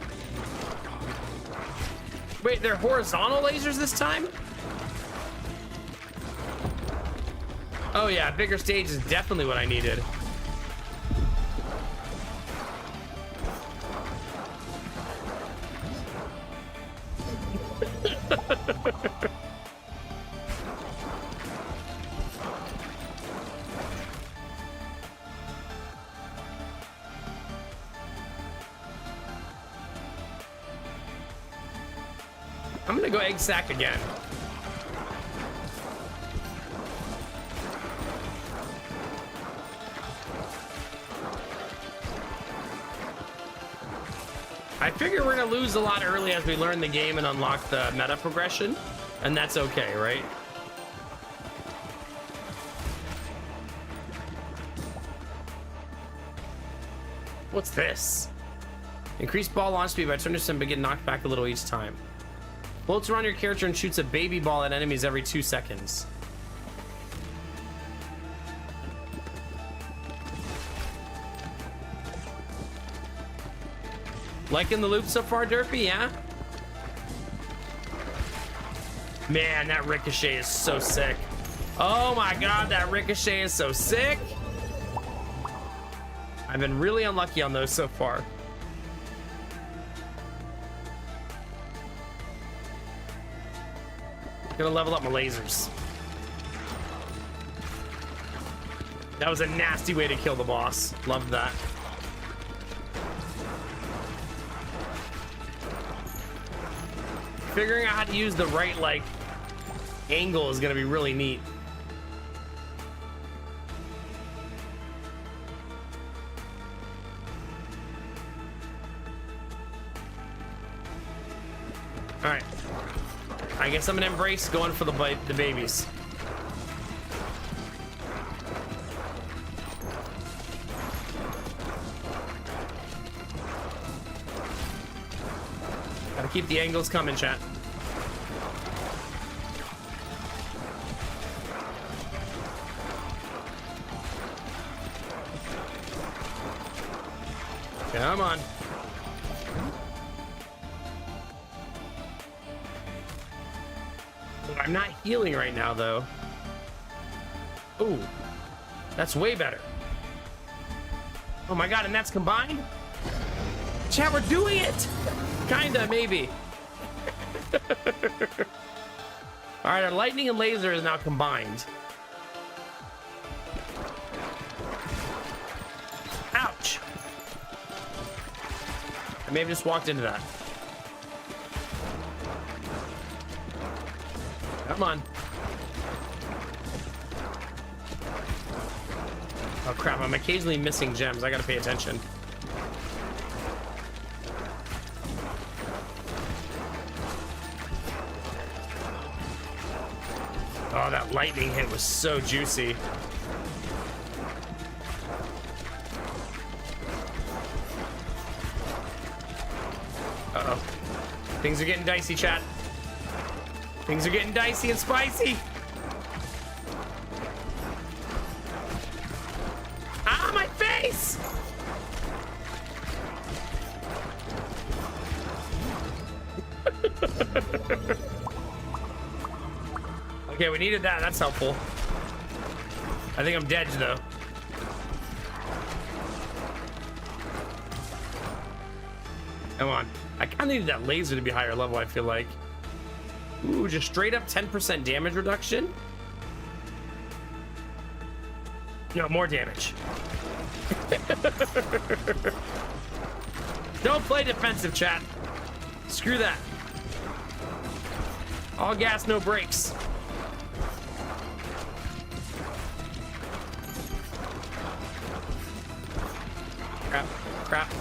Wait, they're horizontal lasers this time? Oh yeah, bigger stage is definitely what I needed. I'm gonna go egg sack again. I figure we're gonna lose a lot early as we learn the game and unlock the meta progression, and that's okay, right? What's this? Increase ball launch speed by turning to but get knocked back a little each time. Floats around your character and shoots a baby ball at enemies every 2 seconds. Liking the loop so far, Derpy? Yeah? Man, that ricochet is so sick. Oh my god, that ricochet is so sick. I've been really unlucky on those so far. Gonna level up my lasers. That was a nasty way to kill the boss. Loved that. Figuring out how to use the right, like, angle is gonna be really neat. All right. I guess I'm gonna embrace going for the babies. Gotta keep the angles coming, chat. Come on. I'm not healing right now, though. Ooh, that's way better. Oh my god, and that's combined? Chat, we're doing it! Kinda, maybe. Alright, our lightning and laser is now combined. Ouch! I may have just walked into that. Come on. Oh crap, I'm occasionally missing gems. I gotta pay attention. Oh, that lightning hit was so juicy. Uh-oh. Things are getting dicey, chat. Things are getting dicey and spicy. Ah, my face! Okay, we needed that. That's helpful. I think I'm dead, though. Come on. I kind of needed that laser to be higher level, I feel like. Ooh, just straight up 10% damage reduction. No, more damage. Don't play defensive, chat. Screw that. All gas, no brakes. Crap, crap.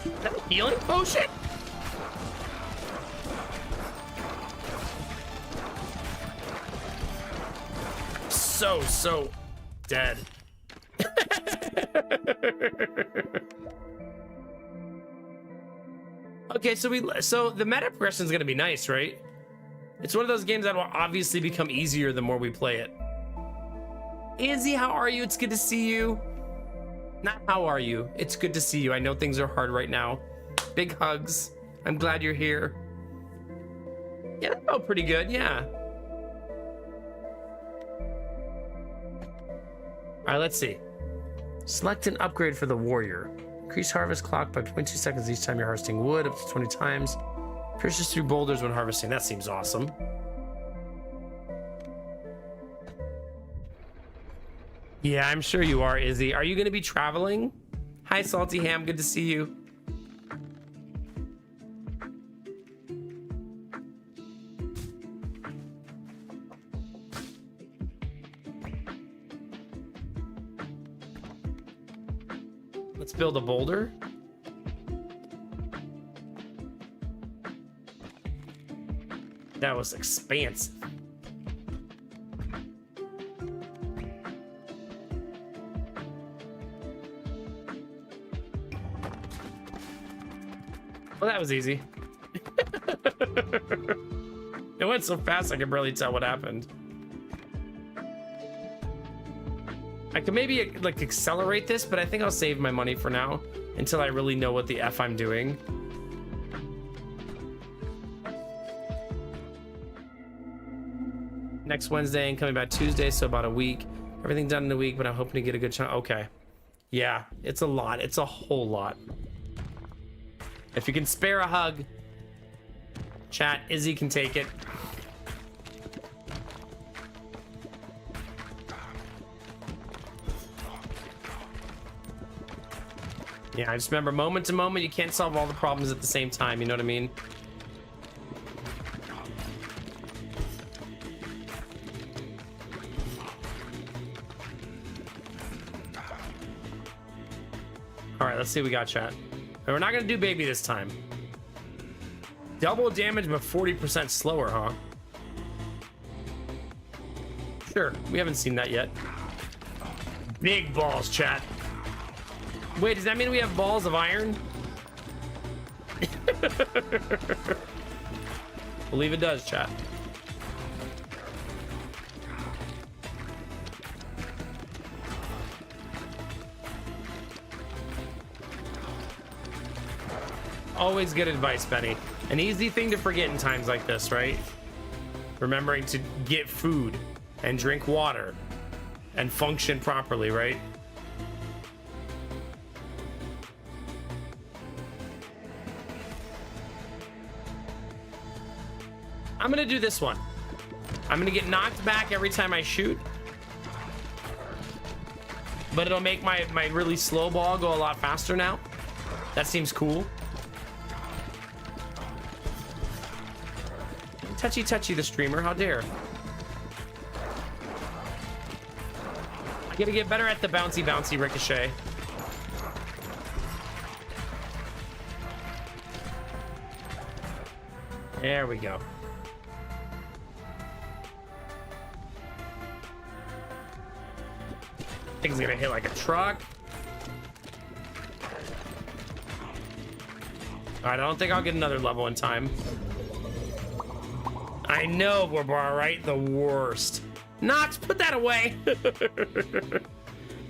Is that a healing potion? So dead. Okay, so the meta progression is gonna be nice, right? It's one of those games that will obviously become easier the more we play it. Izzy, how are you? It's good to see you. Not how are you? It's good to see you. I know things are hard right now. Big hugs. I'm glad you're here. Yeah, that felt pretty good. Yeah. All right, let's see. Select an upgrade for the warrior. Increase harvest clock by 0.2 seconds each time you're harvesting wood, up to 20 times. Pierces through boulders when harvesting. That seems awesome. Yeah, I'm sure you are, Izzy. Are you going to be traveling? Hi, Salty Ham. Good to see you. Let's build a boulder. That was expansive. Well, that was easy. It went so fast I could barely tell what happened. I could maybe like accelerate this, but I think I'll save my money for now until I really know what the F I'm doing. Next Wednesday and coming back Tuesday, so about a week. Everything done in a week, but I'm hoping to get a good chunk. Okay. Yeah, it's a lot. It's a whole lot. If you can spare a hug, chat, Izzy can take it. Yeah, I just remember moment to moment, you can't solve all the problems at the same time, you know what I mean? All right, let's see what we got, chat. And we're not gonna do baby this time. Double damage, but 40% slower, huh? Sure, we haven't seen that yet. Big balls, chat. Wait, does that mean we have balls of iron? Believe it does, chat. Always good advice, Benny. An easy thing to forget in times like this, right? Remembering to get food and drink water and function properly, right? I'm gonna do this one. I'm gonna get knocked back every time I shoot, but it'll make my really slow ball go a lot faster now. That seems cool. Touchy the streamer, how dare. I gotta get better at the bouncy ricochet. There we go. I think it's gonna hit like a truck. All right, I don't think I'll get another level in time. I know, Barbar, right? The worst. Nox, put that away.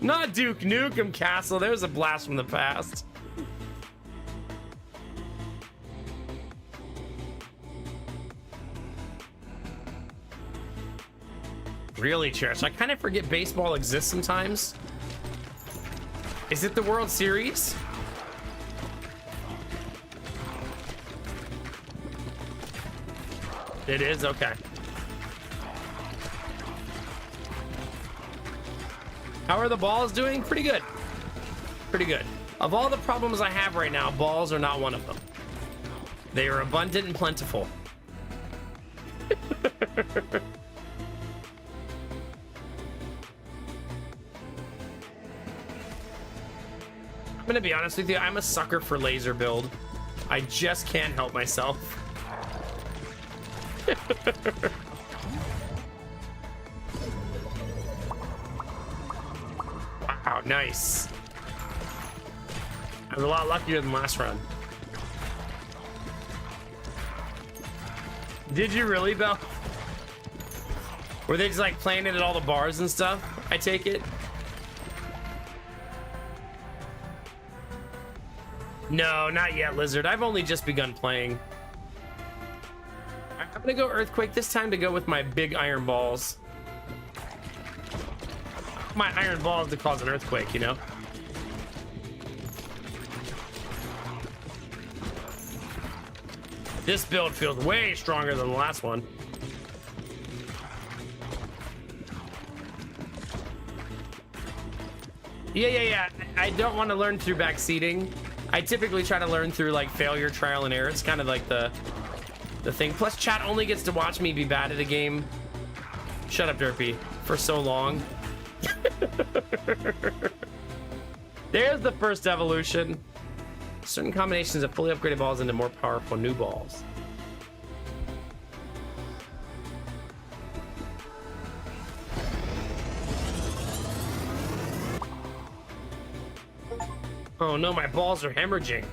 Not Duke Nukem Castle. There's a blast from the past. Really, Cherish? I kind of forget baseball exists sometimes. Is it the World Series? It is? Okay. How are the balls doing? Pretty good. Pretty good. Of all the problems I have right now, balls are not one of them. They are abundant and plentiful. I'm gonna be honest with you, I'm a sucker for laser build. I just can't help myself. Wow, nice. I was a lot luckier than last run. Did you really, Bell? Were they just like playing it at all the bars and stuff? I take it. No, not yet, Lizard. I've only just begun playing. I'm gonna go Earthquake this time to go with my big iron balls. My iron balls to cause an earthquake, you know? This build feels way stronger than the last one. Yeah. I don't want to learn through backseating. I typically try to learn through like failure, trial, and error. It's kind of like the thing. Plus, chat only gets to watch me be bad at a game. Shut up, Derpy. For so long. There's the first evolution. Certain combinations of fully upgraded balls into more powerful new balls. Oh no, my balls are hemorrhaging.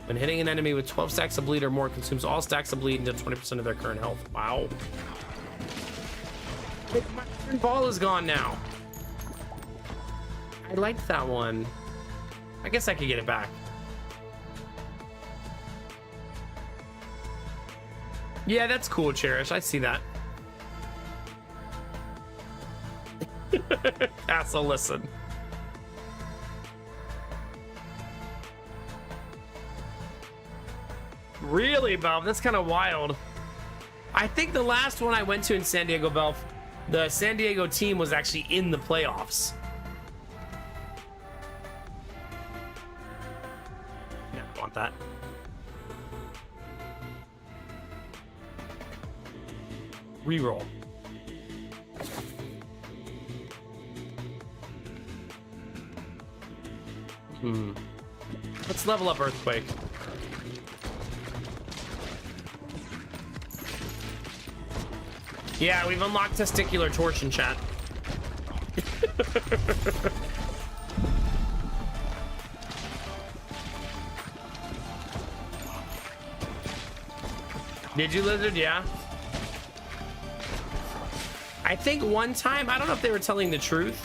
When hitting an enemy with 12 stacks of bleed or more, consumes all stacks of bleed until 20% of their current health. Wow. My ball is gone now. I liked that one. I guess I could get it back. Yeah, that's cool, Cherish. I see that. Castle, listen. Really, Bob? That's kind of wild. I think the last one I went to in San Diego, Belf, the San Diego team was actually in the playoffs. Yeah, I want that. Reroll. Let's level up Earthquake. Yeah, we've unlocked Testicular Torsion, chat. Did you, Lizard? Yeah. I think one time, I don't know if they were telling the truth,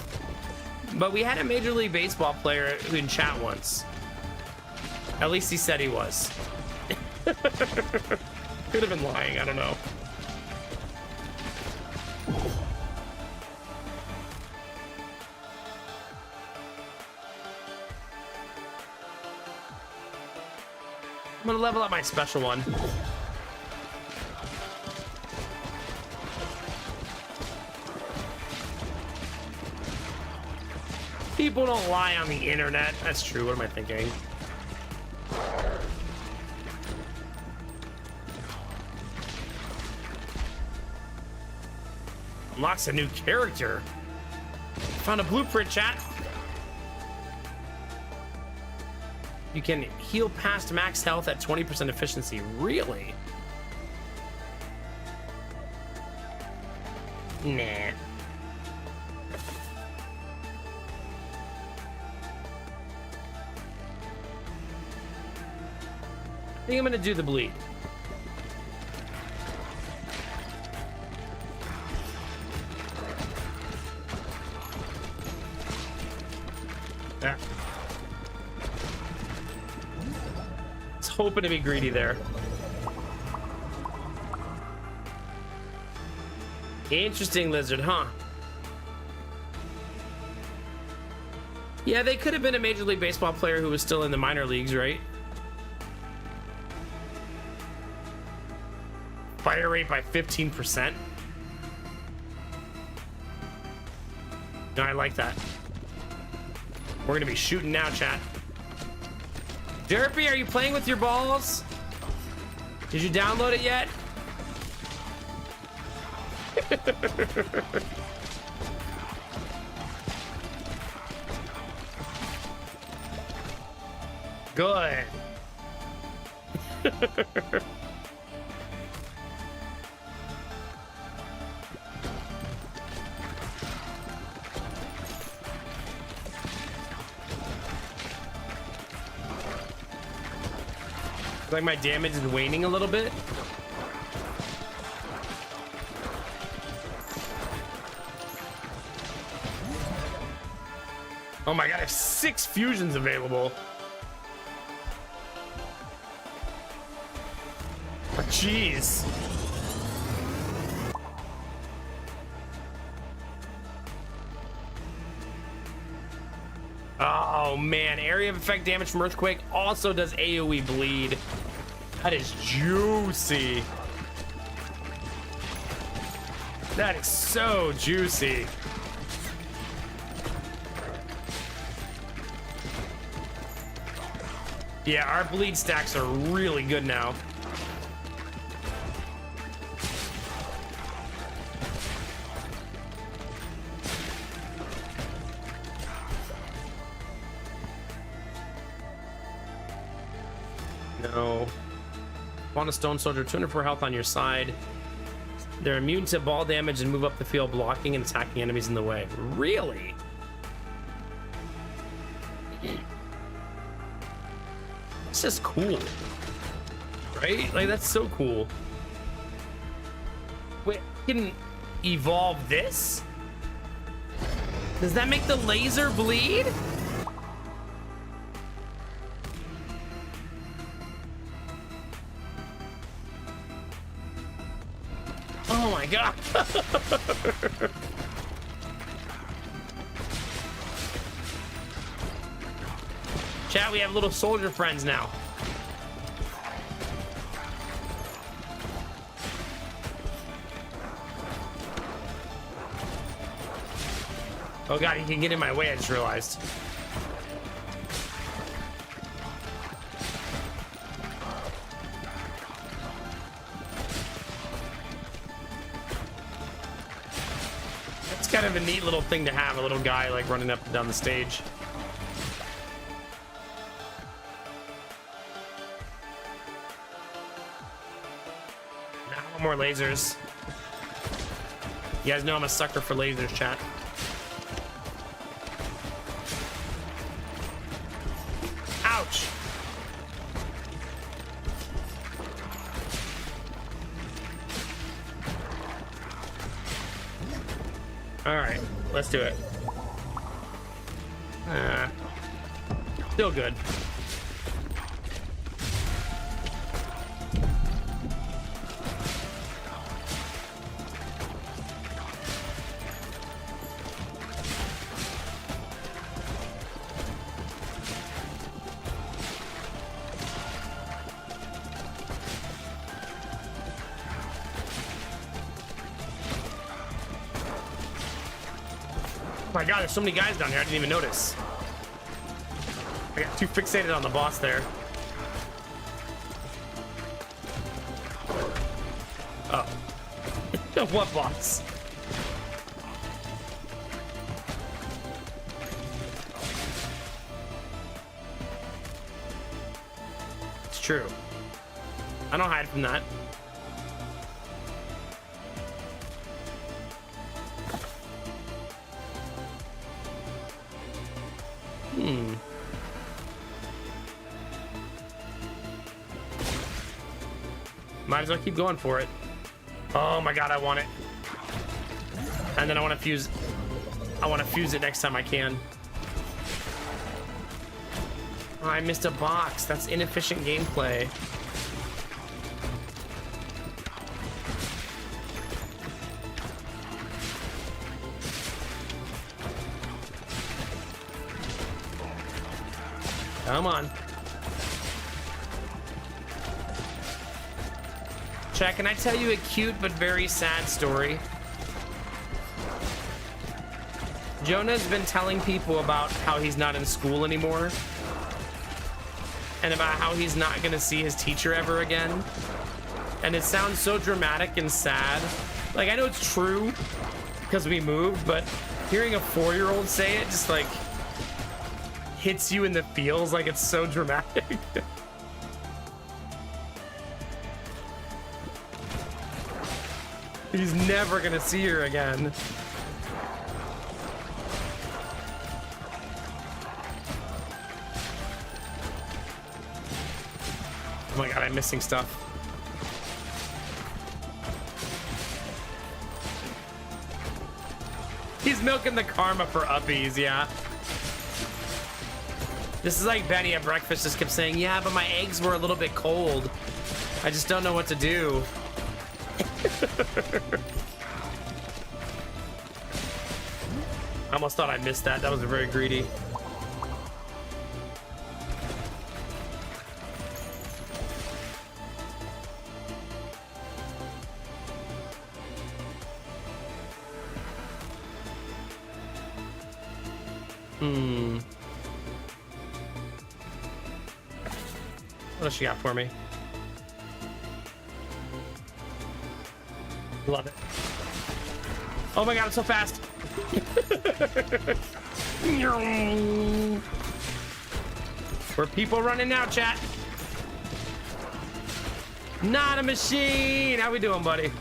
but we had a Major League Baseball player in chat once. At least he said he was. Could have been lying, I don't know. I'm gonna level up my special one. People don't lie on the internet. That's true. What am I thinking? Unlocks a new character. Found a blueprint, chat. You can heal past max health at 20% efficiency. Really? Nah. I think I'm gonna do the bleed. Yeah. I was hoping to be greedy there. Interesting, Lizard, huh? Yeah, they could have been a Major League Baseball player who was still in the minor leagues, right? Fire rate by 15%. No, I like that. We're gonna be shooting now, chat. Derpy, are you playing with your balls? Did you download it yet? Good. Like my damage is waning a little bit. Oh my god, I have 6 fusions available. Jeez. Oh man, area of effect damage from Earthquake also does AoE bleed. That is juicy. That is so juicy. Yeah, our bleed stacks are really good now. No. Spawn a stone soldier, 204 health on your side. They're immune to ball damage and move up the field, blocking and attacking enemies in the way. Really? This is cool. Right? Like, that's so cool. Wait, you can evolve this? Does that make the laser bleed? Oh my god. Chat, we have little soldier friends now. Oh god, he can get in my way, I just realized. It's kind of a neat little thing to have, a little guy like running up and down the stage. Now, more lasers. You guys know I'm a sucker for lasers, chat. Ouch. All right, let's do it. Still good. Oh my god, there's so many guys down here, I didn't even notice. I got too fixated on the boss there. Oh. What boss? It's true. I don't hide from that. Might as well keep going for it. Oh my god, I want it. And then I want to fuse. I want to fuse it next time I can. Oh, I missed a box. That's inefficient gameplay. Come on. Chat, can I tell you a cute but very sad story? Jonah's been telling people about how he's not in school anymore. And about how he's not gonna see his teacher ever again. And it sounds so dramatic and sad. Like, I know it's true because we moved, but hearing a 4-year-old say it just like hits you in the feels, like it's so dramatic. He's never gonna see her again. Oh my god, I'm missing stuff. He's milking the karma for uppies, yeah. This is like Benny at breakfast just kept saying, yeah, but my eggs were a little bit cold. I just don't know what to do. I almost thought I missed that. That was very greedy. What else you got for me? Love it. Oh my god, I'm so fast. We're people running now, chat. Not a machine. How we doing, buddy?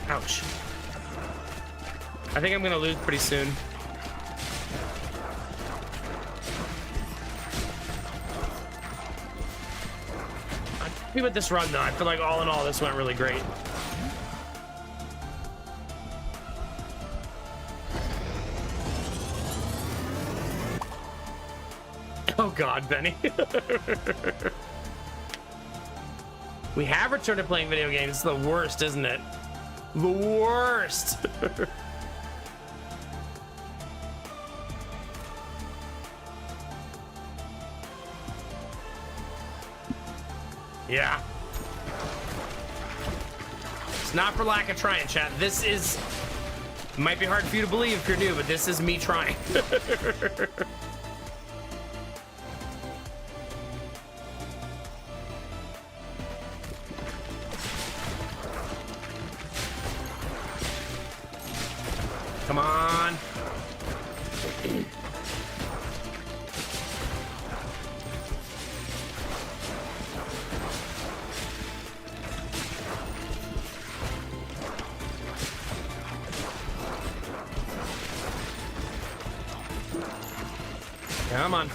Ouch. I think I'm gonna lose pretty soon. I'm happy with this run though. I feel like all in all, this went really great. Oh God, Benny. We have returned to playing video games. It's the worst, isn't it? The worst. Yeah. It's not for lack of trying, chat. This is... Might be hard for you to believe if you're new, but this is me trying. Come on. Come on.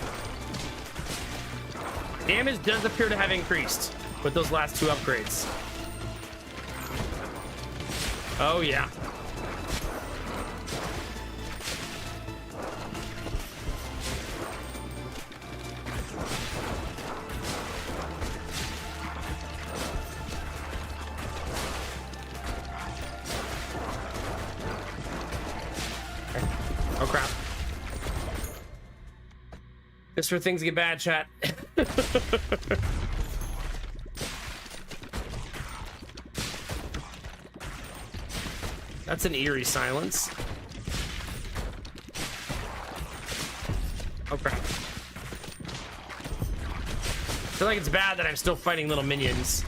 Damage does appear to have increased with those last two upgrades. Oh, yeah. Oh, crap. This is where things get bad, chat. That's an eerie silence. Oh, crap. I feel like it's bad that I'm still fighting little minions.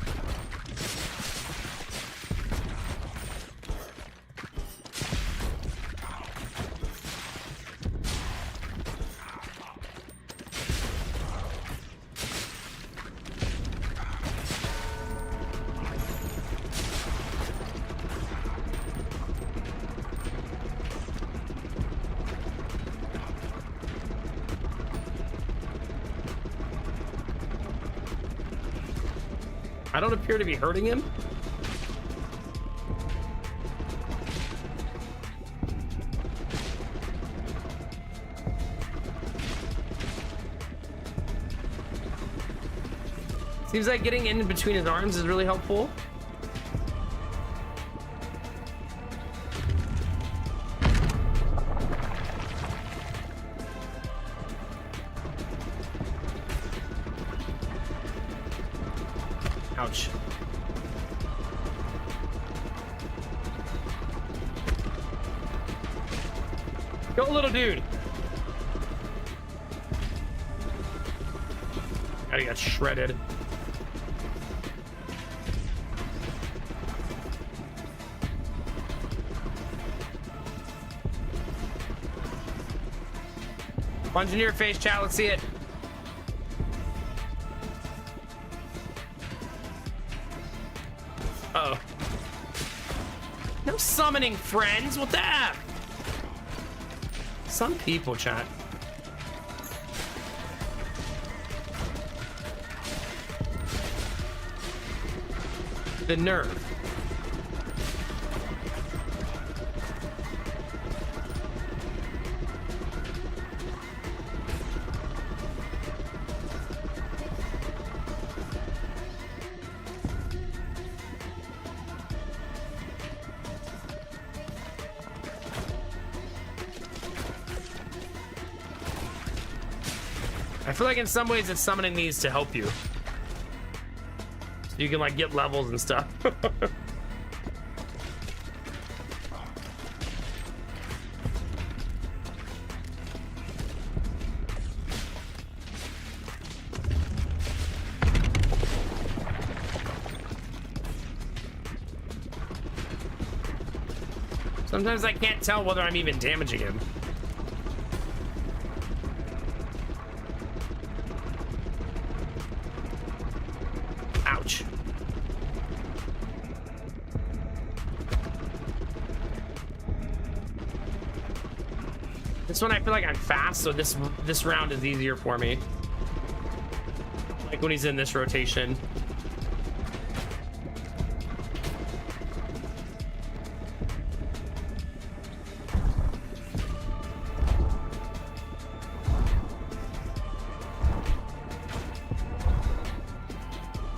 I don't appear to be hurting him. Seems like getting in between his arms is really helpful. Ouch. Go, little dude. God, he got shredded. Punch in your face, chat. Let's see it. Uh-oh. No summoning friends. What the F? Some people, chat. The nerve. I feel like in some ways it's summoning these to help you. So you can like get levels and stuff. Sometimes I can't tell whether I'm even damaging him. Ouch. This one I feel like I'm fast, so this round is easier for me. Like when he's in this rotation.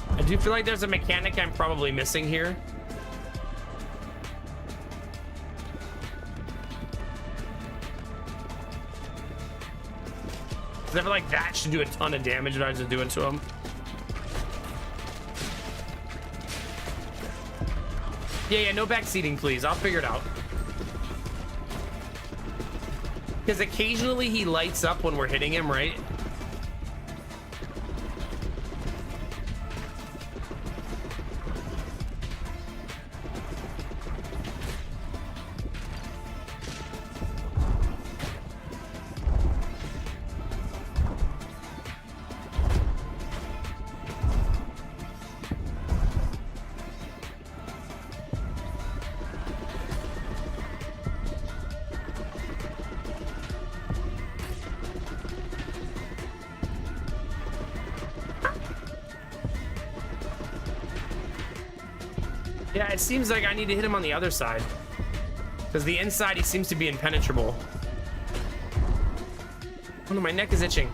I do feel like there's a mechanic I'm probably missing here. I feel like that should do a ton of damage that I was just doing to him. Yeah, no backseating, please. I'll figure it out. Because occasionally he lights up when we're hitting him, right? Yeah, it seems like I need to hit him on the other side. Because the inside, he seems to be impenetrable. Oh no, my neck is itching.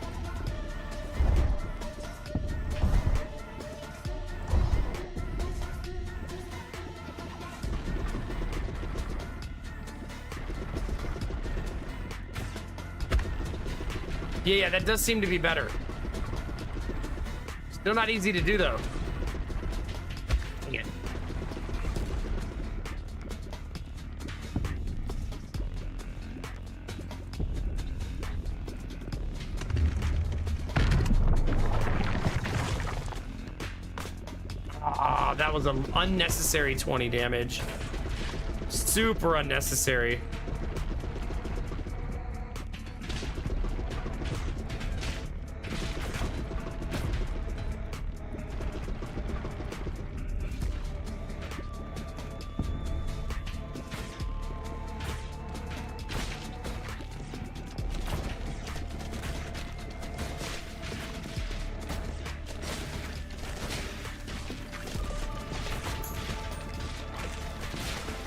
Yeah, that does seem to be better. Still not easy to do, though. Dang it. Ah, that was an unnecessary 20 damage. Super unnecessary.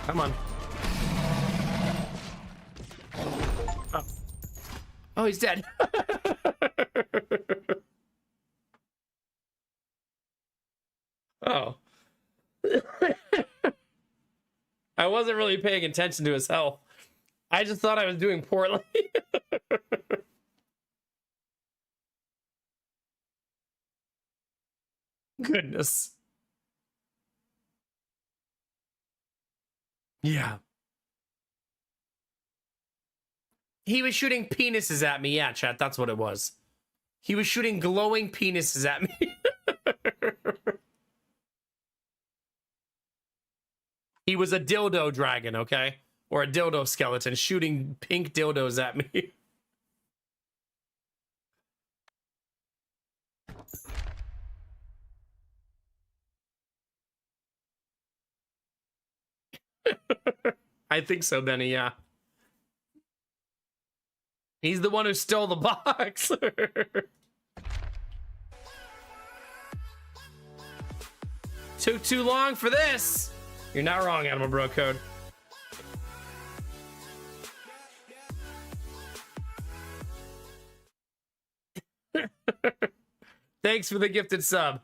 Come on. Oh, oh, he's dead. Oh. I wasn't really paying attention to his health. I just thought I was doing poorly. Goodness. Yeah. He was shooting penises at me. Yeah, chat, that's what it was. He was shooting glowing penises at me. He was a dildo dragon, okay? Or a dildo skeleton shooting pink dildos at me. I think so, Benny, yeah. He's the one who stole the box. Took too long for this. You're not wrong, Animal Bro Code. Thanks for the gifted sub.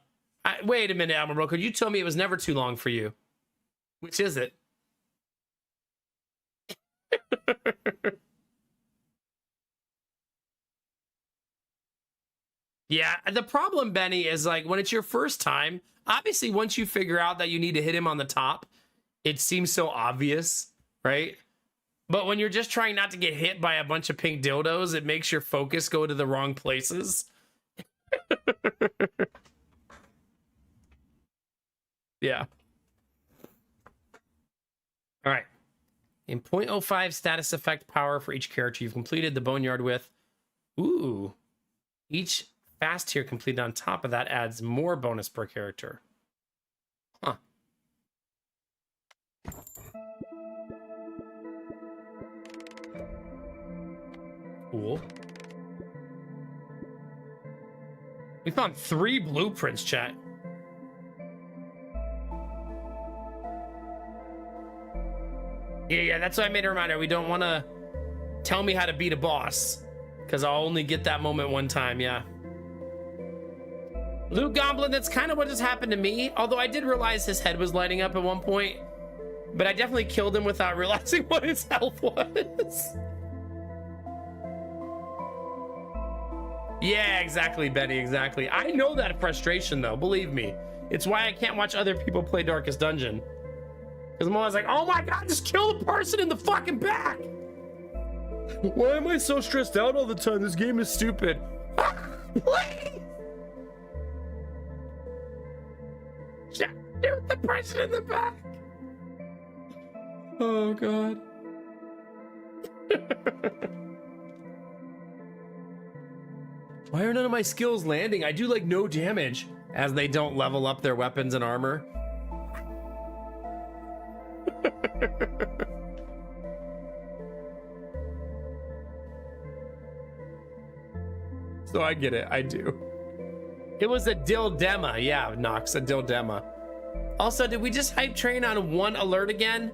Wait a minute, Animal Bro Code. You told me it was never too long for you. Which is it? Yeah, the problem, Benny, is like when it's your first time, obviously once you figure out that you need to hit him on the top, it seems so obvious, right? But when you're just trying not to get hit by a bunch of pink dildos, it makes your focus go to the wrong places. Yeah. All right. In 0.05 status effect power for each character you've completed the Boneyard with. Ooh. Each fast tier completed on top of that adds more bonus per character. Huh. Cool. We found 3 blueprints, chat. Yeah, that's why I made a reminder. We don't want to tell me how to beat a boss, because I'll only get that moment one time, yeah. Luke Goblin, that's kind of what just happened to me. Although I did realize his head was lighting up at one point, but I definitely killed him without realizing what his health was. Yeah, exactly, Benny, exactly. I know that frustration, though, believe me. It's why I can't watch other people play Darkest Dungeon. Because I'm always like, oh my god, just kill the person in the fucking back! Why am I so stressed out all the time? This game is stupid. Please! Shoot the person in the back! Oh god. Why are none of my skills landing? I do like no damage as they don't level up their weapons and armor. So I get it, I do. It was a Dildema, yeah, Nox, a Dildema. Also, did we just hype train on one alert again?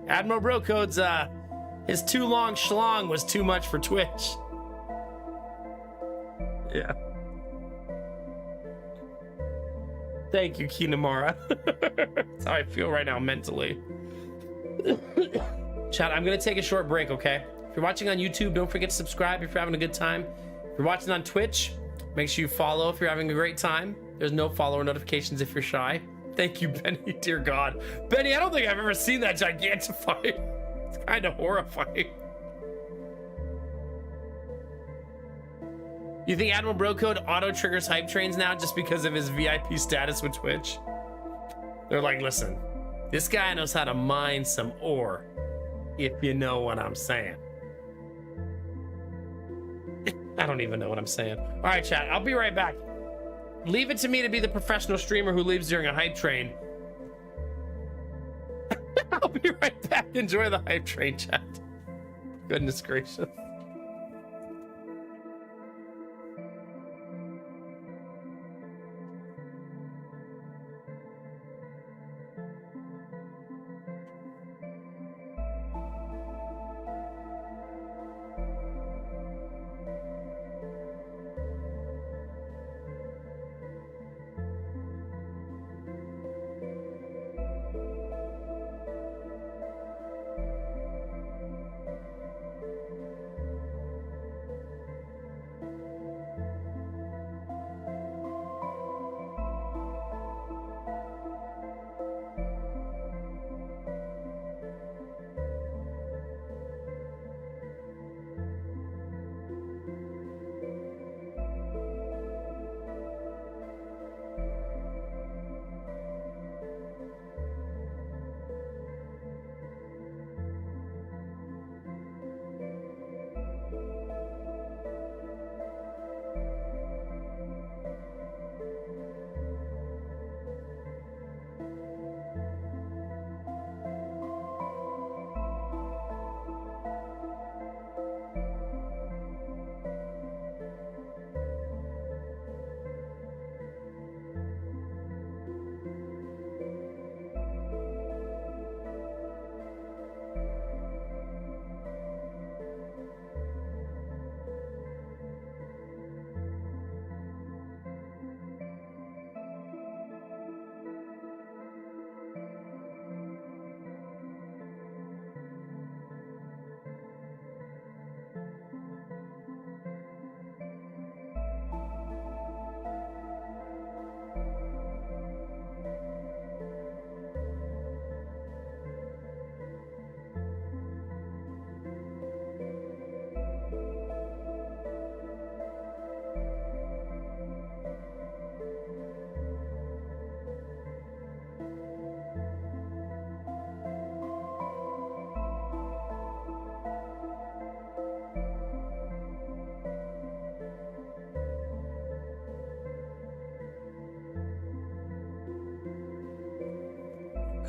Admiral Brocode's his too long schlong was too much for Twitch. Yeah. Thank you, Kinamara. That's how I feel right now mentally. Chat, I'm gonna take a short break, okay? If you're watching on YouTube, don't forget to subscribe if you're having a good time. If you're watching on Twitch, make sure you follow if you're having a great time. There's no follower notifications if you're shy. Thank you, Benny, dear God. Benny, I don't think I've ever seen that Gigantify. It's kind of horrifying. You think Admiral Brocode auto triggers hype trains now just because of his VIP status with Twitch? They're like, listen, this guy knows how to mine some ore, if you know what I'm saying. I don't even know what I'm saying. All right, chat, I'll be right back. Leave it to me to be the professional streamer who leaves during a hype train. I'll be right back. Enjoy the hype train, chat. Goodness gracious.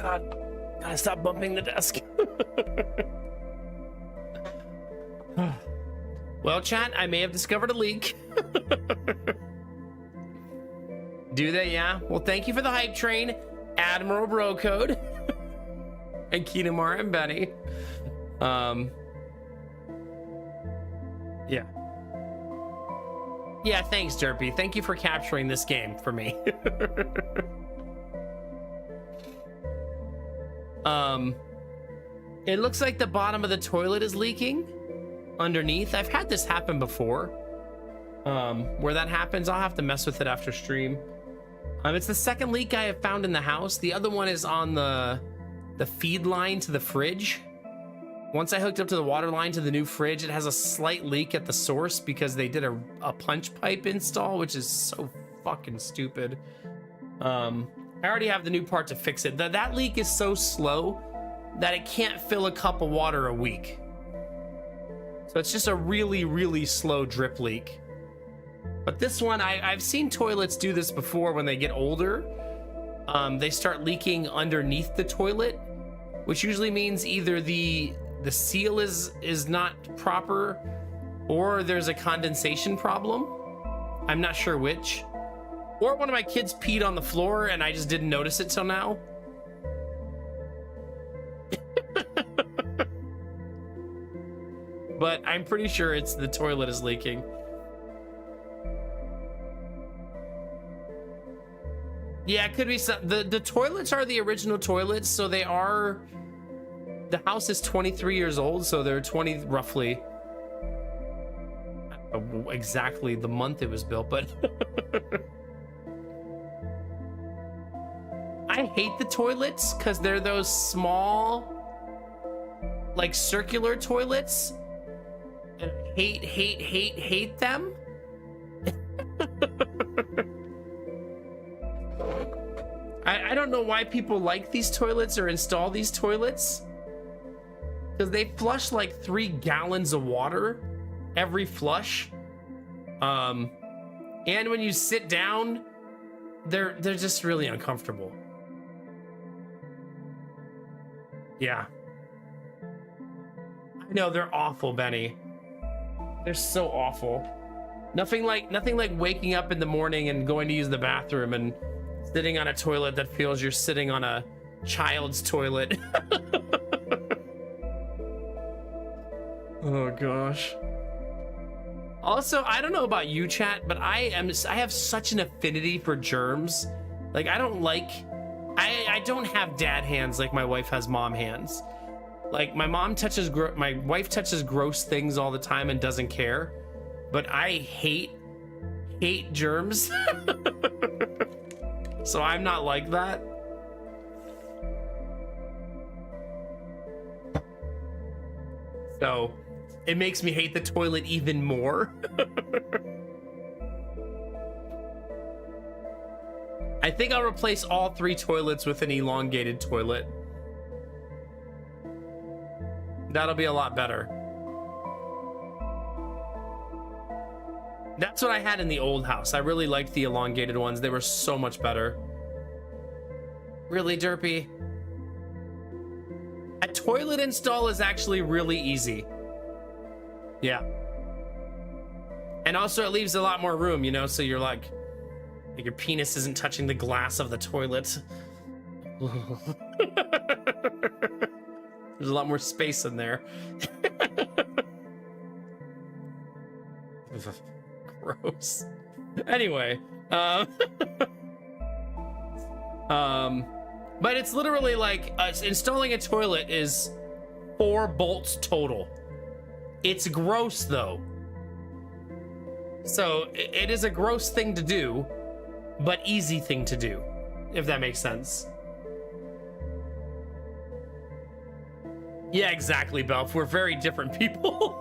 God. Gotta stop bumping the desk. Well, chat, I may have discovered a leak. Do they? Yeah. Well, thank you for the hype train, Admiral Bro Code, and Kinamara and Benny. Yeah. Yeah, thanks, Derpy. Thank you for capturing this game for me. It looks like the bottom of the toilet is leaking underneath. I've had this happen before. Where that happens, I'll have to mess with it after stream. It's the second leak I have found in the house. The other one is on the feed line to the fridge. Once I hooked up to the water line to the new fridge, it has a slight leak at the source because they did a punch pipe install, which is so fucking stupid. I already have the new part to fix it. That leak is so slow that it can't fill a cup of water a week. So it's just a really, really slow drip leak. But this one, I've seen toilets do this before when they get older. They start leaking underneath the toilet, which usually means either the seal is not proper or there's a condensation problem. I'm not sure which. Or one of my kids peed on the floor and I just didn't notice it till now. But I'm pretty sure it's the toilet is leaking. Yeah, it could be some. The toilets are the original toilets, so they are. The house is 23 years old, so they're 20 roughly. I don't know exactly the month it was built, but I hate the toilets because they're those small, like circular toilets. And I hate them. I don't know why people like these toilets or install these toilets, because they flush like 3 gallons of water every flush. And when you sit down, they're just really uncomfortable. Yeah. I know, they're awful, Benny. They're so awful. Nothing like waking up in the morning and going to use the bathroom and sitting on a toilet that feels you're sitting on a child's toilet. Oh gosh. Also, I don't know about you, chat, but I have such an affinity for germs. Like, I don't have dad hands like my wife has mom hands. Like, my wife touches gross things all the time and doesn't care, but I hate germs. So I'm not like that. So it makes me hate the toilet even more. I think I'll replace all 3 toilets with an elongated toilet. That'll be a lot better. That's what I had in the old house. I really liked the elongated ones. They were so much better. Really, Derpy? A toilet install is actually really easy. Yeah. And also it leaves a lot more room, you know, so you're like your penis isn't touching the glass of the toilet. There's a lot more space in there. Gross. Anyway, but it's literally like installing a toilet is 4 bolts total. It's gross though. So it is a gross thing to do, but easy thing to do, if that makes sense. Yeah, exactly, Belf. We're very different people.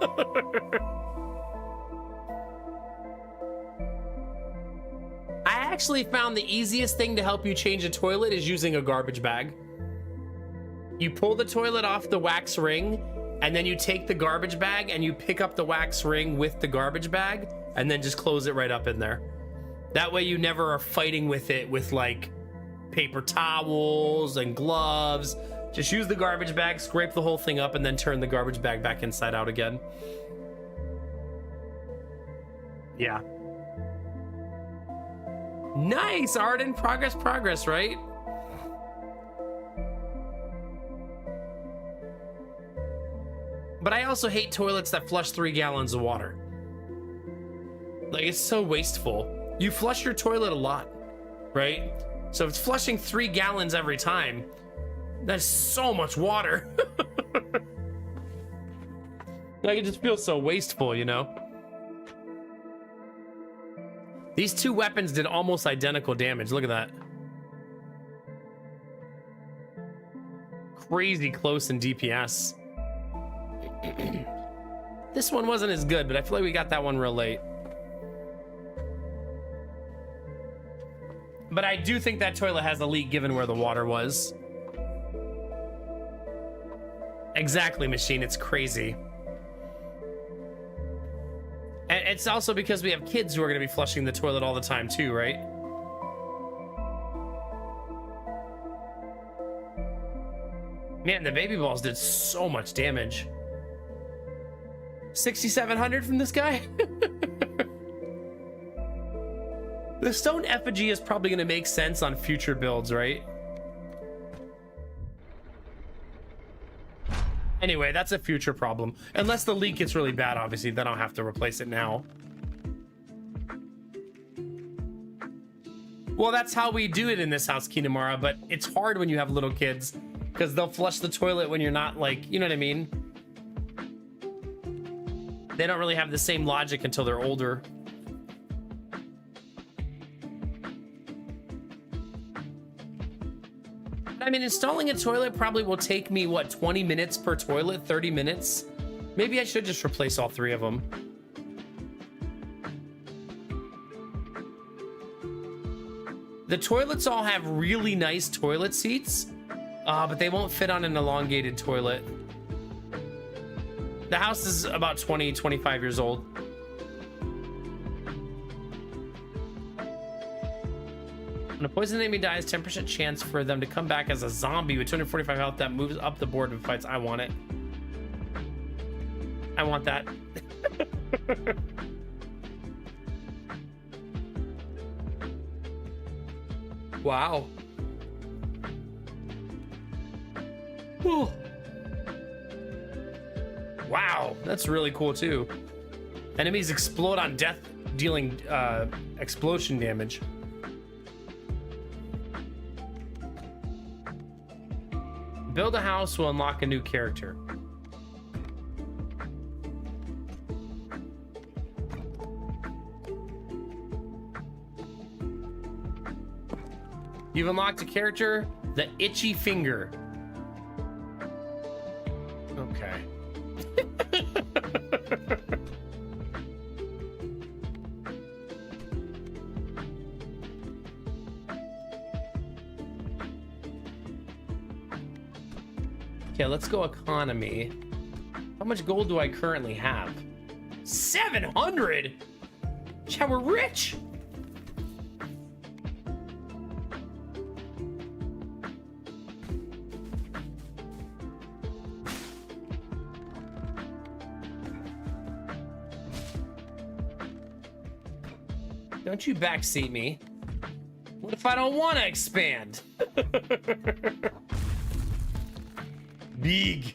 I actually found the easiest thing to help you change a toilet is using a garbage bag. You pull the toilet off the wax ring, and then you take the garbage bag and you pick up the wax ring with the garbage bag, and then just close it right up in there. That way you never are fighting with it with like paper towels and gloves. Just use the garbage bag, scrape the whole thing up, and then turn the garbage bag back inside out again. Yeah. Nice, Arden. Progress, right? But I also hate toilets that flush 3 gallons of water. Like, it's so wasteful. You flush your toilet a lot, right? So if it's flushing 3 gallons every time, that's so much water. Like, it just feels so wasteful, you know? These 2 weapons did almost identical damage. Look at that. Crazy close in DPS. This one wasn't as good, but I feel like we got that one real late. But I do think that toilet has a leak given where the water was. Exactly, machine. It's crazy. And it's also because we have kids who are going to be flushing the toilet all the time too, right? Man, the baby balls did so much damage. 6,700 from this guy? The stone effigy is probably going to make sense on future builds, right? Anyway, that's a future problem. Unless the leak gets really bad, obviously, then I'll have to replace it now. Well, that's how we do it in this house, Kinamara, but it's hard when you have little kids because they'll flush the toilet when you're not, like, you know what I mean? They don't really have the same logic until they're older. I mean, installing a toilet probably will take me, what, 20 minutes per toilet, 30 minutes? Maybe I should just replace all 3 of them. The toilets all have really nice toilet seats, but they won't fit on an elongated toilet. The house is about 20, 25 years old. When a poison enemy dies, 10% chance for them to come back as a zombie with 245 health that moves up the board and fights. I want it. I want that. Wow. Whew. Wow, that's really cool too. Enemies explode on death, dealing explosion damage. Build a house will unlock a new character. You've unlocked a character, the Itchy Finger. Okay. Okay, let's go economy. How much gold do I currently have? 700? Yeah, we're rich. Don't you backseat me. What if I don't want to expand? Big.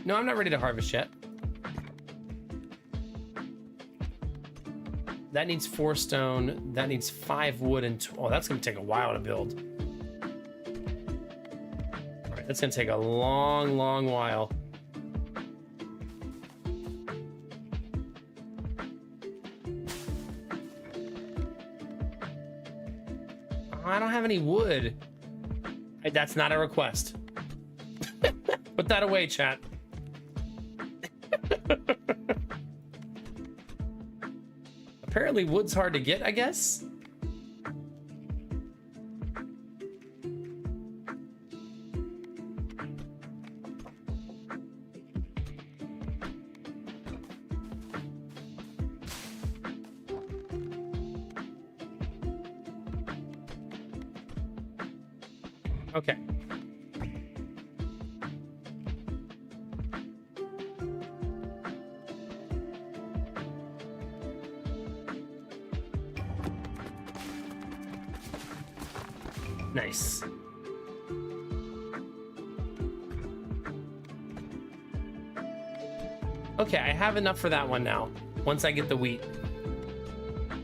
No, I'm not ready to harvest yet. That needs 4 stone. That needs 5 wood and oh, that's gonna take a while to build. All right, that's gonna take a long, long while. I don't have any wood. That's not a request. Put that away, chat. Apparently wood's hard to get, I guess. Okay. Nice. Okay, I have enough for that one now. Once I get the wheat,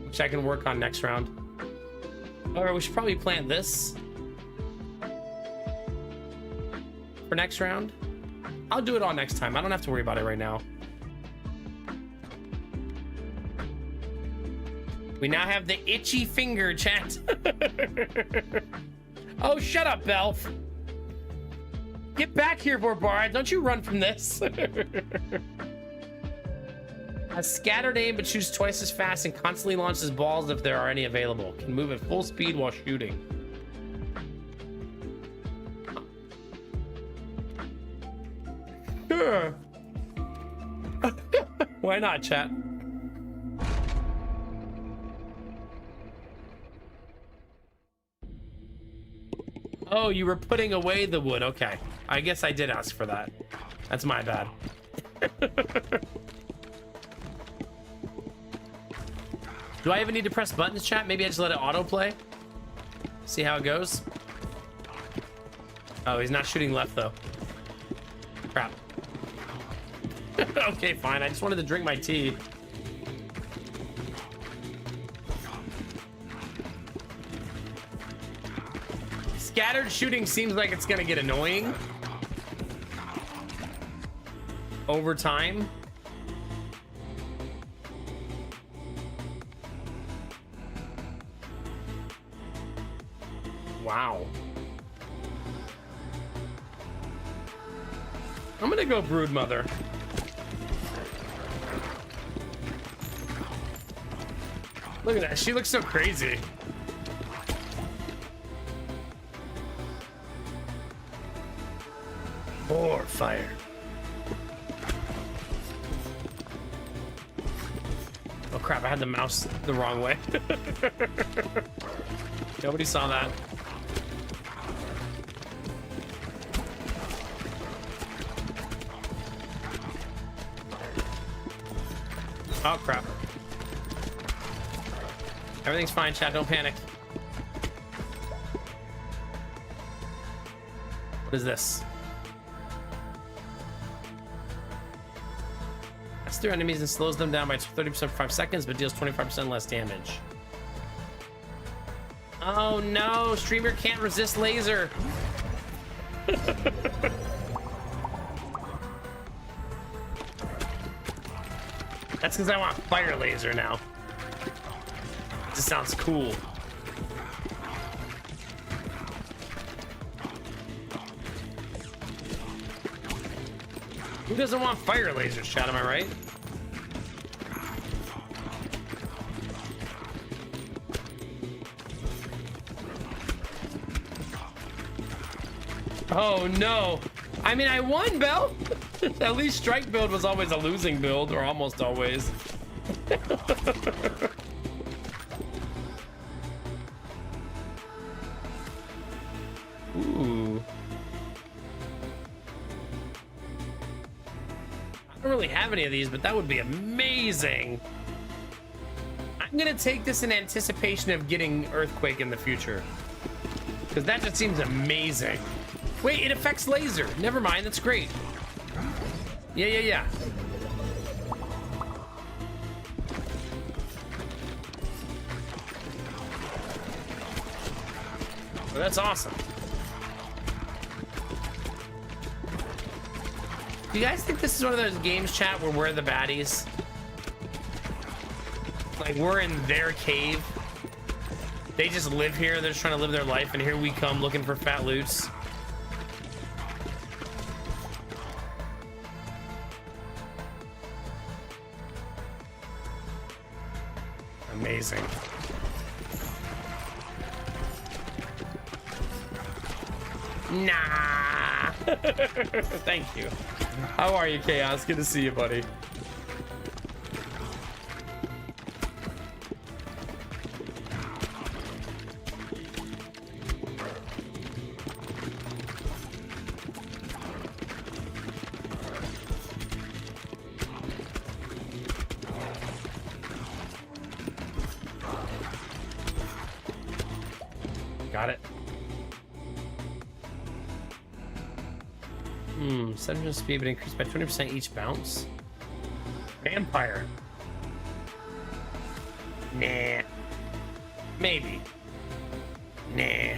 which I can work on next round. However, we should probably plant this for next round. I'll do it all next time. I don't have to worry about it right now. We now have the itchy finger, chat. Oh, shut up, Belf. Get back here, Borbar. Don't you run from this. A scattered aim, but shoots twice as fast and constantly launches balls if there are any available. Can move at full speed while shooting. Sure. Why not, chat? Oh, you were putting away the wood. Okay. I guess I did ask for that. That's my bad. Do I even need to press buttons, chat? Maybe I just let it autoplay. See how it goes. Oh, he's not shooting left, though. Crap. Okay, fine. I just wanted to drink my tea. Scattered shooting seems like it's gonna get annoying over time. Wow. I'm gonna go Broodmother. Look at that. She looks so crazy. Or fire. Oh crap, I had the mouse the wrong way. Nobody saw that. Oh crap. Everything's fine, chat, don't panic. What is this? That's through enemies and slows them down by 30% for 5 seconds, but deals 25% less damage. Oh no, streamer can't resist laser. That's because I want fire laser now. This sounds cool. Who doesn't want fire lasers, chat? Am I right? Oh no. I mean, I won, Bell. At least strike build was always a losing build, or almost always. Ooh. I don't really have any of these, but that would be amazing. I'm gonna take this in anticipation of getting Earthquake in the future, because that just seems amazing. Wait, it affects laser. Never mind, that's great. Yeah. Well, that's awesome. Do you guys think this is one of those games, chat, where we're the baddies? Like, we're in their cave. They just live here. They're just trying to live their life, and here we come looking for fat loots. Amazing. Nah. Thank you. How are you, Chaos? Good to see you, buddy. got it. 7% speed, but increased by 20% each bounce. Vampire. Nah. Maybe. Nah.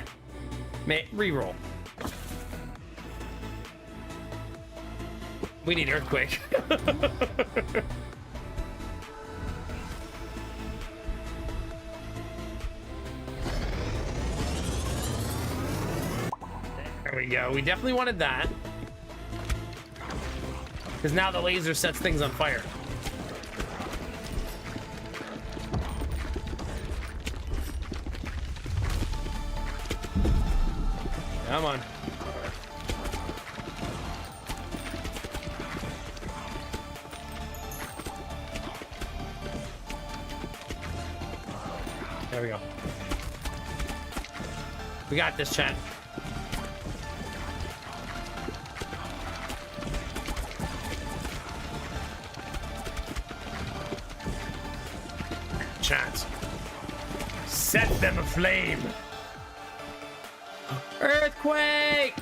Reroll. We need Earthquake. There we go. We definitely wanted that. Because now the laser sets things on fire. Come on. There we go. We got this, chat. Chat. Set them aflame. Earthquake!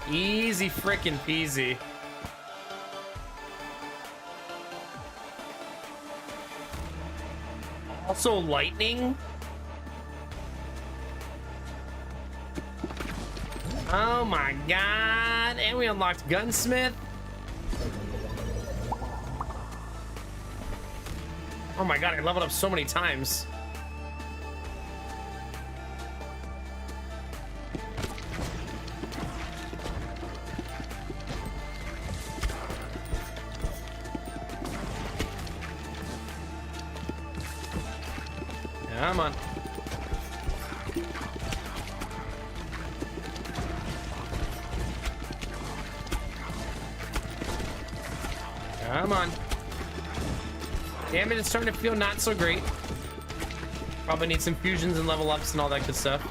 Easy frickin' peasy. Also lightning. Oh my god. And we unlocked Gunsmith. Oh my god, I leveled up so many times. Come on. Come on. Damn it, it's starting to feel not so great. Probably need some fusions and level ups and all that good stuff.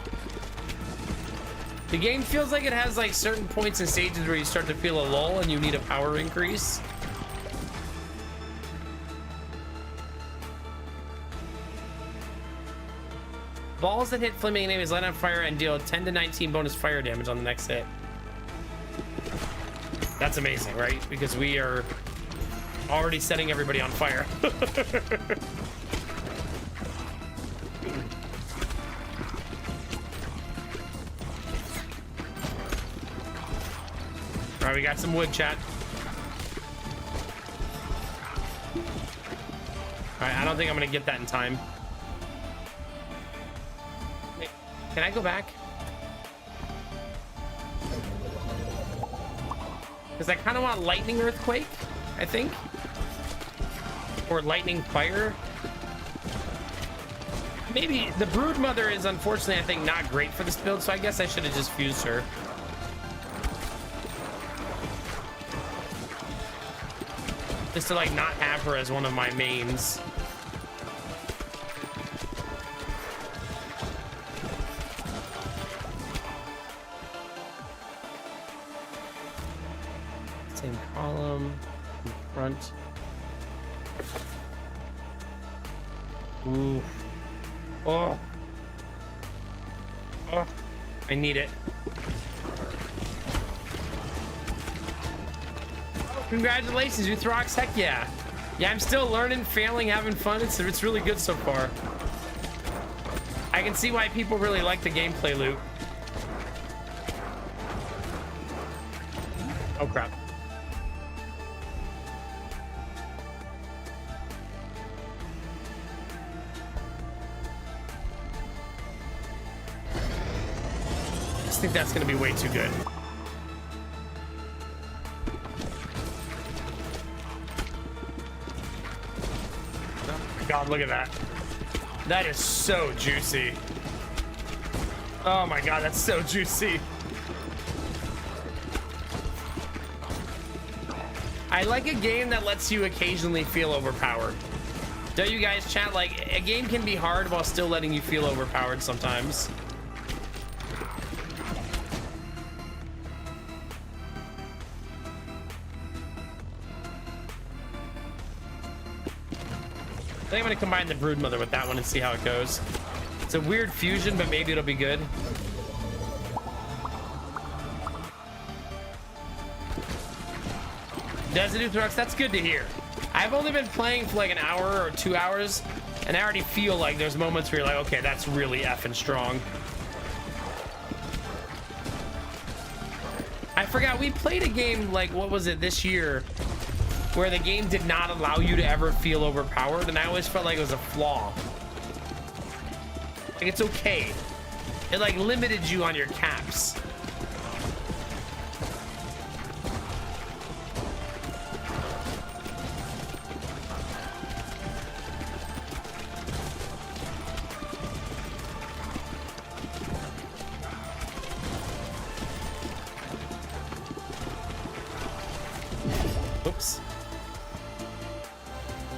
The game feels like it has like certain points and stages where you start to feel a lull and you need a power increase. Balls that hit flaming enemies light on fire and deal 10 to 19 bonus fire damage on the next hit. That's amazing, right? Because we are already setting everybody on fire. All right, we got some wood, chat. All right, I don't think I'm gonna get that in time. Wait, can I go back? Because I kind of want lightning earthquake, I think. Or lightning fire. Maybe the Broodmother is unfortunately, I think, not great for this build, so I guess I should have just fused her. Just to like not have her as one of my mains. Same column, in front. Ooh. Oh. Oh. I need it. Oh, congratulations, Uthrox. Heck yeah. Yeah, I'm still learning, failing, having fun. It's really good so far. I can see why people really like the gameplay loop. Oh, crap. I think that's gonna be way too good. Oh my god, look at that. That is so juicy. Oh my god, that's so juicy. I like a game that lets you occasionally feel overpowered. Don't you guys, chat? Like, a game can be hard while still letting you feel overpowered sometimes. I think I'm gonna combine the Broodmother with that one and see how it goes. It's a weird fusion, but maybe it'll be good. Does it do Thrux? That's good to hear. I've only been playing for like an hour or 2 hours, and I already feel like there's moments where you're like, okay, that's really effing strong. I forgot, we played a game, like, what was it, this year, where the game did not allow you to ever feel overpowered, and I always felt like it was a flaw. Like, it's okay. It, like, limited you on your caps. Whoops.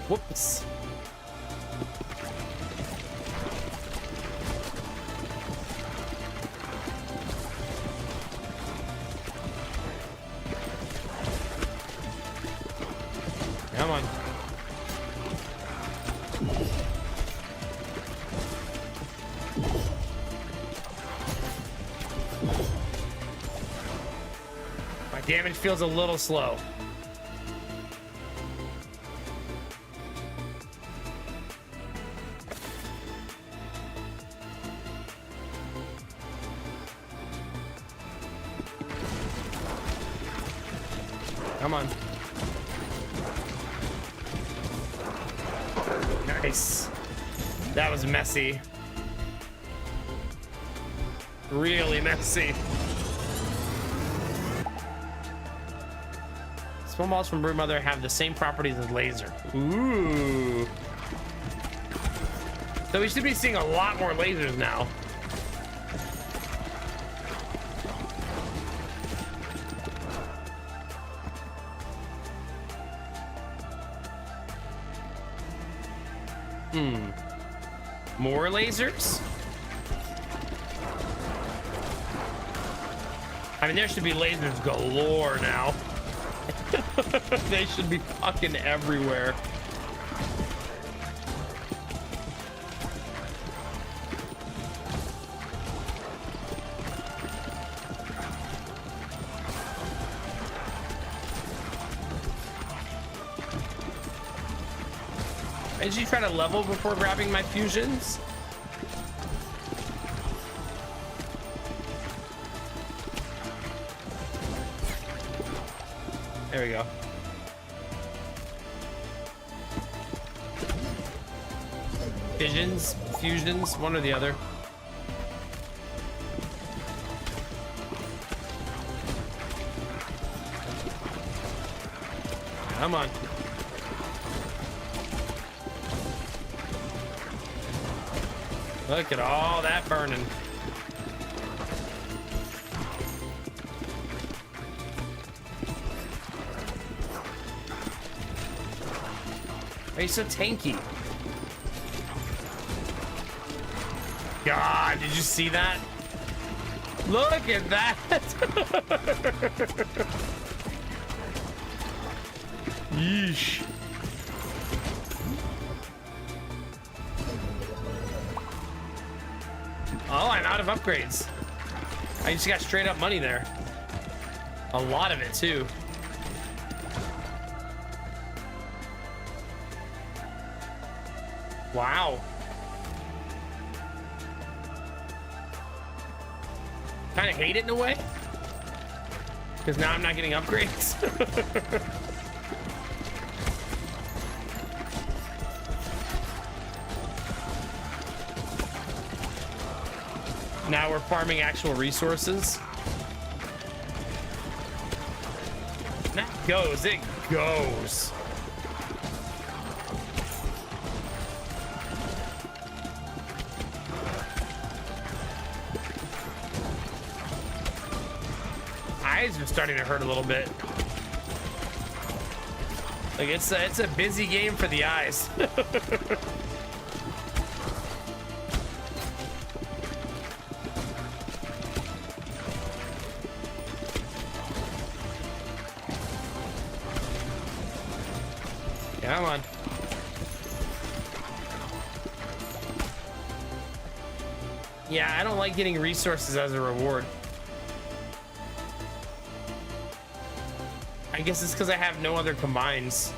Whoops. Come on. My damage feels a little slow. Come on. Nice. That was messy. Really messy. Small balls from Broodmother have the same properties as laser. Ooh. So we should be seeing a lot more lasers now. More lasers? I mean, there should be lasers galore now. They should be fucking everywhere. Did you try to level before grabbing my fusions? There we go. Visions, fusions, one or the other. Come on. Look at all that burning. Why are you so tanky? God, did you see that? Look at that. Yeesh. Oh, I'm out of upgrades. I just got straight up money there. A lot of it too. Wow. Kind of hate it in a way. Because now I'm not getting upgrades. Now we're farming actual resources. That goes, it goes. Eyes are starting to hurt a little bit. Like it's a busy game for the eyes. Come on. Yeah, I don't like getting resources as a reward. I guess it's because I have no other combines.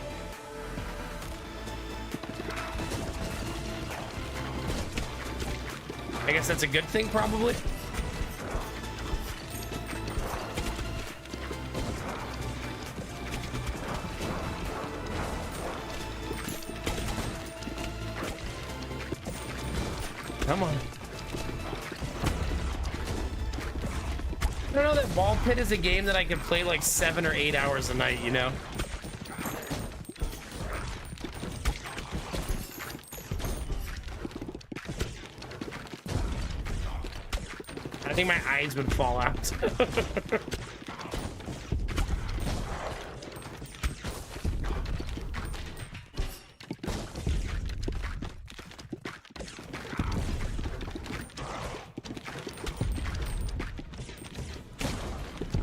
I guess that's a good thing, probably. Come on. I don't know that Ball Pit is a game that I could play like 7 or 8 hours a night, you know? I think my eyes would fall out.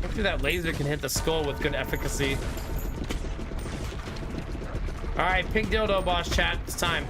Hopefully that laser can hit the skull with good efficacy. All right, pink dildo boss chat, it's time.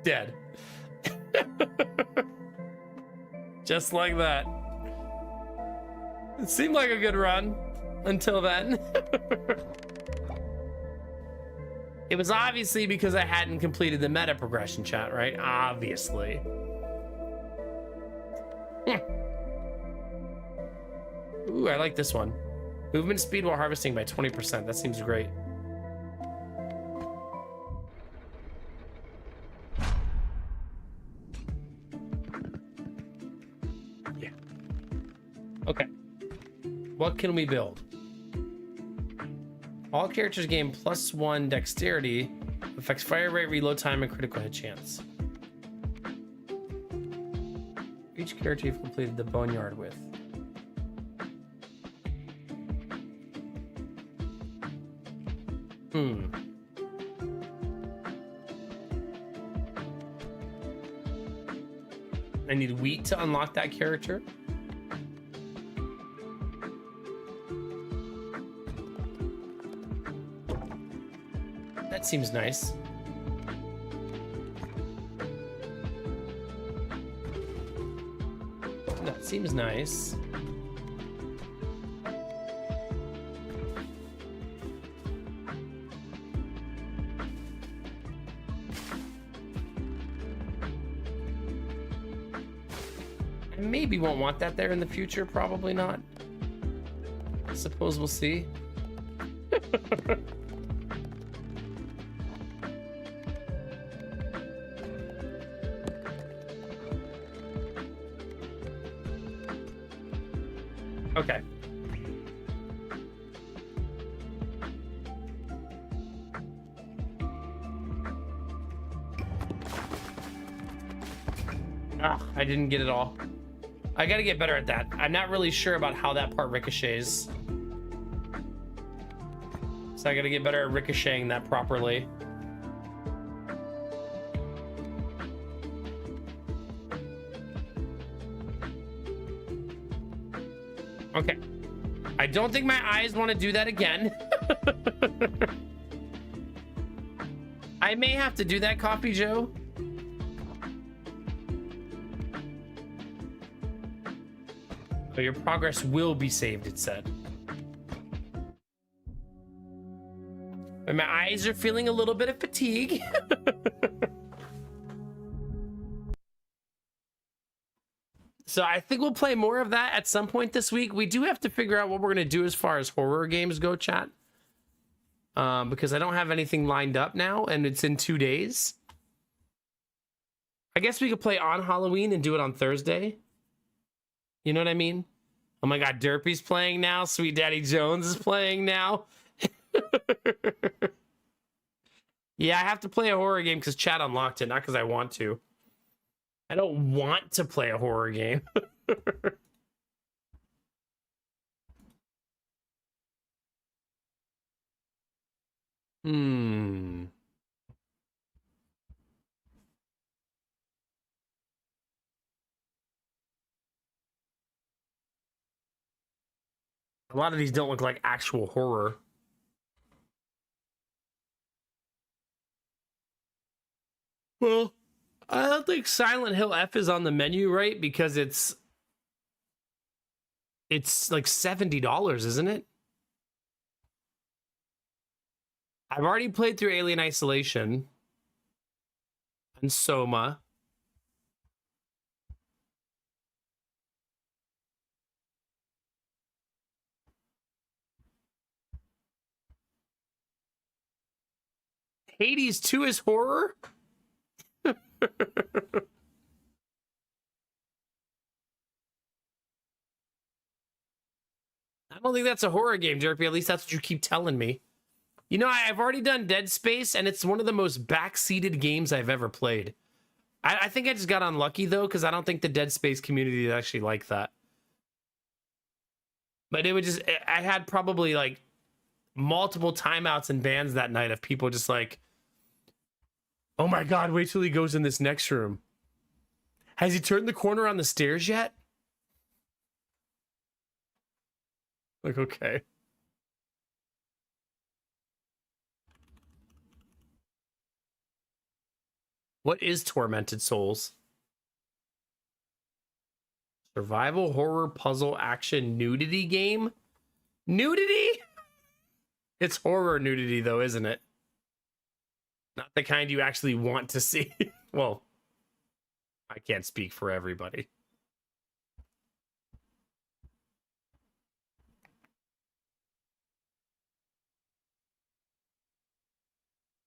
Dead. Just like that. It seemed like a good run until then. It was obviously because I hadn't completed the meta progression, chat, right? Obviously. Ooh, I like this one. Movement speed while harvesting by 20%. That seems great. Okay. What can we build? All characters gain +1 dexterity, affects fire rate, reload time, and critical hit chance. Each character you've completed the boneyard with. I need wheat to unlock that character. That seems nice. That seems nice. I maybe won't want that there in the future, probably not. I suppose we'll see. Okay. Ah, I didn't get it all. I gotta get better at that. I'm not really sure about how that part ricochets. So I gotta get better at ricocheting that properly. Okay. I don't think my eyes want to do that again. I may have to do that, Coffee Joe. But your progress will be saved, it said. But my eyes are feeling a little bit of fatigue. So I think we'll play more of that at some point this week. We do have to figure out what we're going to do as far as horror games go, chat. Because I don't have anything lined up now, and it's in 2 days. I guess we could play on Halloween and do it on Thursday. You know what I mean? Oh my God, Derpy's playing now. Sweet Daddy Jones is playing now. Yeah, I have to play a horror game because chat unlocked it, not because I want to. I don't want to play a horror game. Hmm. A lot of these don't look like actual horror. Well, I don't think Silent Hill F is on the menu, right? Because it's like $70, isn't it? I've already played through Alien Isolation and Soma. Hades 2 is horror? I don't think that's a horror game, Jerpy. At least that's what you keep telling me. You know, I've already done Dead Space, and it's one of the most backseated games I've ever played. I think I just got unlucky, though, because I don't think the Dead Space community is actually like that. But it would just, I had probably like multiple timeouts and bans that night of people just like, oh my God, wait till he goes in this next room. Has he turned the corner on the stairs yet? Like, okay. What is Tormented Souls? Survival, horror, puzzle, action, nudity game? Nudity? It's horror nudity, though, isn't it? Not the kind you actually want to see. Well, I can't speak for everybody.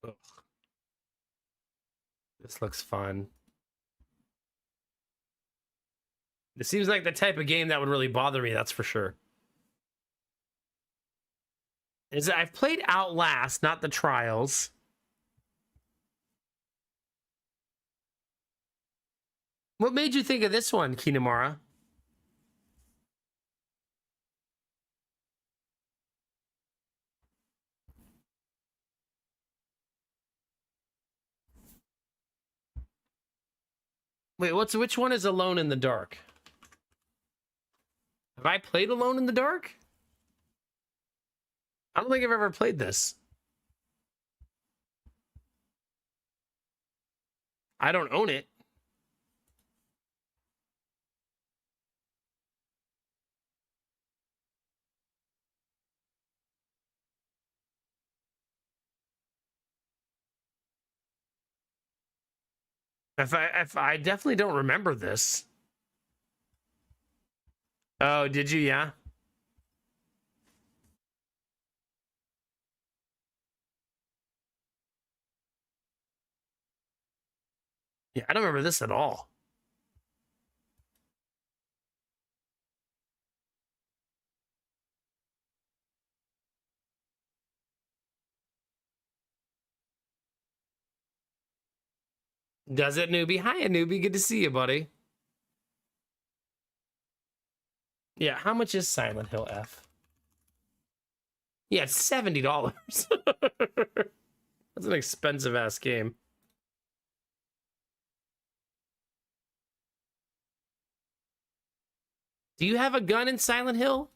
Ugh. This looks fun. This seems like the type of game that would really bother me, that's for sure. I've played Outlast, not the Trials. What made you think of this one, Kinamara? Wait, which one is Alone in the Dark? Have I played Alone in the Dark? I don't think I've ever played this. I don't own it. If I definitely don't remember this. Oh, did you? Yeah. Yeah, I don't remember this at all. Does it, newbie? Hi, newbie. Good to see you, buddy. Yeah, how much is Silent Hill F? Yeah, it's $70. That's an expensive ass game. Do you have a gun in Silent Hill?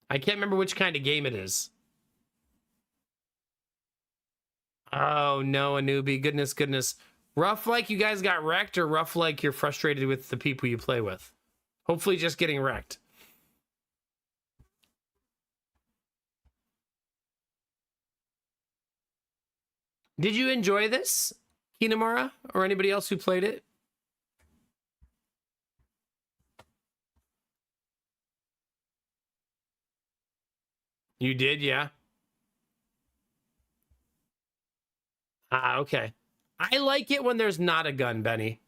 I can't remember which kind of game it is. Oh no, a newbie. Goodness, goodness. Rough like you guys got wrecked, or rough like you're frustrated with the people you play with? Hopefully just getting wrecked. Did you enjoy this, Kinamara, or anybody else who played it? You did, yeah. Ah, okay. I like it when there's not a gun, Benny.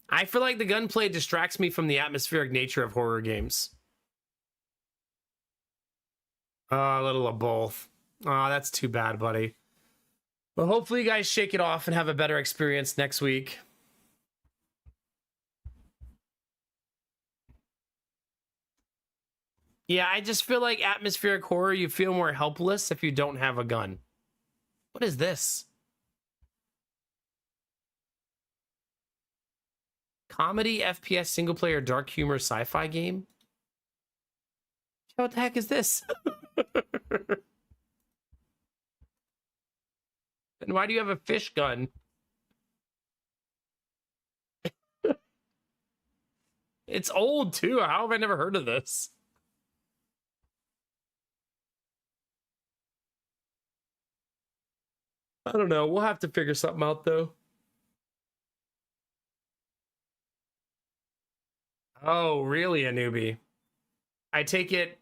I feel like the gunplay distracts me from the atmospheric nature of horror games. A little of both. Oh, that's too bad, buddy. Well, hopefully you guys shake it off and have a better experience next week. Yeah, I just feel like atmospheric horror, you feel more helpless if you don't have a gun. What is this? Comedy, FPS, single player, dark humor, sci-fi game? What the heck is this? And why do you have a fish gun? It's old too. How have I never heard of this? I don't know. We'll have to figure something out though. Oh, really, a newbie? I take it.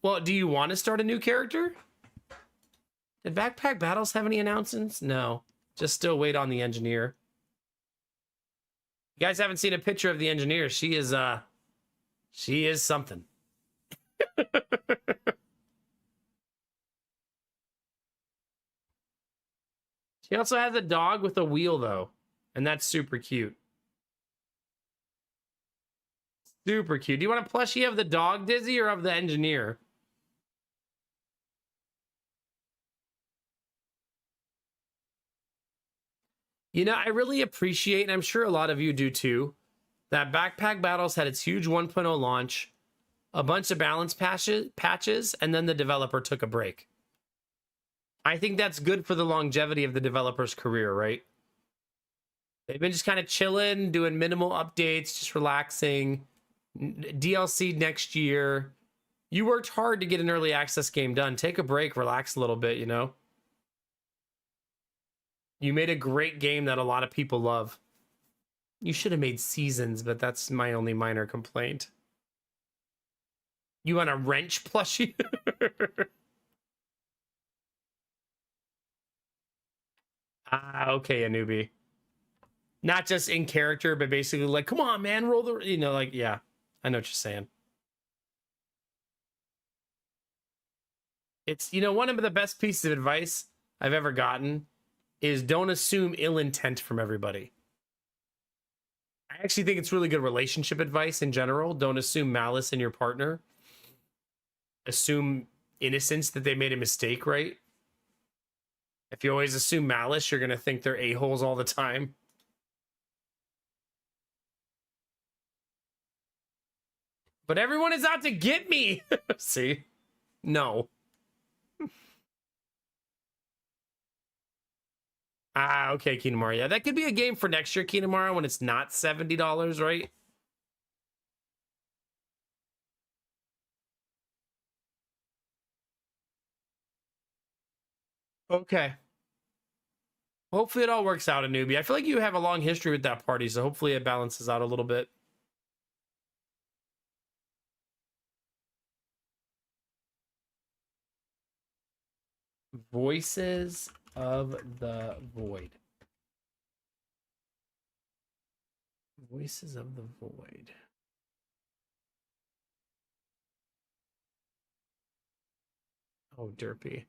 Well, do you want to start a new character? Did Backpack Battles have any announcements? No. Just still wait on the engineer. You guys haven't seen a picture of the engineer. She is something. She also has a dog with a wheel though, and that's super cute. Super cute. Do you want a plushie of the dog, Dizzy, or of the engineer? You know, I really appreciate, and I'm sure a lot of you do too, that Backpack Battles had its huge 1.0 launch, a bunch of balance patches, and then the developer took a break. I think that's good for the longevity of the developer's career, right? They've been just kind of chilling, doing minimal updates, just relaxing. DLC next year. You worked hard to get an early access game done. Take a break, relax a little bit, you know? You made a great game that a lot of people love. You should have made seasons, but that's my only minor complaint. You want a wrench plushie? Okay, a newbie. Not just in character, but basically like, come on, man, roll the, you know, like, yeah, I know what you're saying. It's, you know, one of the best pieces of advice I've ever gotten is don't assume ill intent from everybody. I actually think it's really good relationship advice in general. Don't assume malice in your partner. Assume innocence, that they made a mistake, right? If you always assume malice, you're going to think they're a-holes all the time. But everyone is out to get me. See? No. Okay, Kinemara. Yeah, that could be a game for next year, Kinemara, when it's not $70, right? Okay. Hopefully it all works out, a newbie. I feel like you have a long history with that party, so hopefully it balances out a little bit. Voices of the Void. Voices of the Void. Oh, derpy.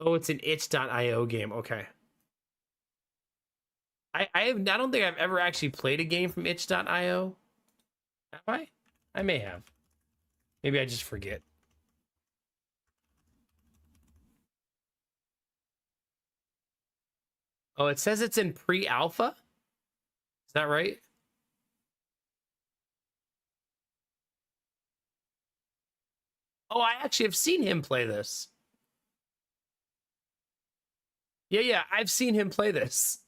Oh, it's an itch.io game. Okay. I don't think I've ever actually played a game from itch.io. Have I? I may have. Maybe I just forget. Oh, it says it's in pre-alpha? Is that right? Oh, I actually have seen him play this. Yeah, I've seen him play this.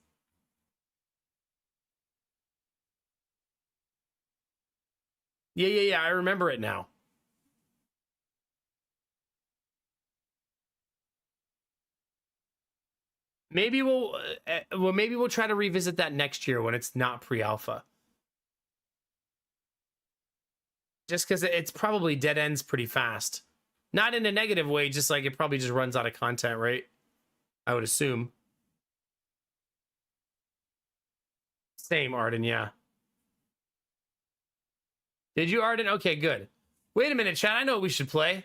Yeah, I remember it now. Maybe maybe we'll try to revisit that next year when it's not pre-alpha. Just because it's probably dead ends pretty fast. Not in a negative way, just like it probably just runs out of content, right? I would assume. Same, Arden, yeah. Did you, Arden? Okay, good. Wait a minute, chat. I know what we should play.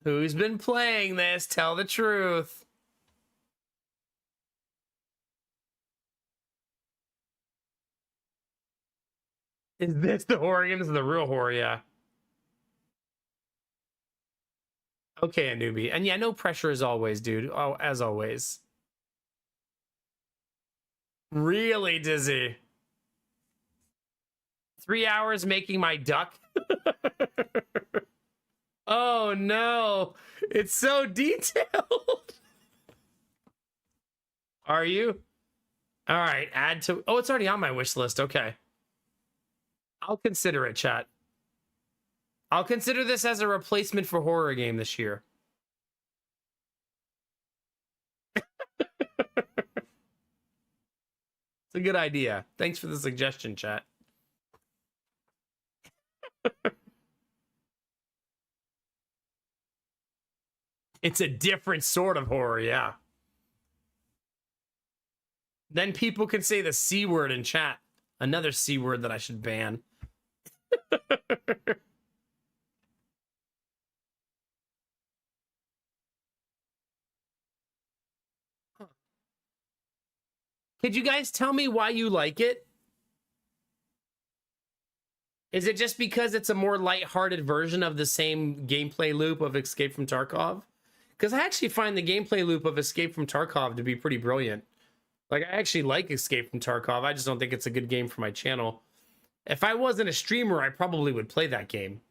Who's been playing this? Tell the truth. Is this the horror game? This is the real horror, yeah. Okay, a newbie. And yeah, no pressure as always, dude. Oh, as always. Really, Dizzy? 3 hours making my duck? Oh no, it's so detailed. Are you? All right, add to. Oh, it's already on my wish list. Okay. I'll consider it, chat. I'll consider this as a replacement for horror game this year. It's a good idea. Thanks for the suggestion, chat. It's a different sort of horror, yeah. Then people can say the C word in chat. Another C word that I should ban. Could you guys tell me why you like it? Is it just because it's a more lighthearted version of the same gameplay loop of Escape from Tarkov? Because I actually find the gameplay loop of Escape from Tarkov to be pretty brilliant. Like, I actually like Escape from Tarkov. I just don't think it's a good game for my channel. If I wasn't a streamer, I probably would play that game.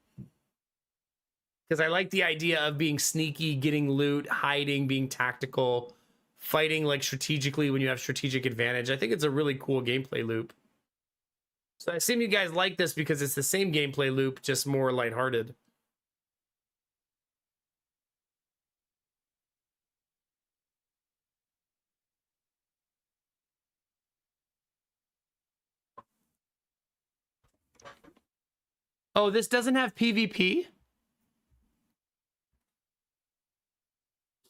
Because I like the idea of being sneaky, getting loot, hiding, being tactical, fighting like strategically when you have strategic advantage. I think it's a really cool gameplay loop. So I assume you guys like this because it's the same gameplay loop, just more lighthearted. Oh, this doesn't have PvP?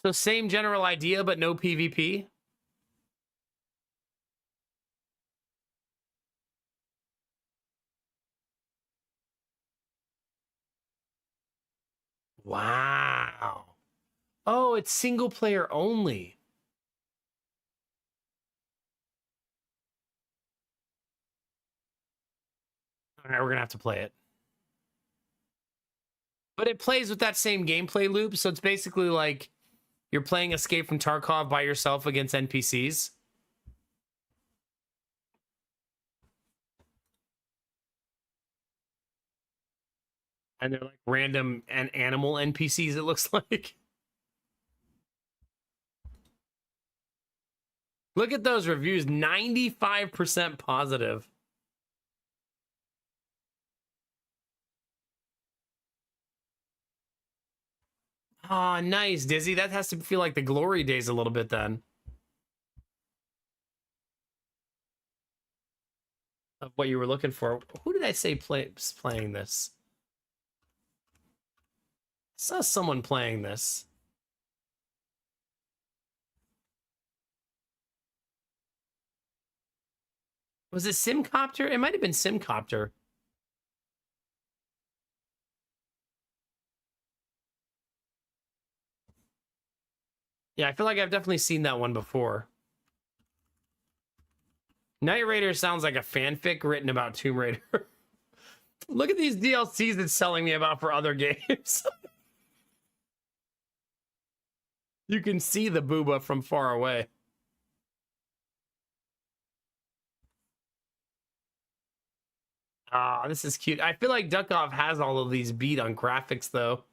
So same general idea, but no PvP? Wow. Oh, it's single player only. All right, we're gonna have to play it. But it plays with that same gameplay loop, so it's basically like you're playing Escape from Tarkov by yourself against NPCs. And they're like random and animal NPCs, it looks like. Look at those reviews, 95% positive. Ah, oh, nice, Dizzy. That has to feel like the glory days a little bit then. Of what you were looking for. Who did I say playing this? I saw someone playing this. Was it Simcopter? It might have been Simcopter. Yeah, I feel like I've definitely seen that one before. Night Raider sounds like a fanfic written about Tomb Raider. Look at these DLCs it's selling me about for other games. You can see the booba from far away. Ah, this is cute. I feel like Duck Off has all of these beat on graphics, though.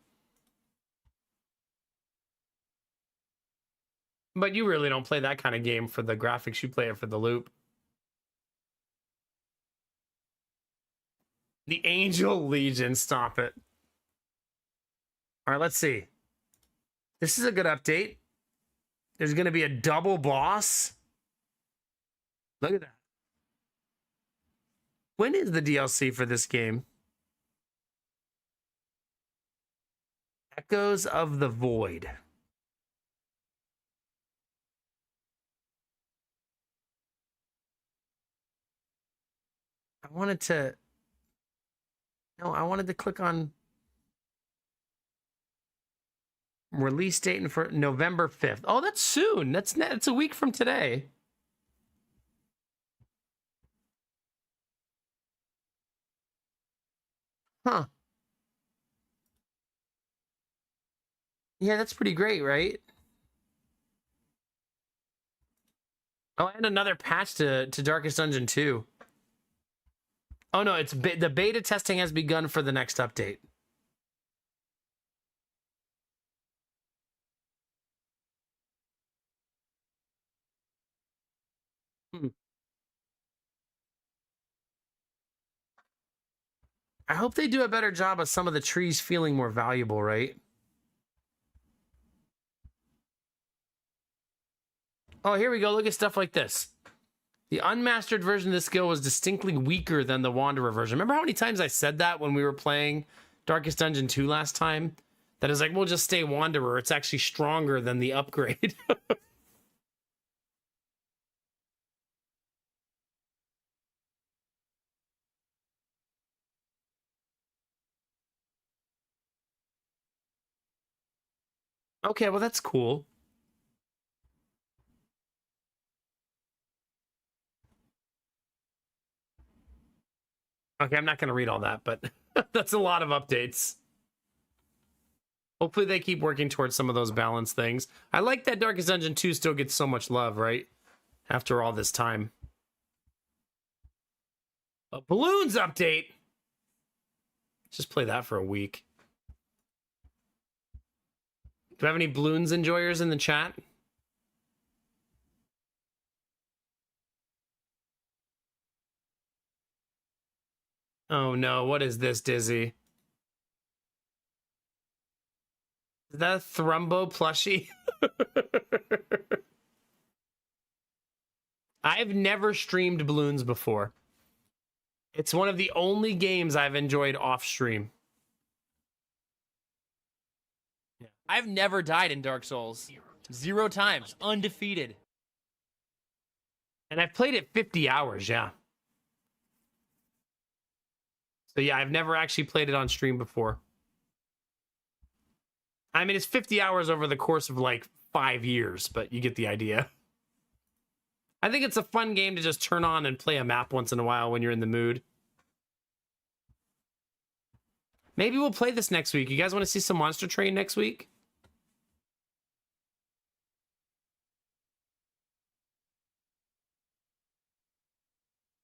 But you really don't play that kind of game for the graphics. You play it for the loop. The Angel Legion. Stop it. All right, let's see. This is a good update. There's going to be a double boss. Look at that. When is the DLC for this game? Echoes of the Void. I wanted to click on release date for November 5th. Oh, that's soon. That's a week from today. Huh. Yeah, that's pretty great, right? Oh, and another patch to Darkest Dungeon 2. Oh no, the beta testing has begun for the next update. I hope they do a better job of some of the trees feeling more valuable, right? Oh, here we go. Look at stuff like this. The unmastered version of the skill was distinctly weaker than the Wanderer version. Remember how many times I said that when we were playing Darkest Dungeon 2 last time? That is like, we'll just stay Wanderer. It's actually stronger than the upgrade. Okay, well, that's cool. Okay, I'm not going to read all that, but that's a lot of updates. Hopefully they keep working towards some of those balance things. I like that Darkest Dungeon 2 still gets so much love, right? After all this time. A Balloons update! Just play that for a week. Do we have any Balloons enjoyers in the chat? Oh no, what is this, Dizzy? Is that a Thrumbo plushie? I've never streamed Balloons before. It's one of the only games I've enjoyed off stream. Yeah. I've never died in Dark Souls. 0 times. Undefeated. And I've played it 50 hours, yeah. So yeah, I've never actually played it on stream before. I mean, it's 50 hours over the course of like 5 years, but you get the idea. I think it's a fun game to just turn on and play a map once in a while when you're in the mood. Maybe we'll play this next week. You guys want to see some Monster Train next week?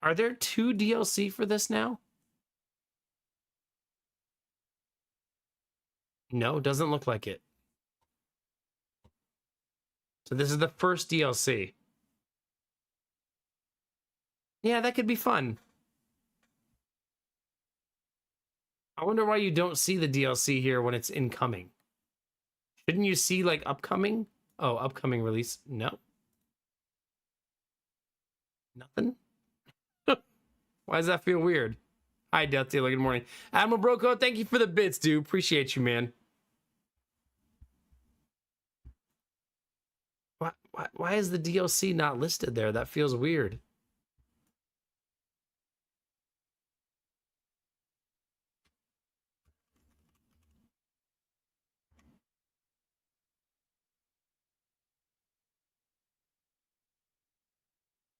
Are there 2 DLC for this now? No, doesn't look like it. So this is the first DLC. Yeah, that could be fun. I wonder why you don't see the DLC here when it's incoming. Shouldn't you see like upcoming? Oh, upcoming release. No. Nothing? Why does that feel weird? Hi, Death Dealer. Good morning. Admiral Broco, thank you for the bits, dude. Appreciate you, man. Why is the DLC not listed there? That feels weird.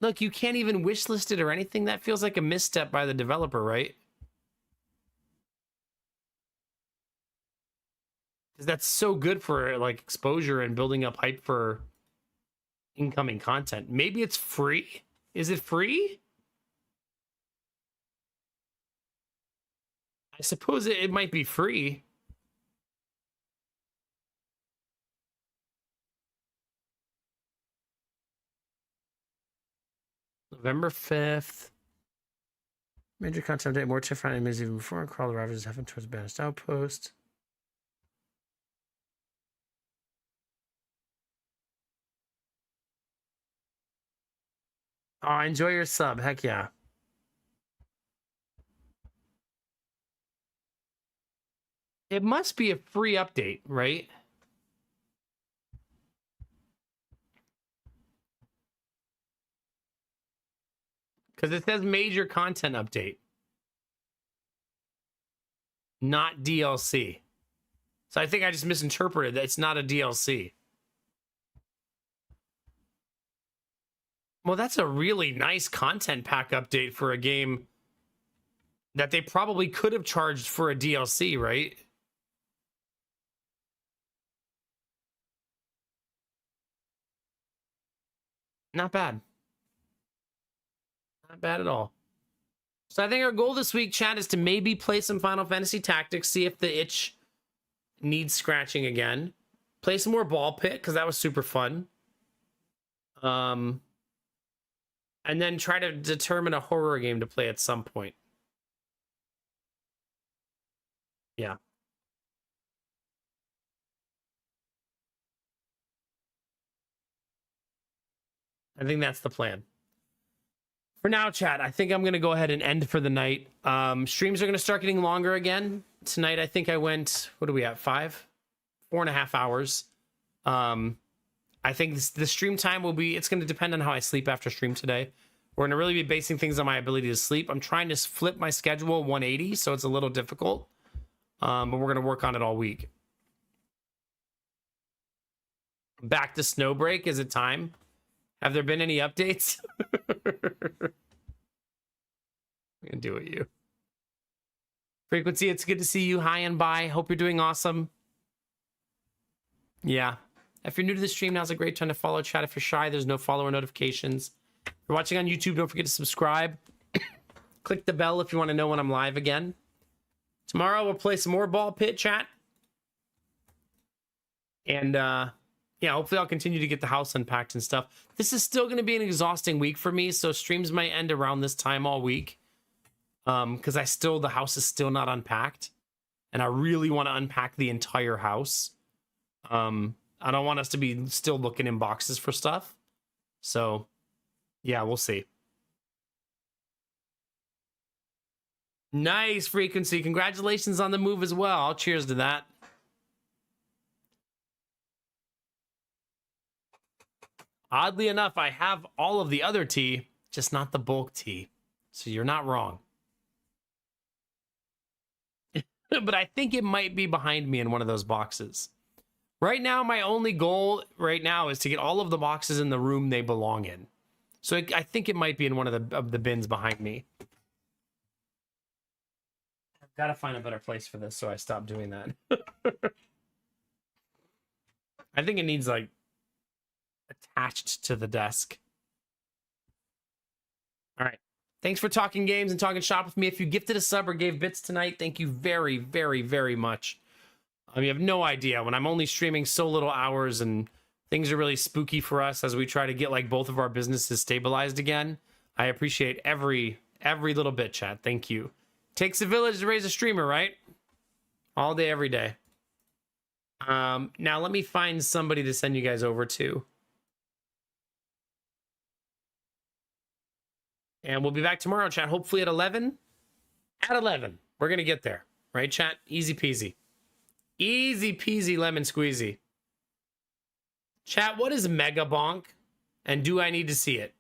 Look, you can't even wishlist it or anything. That feels like a misstep by the developer, right? Because that's so good for like exposure and building up hype for incoming content. Maybe it's free. Is it free? I suppose it might be free. November 5th. Major content update. More Tiff enemies even before. Crawl the Ravages heaven towards Banished Outpost. Oh, enjoy your sub. Heck yeah. It must be a free update, right? Because it says major content update, not DLC. So I think I just misinterpreted that it's not a DLC. Well, that's a really nice content pack update for a game that they probably could have charged for a DLC, right? Not bad. Not bad at all. So I think our goal this week, chat, is to maybe play some Final Fantasy Tactics, see if the itch needs scratching again. Play some more Ball Pit, because that was super fun. And then try to determine a horror game to play at some point. Yeah. I think that's the plan. For now, chat, I think I'm going to go ahead and end for the night. Streams are going to start getting longer again. Tonight, I think I went, what are we at, 4.5 hours. I think the stream time will be, it's going to depend on how I sleep after stream today. We're going to really be basing things on my ability to sleep. I'm trying to flip my schedule 180, so it's a little difficult. But we're going to work on it all week. Back to Snowbreak, is it time? Have there been any updates? I'm gonna do it, you. Frequency, it's good to see you. Hi and bye. Hope you're doing awesome. Yeah. If you're new to the stream, now's a great time to follow chat. If you're shy, there's no follower notifications. If you're watching on YouTube, don't forget to subscribe. Click the bell if you want to know when I'm live again. Tomorrow, we'll play some more Ball Pit, chat. And, yeah, hopefully I'll continue to get the house unpacked and stuff. This is still going to be an exhausting week for me, so streams might end around this time all week. Because the house is still not unpacked. And I really want to unpack the entire house. I don't want us to be still looking in boxes for stuff. So, yeah, we'll see. Nice, Frequency. Congratulations on the move as well. Cheers to that. Oddly enough, I have all of the other tea, just not the bulk tea. So you're not wrong. But I think it might be behind me in one of those boxes. Right now, my only goal right now is to get all of the boxes in the room they belong in. So I think it might be in one of the bins behind me. I've got to find a better place for this, so I stop doing that. I think it needs, like, attached to the desk. All right. Thanks for talking games and talking shop with me. If you gifted a sub or gave bits tonight, thank you very, very, very much. You have no idea. When I'm only streaming so little hours and things are really spooky for us as we try to get like both of our businesses stabilized again, I appreciate every little bit, chat. Thank you. Takes a village to raise a streamer, right? All day, every day. Now let me find somebody to send you guys over to. And we'll be back tomorrow, chat, hopefully at 11. At 11. We're going to get there. Right, chat? Easy peasy. Easy peasy lemon squeezy. Chat, what is Mega Bonk? And do I need to see it?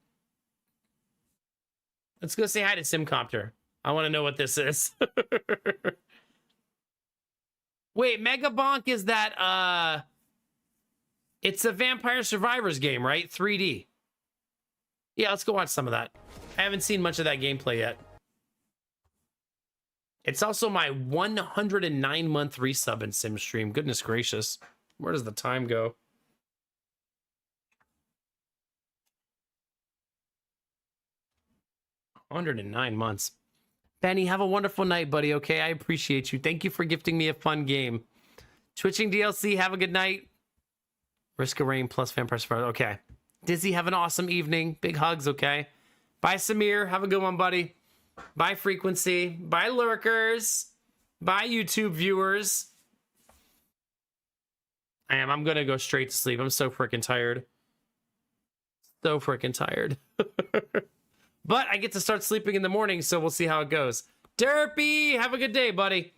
Let's go say hi to Simcopter. I want to know what this is. Wait, Mega Bonk is that, it's a Vampire Survivors game, right? 3D. Yeah, let's go watch some of that. I haven't seen much of that gameplay yet. It's also my 109-month resub in Sim stream. Goodness gracious. Where does the time go? $109 months. Benny, have a wonderful night, buddy, okay? I appreciate you. Thank you for gifting me a fun game. Twitching DLC, have a good night. Risk of Rain plus Vampire Survivor. Okay. Dizzy, have an awesome evening. Big hugs, okay? Bye, Samir. Have a good one, buddy. Bye, Frequency. Bye, Lurkers. Bye, YouTube viewers. I'm going to go straight to sleep. I'm so freaking tired. So freaking tired. But I get to start sleeping in the morning, so we'll see how it goes. Derpy, have a good day, buddy.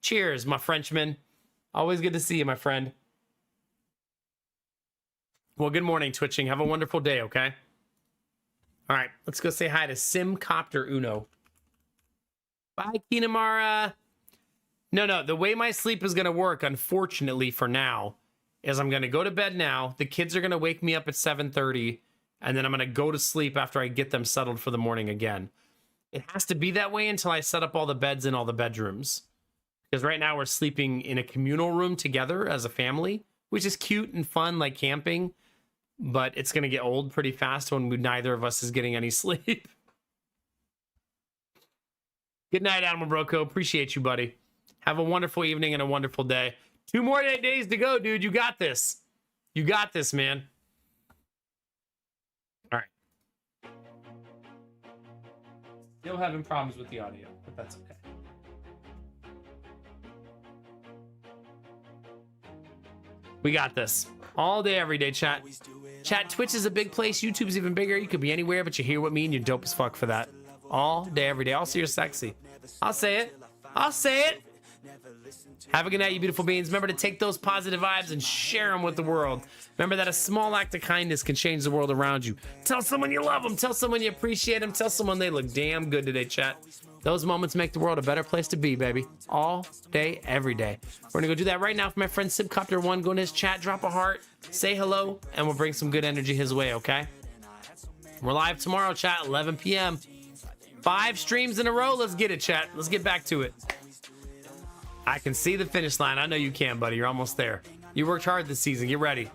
Cheers, my Frenchman. Always good to see you, my friend. Well, good morning, Twitching. Have a wonderful day, okay? All right, let's go say hi to Simcopter Uno. Bye, Kinamara. No, the way my sleep is going to work, unfortunately for now, is I'm going to go to bed now. The kids are going to wake me up at 7:30, and then I'm going to go to sleep after I get them settled for the morning again. It has to be that way until I set up all the beds in all the bedrooms. Because right now we're sleeping in a communal room together as a family, which is cute and fun, like camping. But it's going to get old pretty fast when neither of us is getting any sleep. Good night, Animal Broco. Appreciate you, buddy. Have a wonderful evening and a wonderful day. 2 more days to go, dude. You got this. You got this, man. All right. Still having problems with the audio, but that's okay. We got this. All day, every day, chat. Chat, Twitch is a big place. YouTube's even bigger. You could be anywhere, but you're here with me, and you're dope as fuck for that. All day, every day. Also, you're sexy. I'll say it. I'll say it. Have a good night, you beautiful beings. Remember to take those positive vibes and share them with the world. Remember that a small act of kindness can change the world around you. Tell someone you love them. Tell someone you appreciate them. Tell someone they look damn good today, chat. Those moments make the world a better place to be, baby. All day, every day. We're gonna go do that right now for my friend Simcopter1. Go in his chat, drop a heart, say hello, and we'll bring some good energy his way, okay? We're live tomorrow, chat, 11 p.m. 5 streams in a row. Let's get it, chat. Let's get back to it. I can see the finish line. I know you can, buddy. You're almost there. You worked hard this season. Get ready.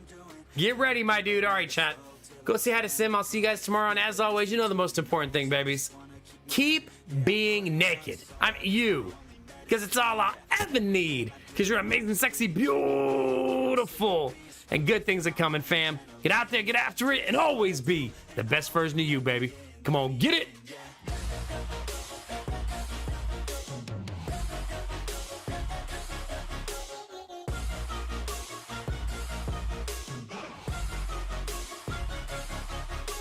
Get ready, my dude. All right, chat. Go say hi to Sim. I'll see you guys tomorrow. And as always, you know the most important thing, babies. Keep being naked. I'm you. Because it's all I ever need. Because you're amazing, sexy, beautiful. And good things are coming, fam. Get out there, get after it, and always be the best version of you, baby. Come on, get it.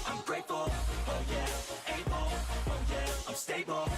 I'm grateful, oh yeah, able, oh yeah, I'm stable.